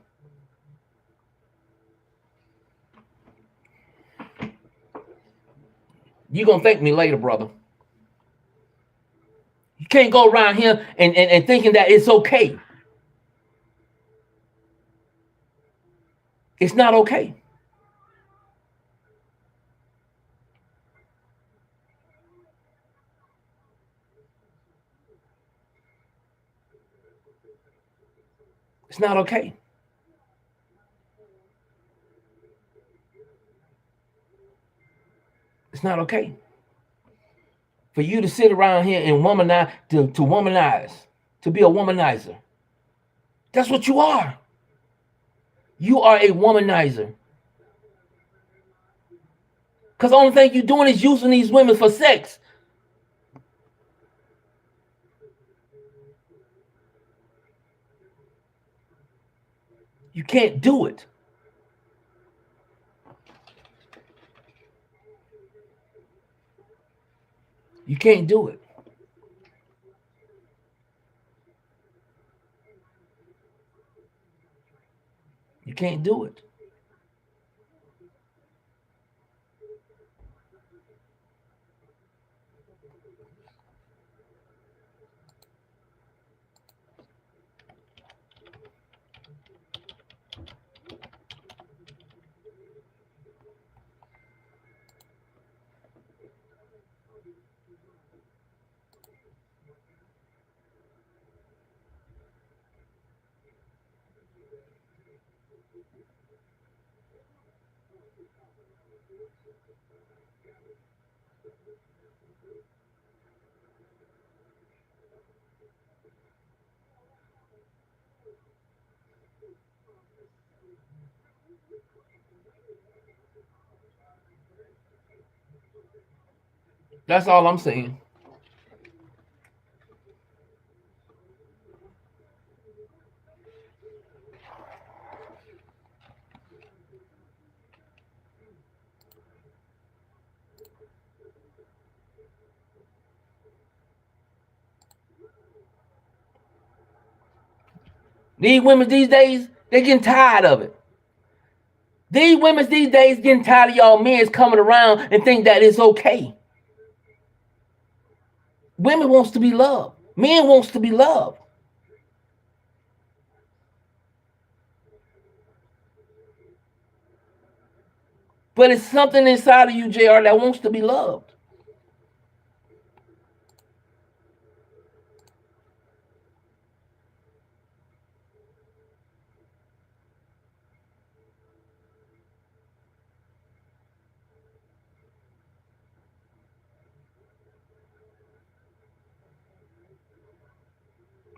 You're going to thank me later, brother. You can't go around here and thinking that it's okay. It's not okay. It's not okay. It's not okay. For you to sit around here and womanize, to womanize, to be a womanizer. That's what you are. You are a womanizer. Because the only thing you're doing is using these women for sex. You can't do it. You can't do it. You can't do it. That's all I'm saying. These women these days, they're getting tired of it. These women these days getting tired of y'all men coming around and think that it's okay. Women wants to be loved. Men wants to be loved. But it's something inside of you, JR, that wants to be loved.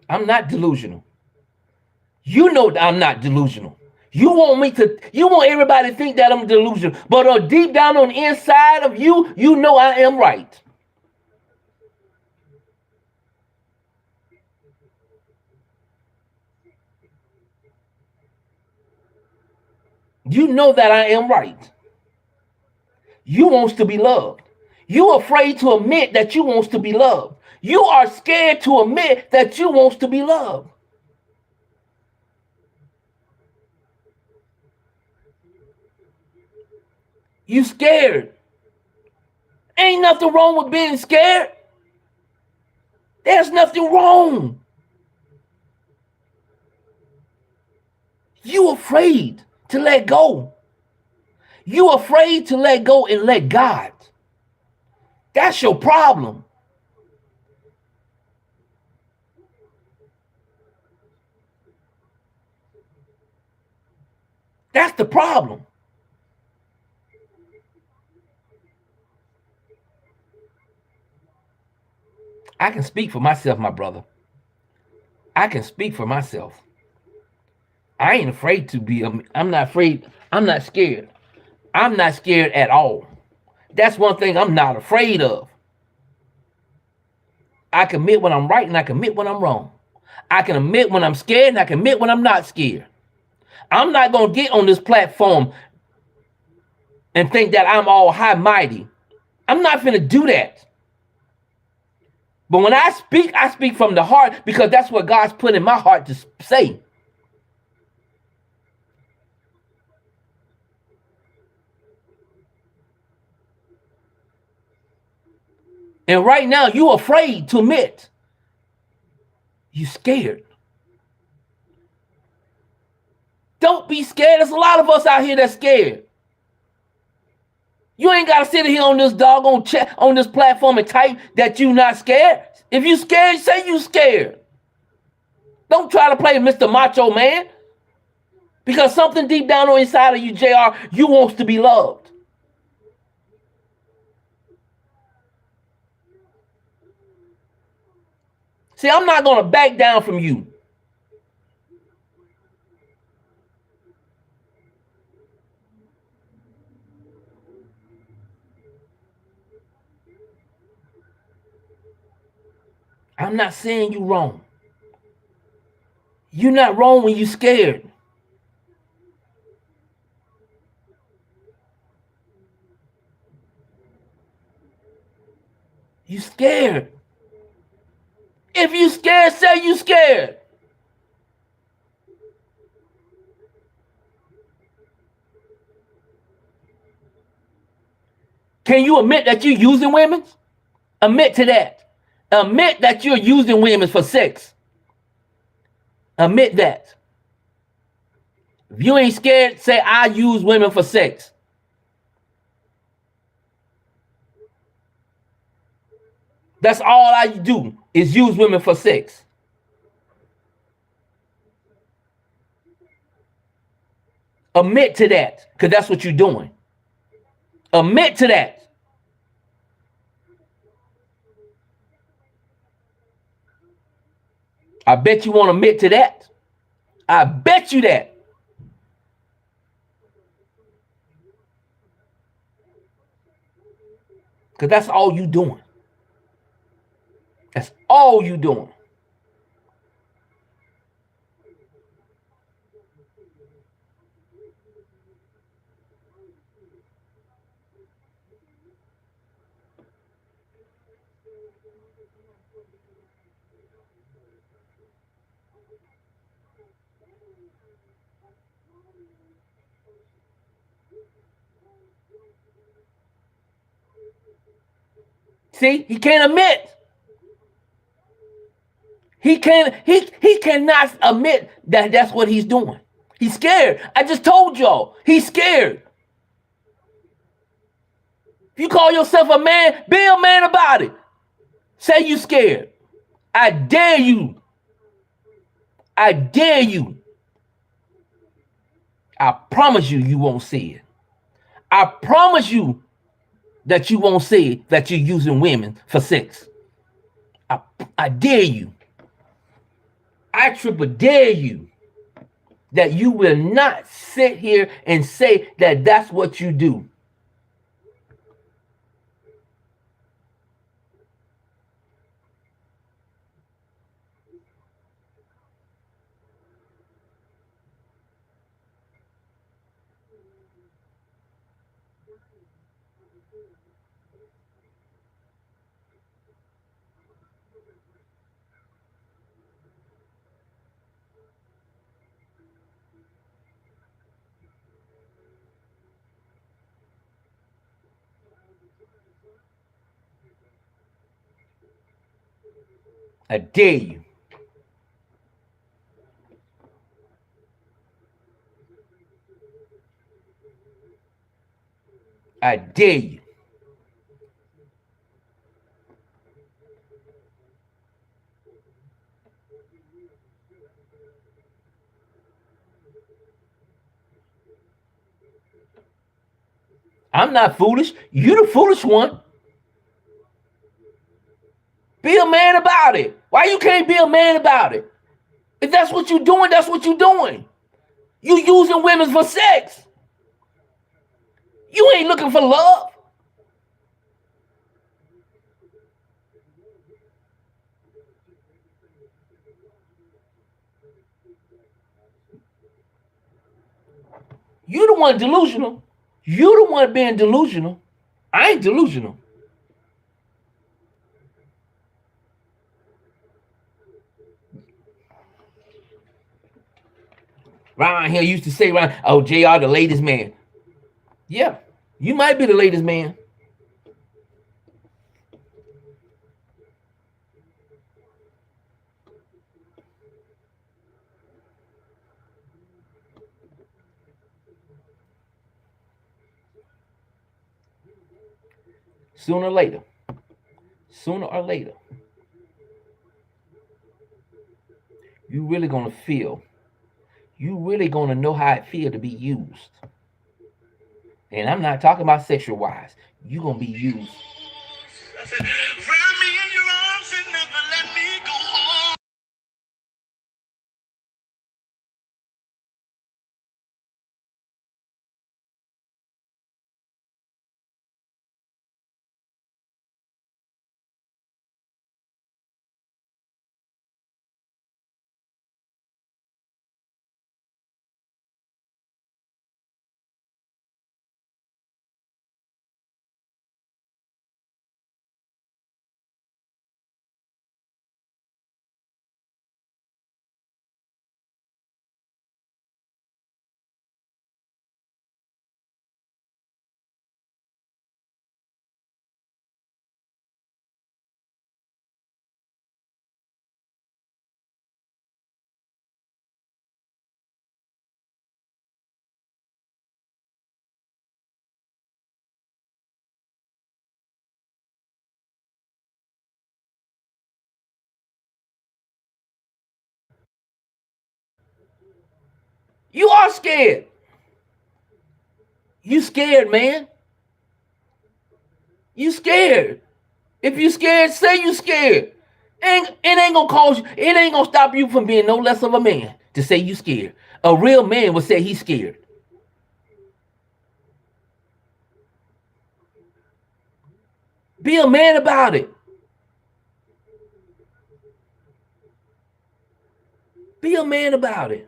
I'm not delusional. You know that I'm not delusional. You want everybody to think that I'm delusional. But deep down on the inside of you, you know I am right. You know that I am right. You wants to be loved. You afraid to admit that you wants to be loved. You are scared to admit that you wants to be loved. You scared. Ain't nothing wrong with being scared. There's nothing wrong. You afraid to let go. You afraid to let go and let God. That's your problem. That's the problem. I can speak for myself, my brother. I can speak for myself. I ain't afraid to be, I'm not afraid. I'm not scared. I'm not scared at all. That's one thing I'm not afraid of. I can admit when I'm right and I can admit when I'm wrong. I can admit when I'm scared and I can admit when I'm not scared. I'm not going to get on this platform and think that I'm all high mighty. I'm not going to do that. But when I speak from the heart because that's what God's put in my heart to say. And right now, you're afraid to admit. You're scared. Don't be scared. There's a lot of us out here that's scared. You ain't got to sit here on this doggone chat on this platform and type that you not scared. If you scared, say you scared. Don't try to play Mr. Macho Man. Because something deep down on inside of you, JR, you wants to be loved. See, I'm not going to back down from you. I'm not saying you wrong. You're not wrong when you're scared. You scared. If you scared, say you scared. Can you admit that you're using women? Admit to that. Admit that you're using women for sex. Admit that. If you ain't scared, say I use women for sex. That's all I do is use women for sex. Admit to that, because that's what you're doing. Admit to that. I bet you won't admit to that. I bet you that. Because that's all you doing. That's all you doing. See, he can't admit. He cannot admit that that's what he's doing. He's scared. I just told y'all. He's scared. If you call yourself a man, be a man about it. Say you scared. I dare you. I dare you. I promise you, you won't say it. I promise you that you won't say that you're using women for sex. I dare you. I triple dare you that you will not sit here and say that that's what you do. I dare you. I dare you. I'm not foolish. You the foolish one. Be a man about it. Why you can't be a man about it? If that's what you're doing, that's what you're doing. You using women for sex. You ain't looking for love. You the one delusional. You the one being delusional. I ain't delusional. Around here used to say, oh, JR the latest man. Yeah, you might be the latest man. Sooner or later, you really gonna feel, you really gonna know how it feel to be used. And I'm not talking about sexual wise. You gonna be used. I said, wrap me in your arms and never let me go on. You are scared. You scared, man. You scared. If you scared, say you scared. It ain't gonna cause you, it ain't gonna stop you from being no less of a man to say you scared. A real man would say he's scared. Be a man about it. Be a man about it.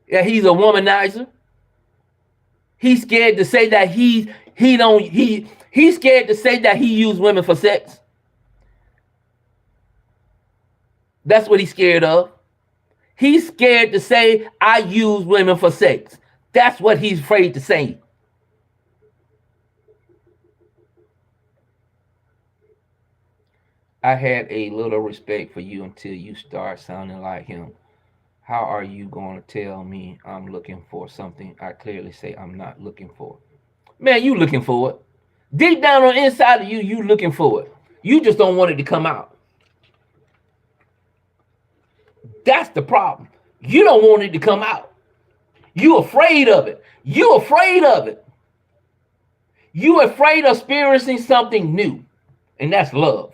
Yeah, he's a womanizer. He's scared to say that he's scared to say that he used women for sex. That's what he's scared of. He's scared to say I use women for sex. That's what he's afraid to say. I had a little respect for you until you start sounding like him. How are you going to tell me I'm looking for something I clearly say I'm not looking for? Man, you looking for it. Deep down on the inside of you, you looking for it. You just don't want it to come out. That's the problem. You don't want it to come out. You afraid of it. You afraid of it. You afraid of experiencing something new, and that's love.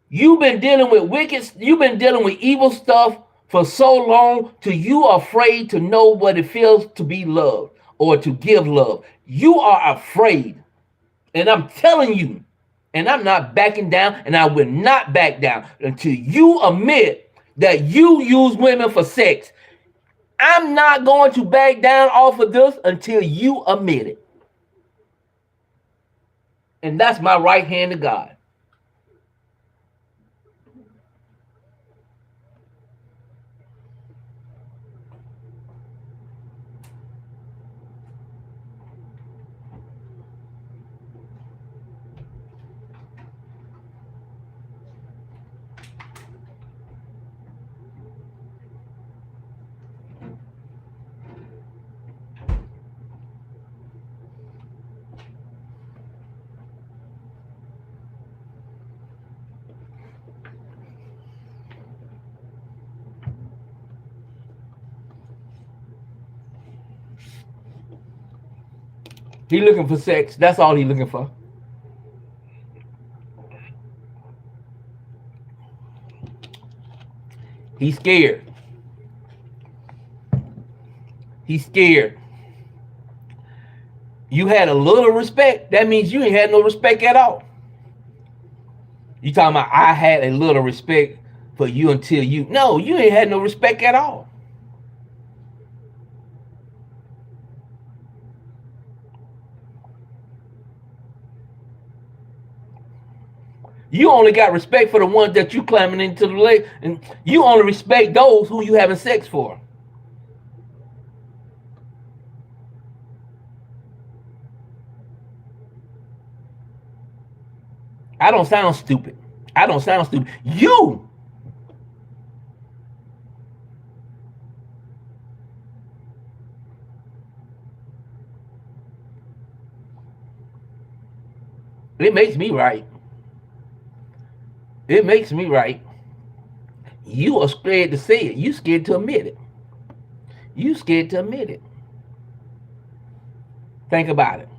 You've been dealing with you've been dealing with evil stuff for so long till you are afraid to know what it feels to be loved or to give love. You are afraid. And I'm telling you, and I'm not backing down, and I will not back down until you admit that you use women for sex. I'm not going to back down off of this until you admit it. And that's my right hand to God. He looking for sex. That's all he looking for. He's scared. He's scared. You had a little respect. That means you ain't had no respect at all. You talking about I had a little respect for you until you. No, you ain't had no respect at all. You only got respect for the ones that you climbing into the leg, and you only respect those who you having sex for. I don't sound stupid. I don't sound stupid. You. It makes me right. It makes me right. You are scared to say it. You scared to admit it. You scared to admit it. Think about it.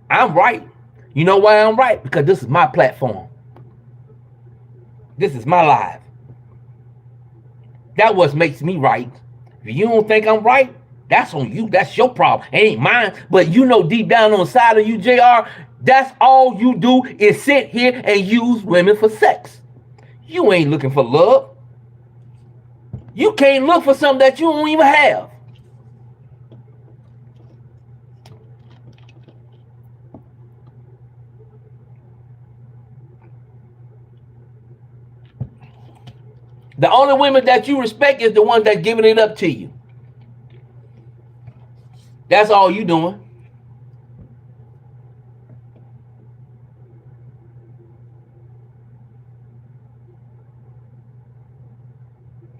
I'm right. You know why I'm right? Because this is my platform. This is my life. That what makes me right. If you don't think I'm right, that's on you. That's your problem. It ain't mine. But you know deep down on the side of you, JR, that's all you do is sit here and use women for sex. You ain't looking for love. You can't look for something that you don't even have. The only women that you respect is the ones that's giving it up to you. That's all you doing.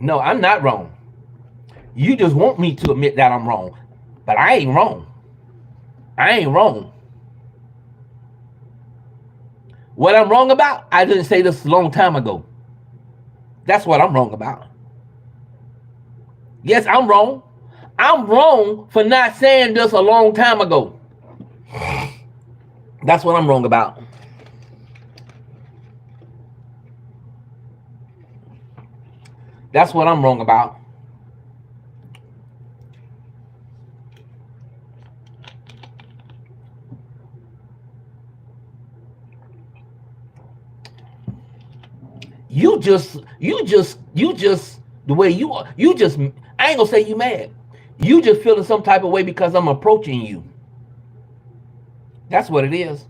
No, I'm not wrong. You just want me to admit that I'm wrong. But I ain't wrong. I ain't wrong. What I'm wrong about, I didn't say this a long time ago. That's what I'm wrong about. Yes, I'm wrong. I'm wrong for not saying this a long time ago. That's what I'm wrong about. That's what I'm wrong about. You just the way you are. I ain't gonna say you mad. You just feeling some type of way because I'm approaching you. That's what it is.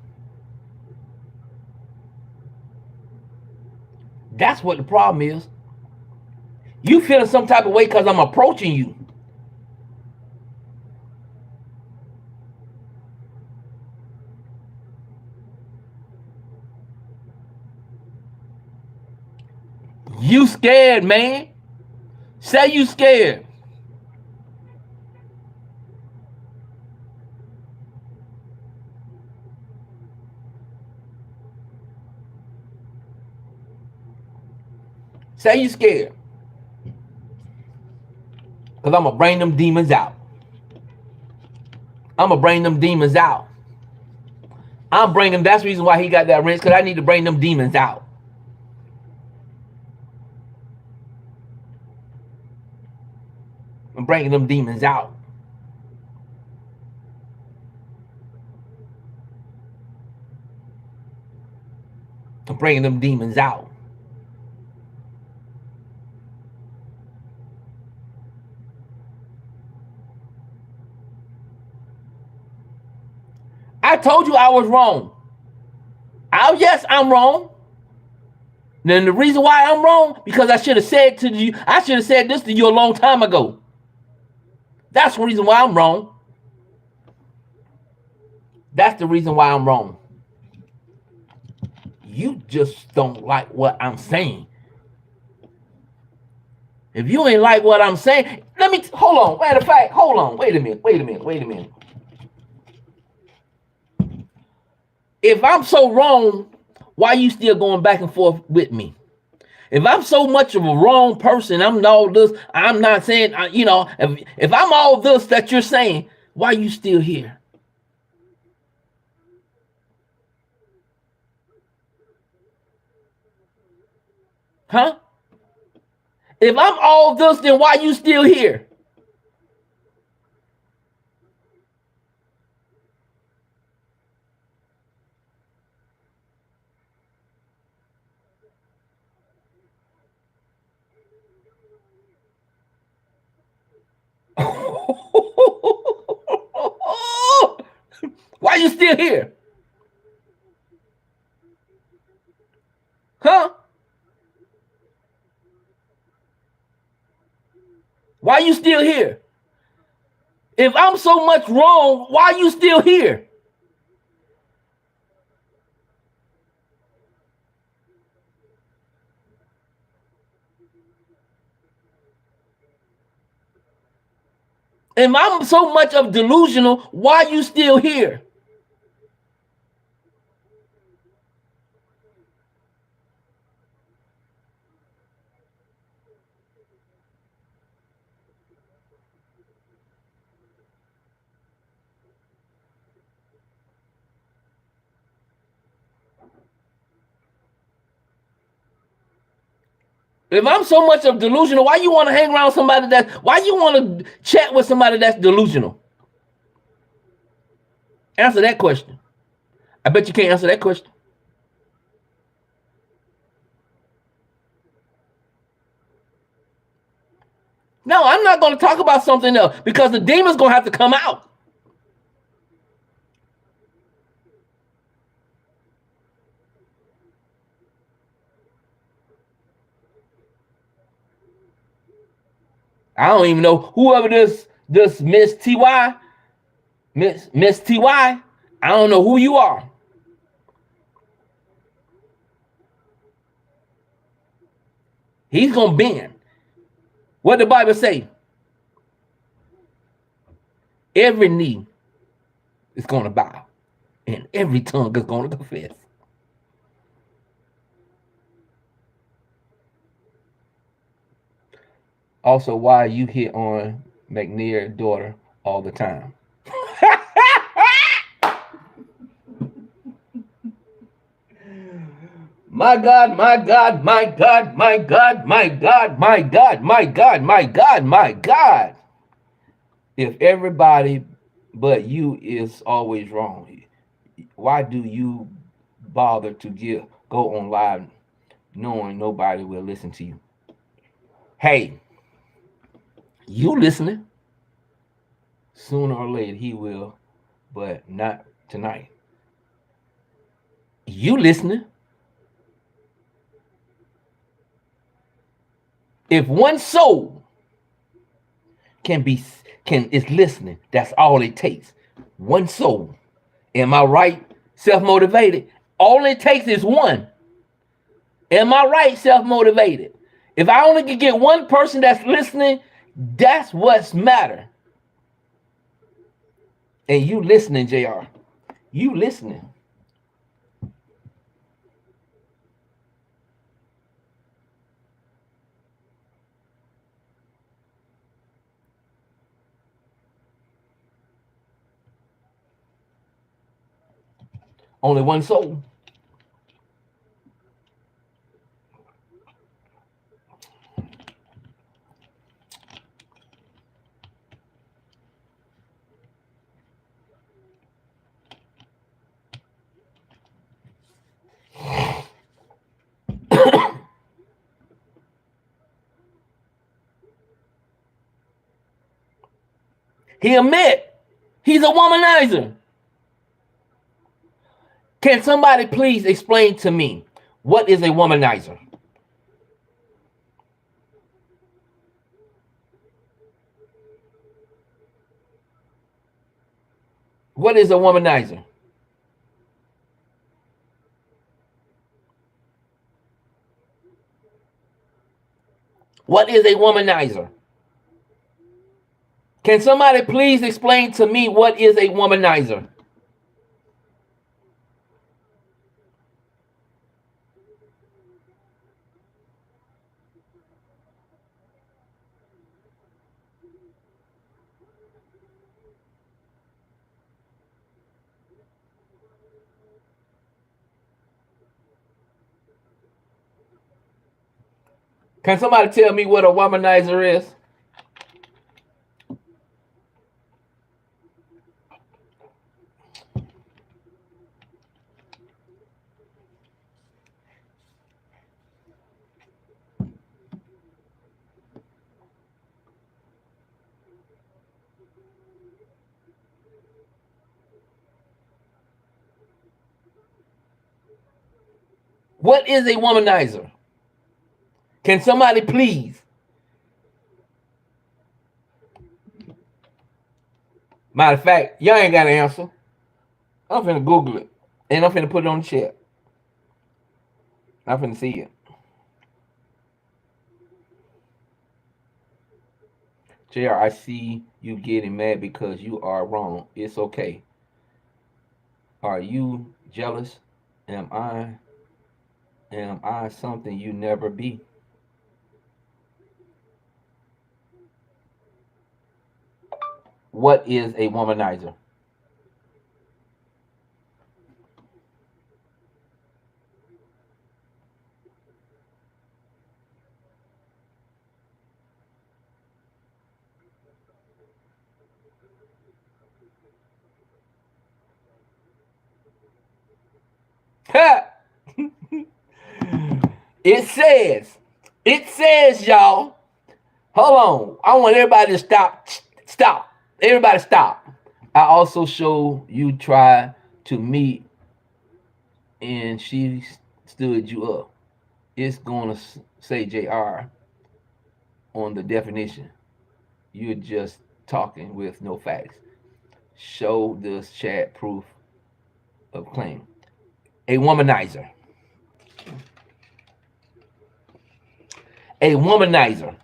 That's what the problem is. You feeling some type of way because I'm approaching you. You scared, man. Say you scared. Say you scared. Because I'm going to bring them demons out. I'm going to bring them demons out. I'm bringing, that's the reason why he got that wrench, because I need to bring them demons out. I'm bringing them demons out. I'm bringing them demons out. I told you I was wrong. Yes, I'm wrong. Then the reason why I'm wrong, because I should have said this to you a long time ago. That's the reason why I'm wrong. That's the reason why I'm wrong. You just don't like what I'm saying. If you ain't like what I'm saying, hold on. Matter of fact, hold on. Wait a minute. If I'm so wrong, why you still going back and forth with me? If I'm so much of a wrong person, I'm all this, I'm not saying, if I'm all this that you're saying, why you still here? Huh? If I'm all this, then why you still here? Why you still here? Huh? Why you still here? If I'm so much wrong, why you still here? If I'm so much of delusional, why you still here? If I'm so much of delusional, why you want to hang around somebody why you want to chat with somebody that's delusional? Answer that question. I bet you can't answer that question. No, I'm not going to talk about something else because the demon's going to have to come out. I don't even know whoever this Miss TY, Miss TY, I don't know who you are. He's going to bend. What the Bible say? Every knee is going to bow and every tongue is going to confess. Also, why you hit on McNair's daughter all the time? My God, my God, my God, my God, my God, my God, my God, my God, my God. If everybody but you is always wrong, why do you bother to go on live knowing nobody will listen to you? Hey, you listening? Sooner or later he will, but not tonight. You listening? If one soul is listening, that's all it takes. One soul. Am I right? Self-motivated. All it takes is one. Am I right? Self-motivated. If I only can get one person that's listening, that's what's matter. And you listening, JR. You listening. Only one soul. He admit he's a womanizer. Can somebody please explain to me what is a womanizer? What is a womanizer? What is a womanizer? Can somebody please explain to me what is a womanizer? Can somebody tell me what a womanizer is? What is a womanizer? Can somebody please? Matter of fact, y'all ain't got an answer. I'm finna Google it. And I'm finna put it on the chat. I'm finna see it. JR, I see you getting mad because you are wrong. It's okay. Are you jealous? Am I something you never be? What is a womanizer? it says, y'all. Hold on. I want everybody to stop. Stop. Everybody stop. I also show you try to meet and she stood you up. It's gonna say JR on the definition. You're just talking with no facts. Show this chat proof of claim. A womanizer. A womanizer.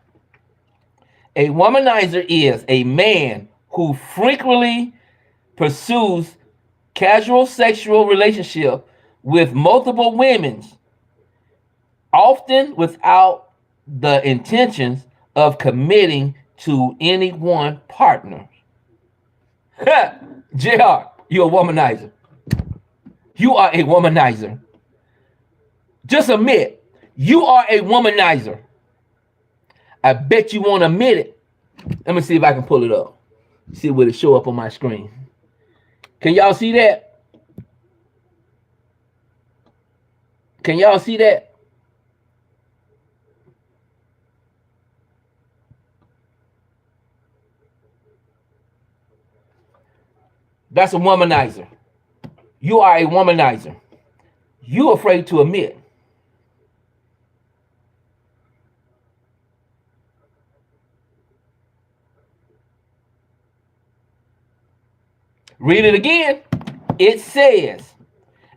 A womanizer is a man who frequently pursues casual sexual relationship with multiple women, often without the intentions of committing to any one partner. JR, you're a womanizer. You are a womanizer. Just admit, you are a womanizer. I bet you won't admit it. Let me see if I can pull it up. See what it show up on my screen. Can y'all see that? Can y'all see that? That's a womanizer. You are a womanizer. You afraid to admit. Read it again. It says,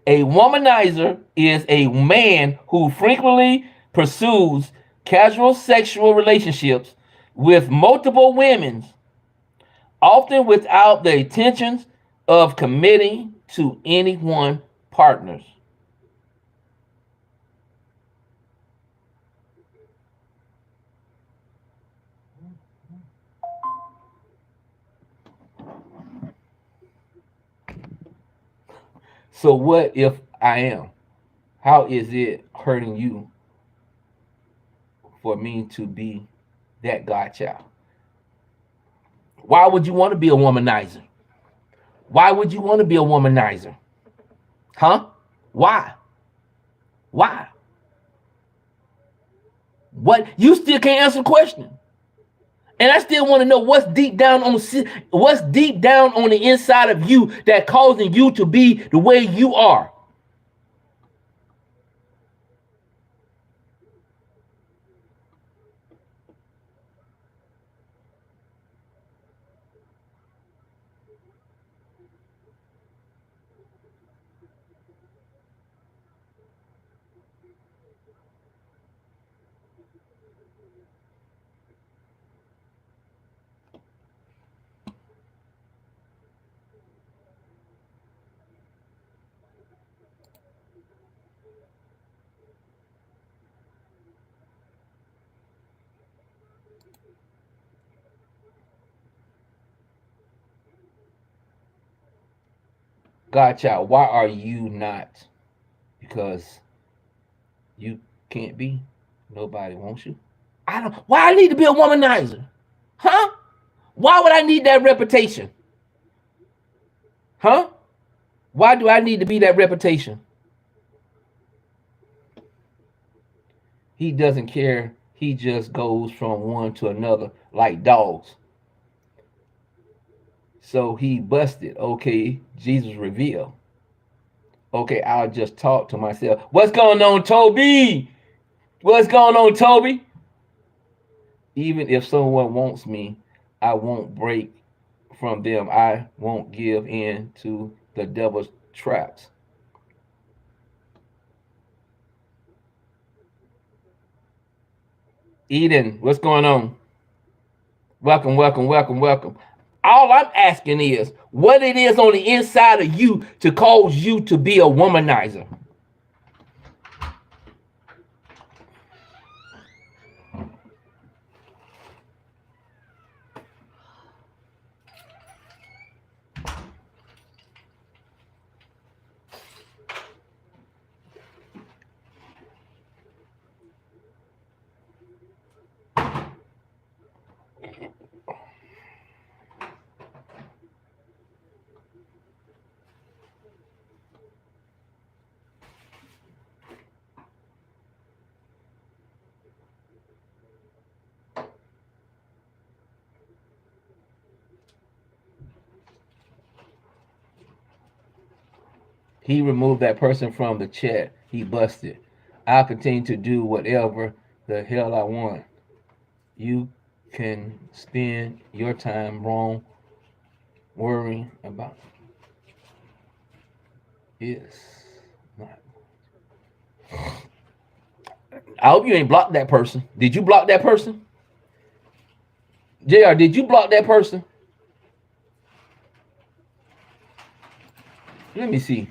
a womanizer is a man who frequently pursues casual sexual relationships with multiple women, often without the intentions of committing to any one partner. So what if I am? How is it hurting you for me to be that God child? Why would you want to be a womanizer? Why would you want to be a womanizer? Huh? Why? Why? What? You still can't answer the question. And I still want to know what's deep down on the inside of you that causing you to be the way you are. God child, why are you not? Because you can't be. Nobody wants you. I don't. Why I need to be a womanizer? Huh? Why would I need that reputation? Huh? Why do I need to be that reputation? He doesn't care. He just goes from one to another like dogs. So he busted. Okay, Jesus revealed. Okay, I'll just talk to myself. What's going on, Toby? What's going on, Toby? Even if someone wants me, I won't break from them. I won't give in to the devil's traps. Eden, what's going on? Welcome, welcome, welcome, welcome. All I'm asking is what it is on the inside of you to cause you to be a womanizer. He removed that person from the chat. He busted. I'll continue to do whatever the hell I want. You can spend your time wrong worrying about it's not. I hope you ain't blocked that person. Did you block that person? JR, did you block that person? Let me see.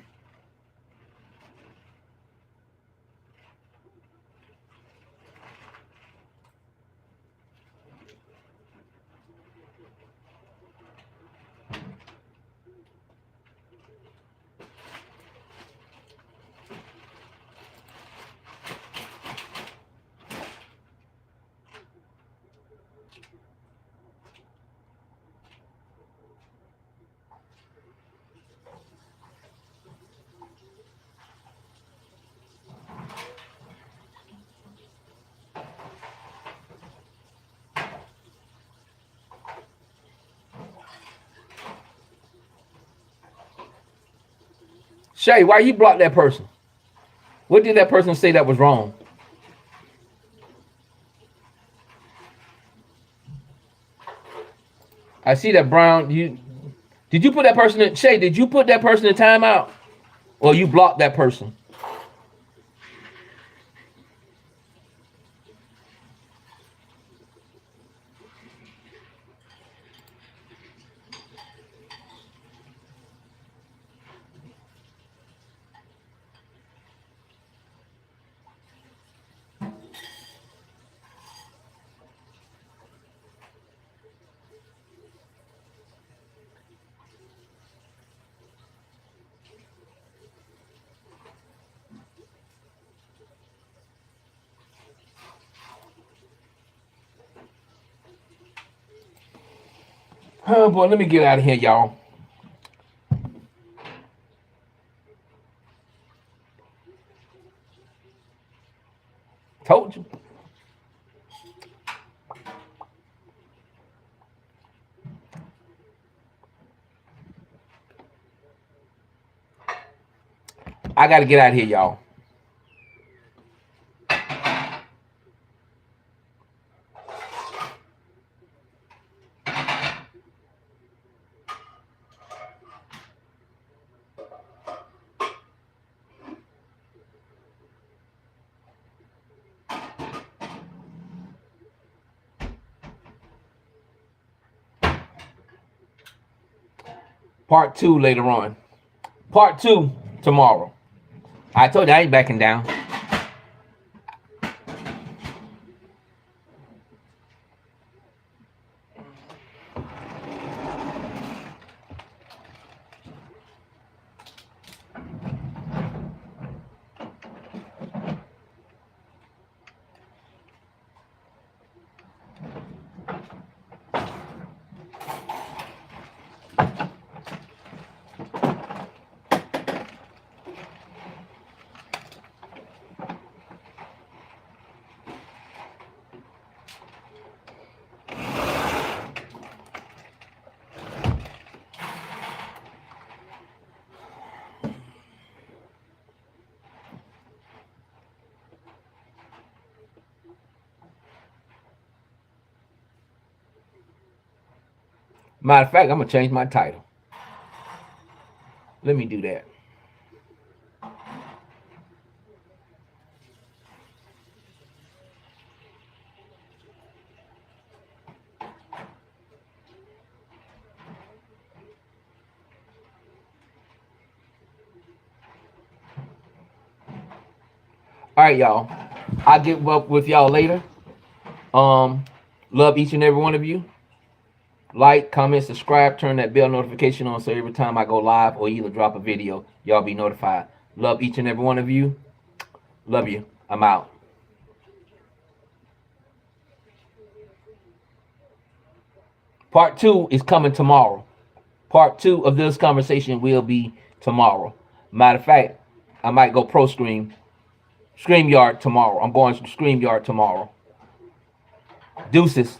Shay, why you blocked that person? What did that person say that was wrong? I see that Brown. Did you put that person in Shay? Did you put that person in timeout, or you blocked that person? Oh boy, let me get out of here, y'all. Told you. I gotta get out of here, y'all. Part 2 later on. Part 2 tomorrow. I told you I ain't backing down. Matter of fact, I'm gonna change my title. Let me do that. All right, y'all. I'll get up with y'all later. Love each and every one of you. Like, comment, subscribe, turn that bell notification on so every time I go live or either drop a video, y'all be notified. Love each and every one of you. Love you. I'm out. Part 2 is coming tomorrow. Part 2 of this conversation will be tomorrow. Matter of fact, I might go pro StreamYard tomorrow. I'm going to StreamYard tomorrow. Deuces.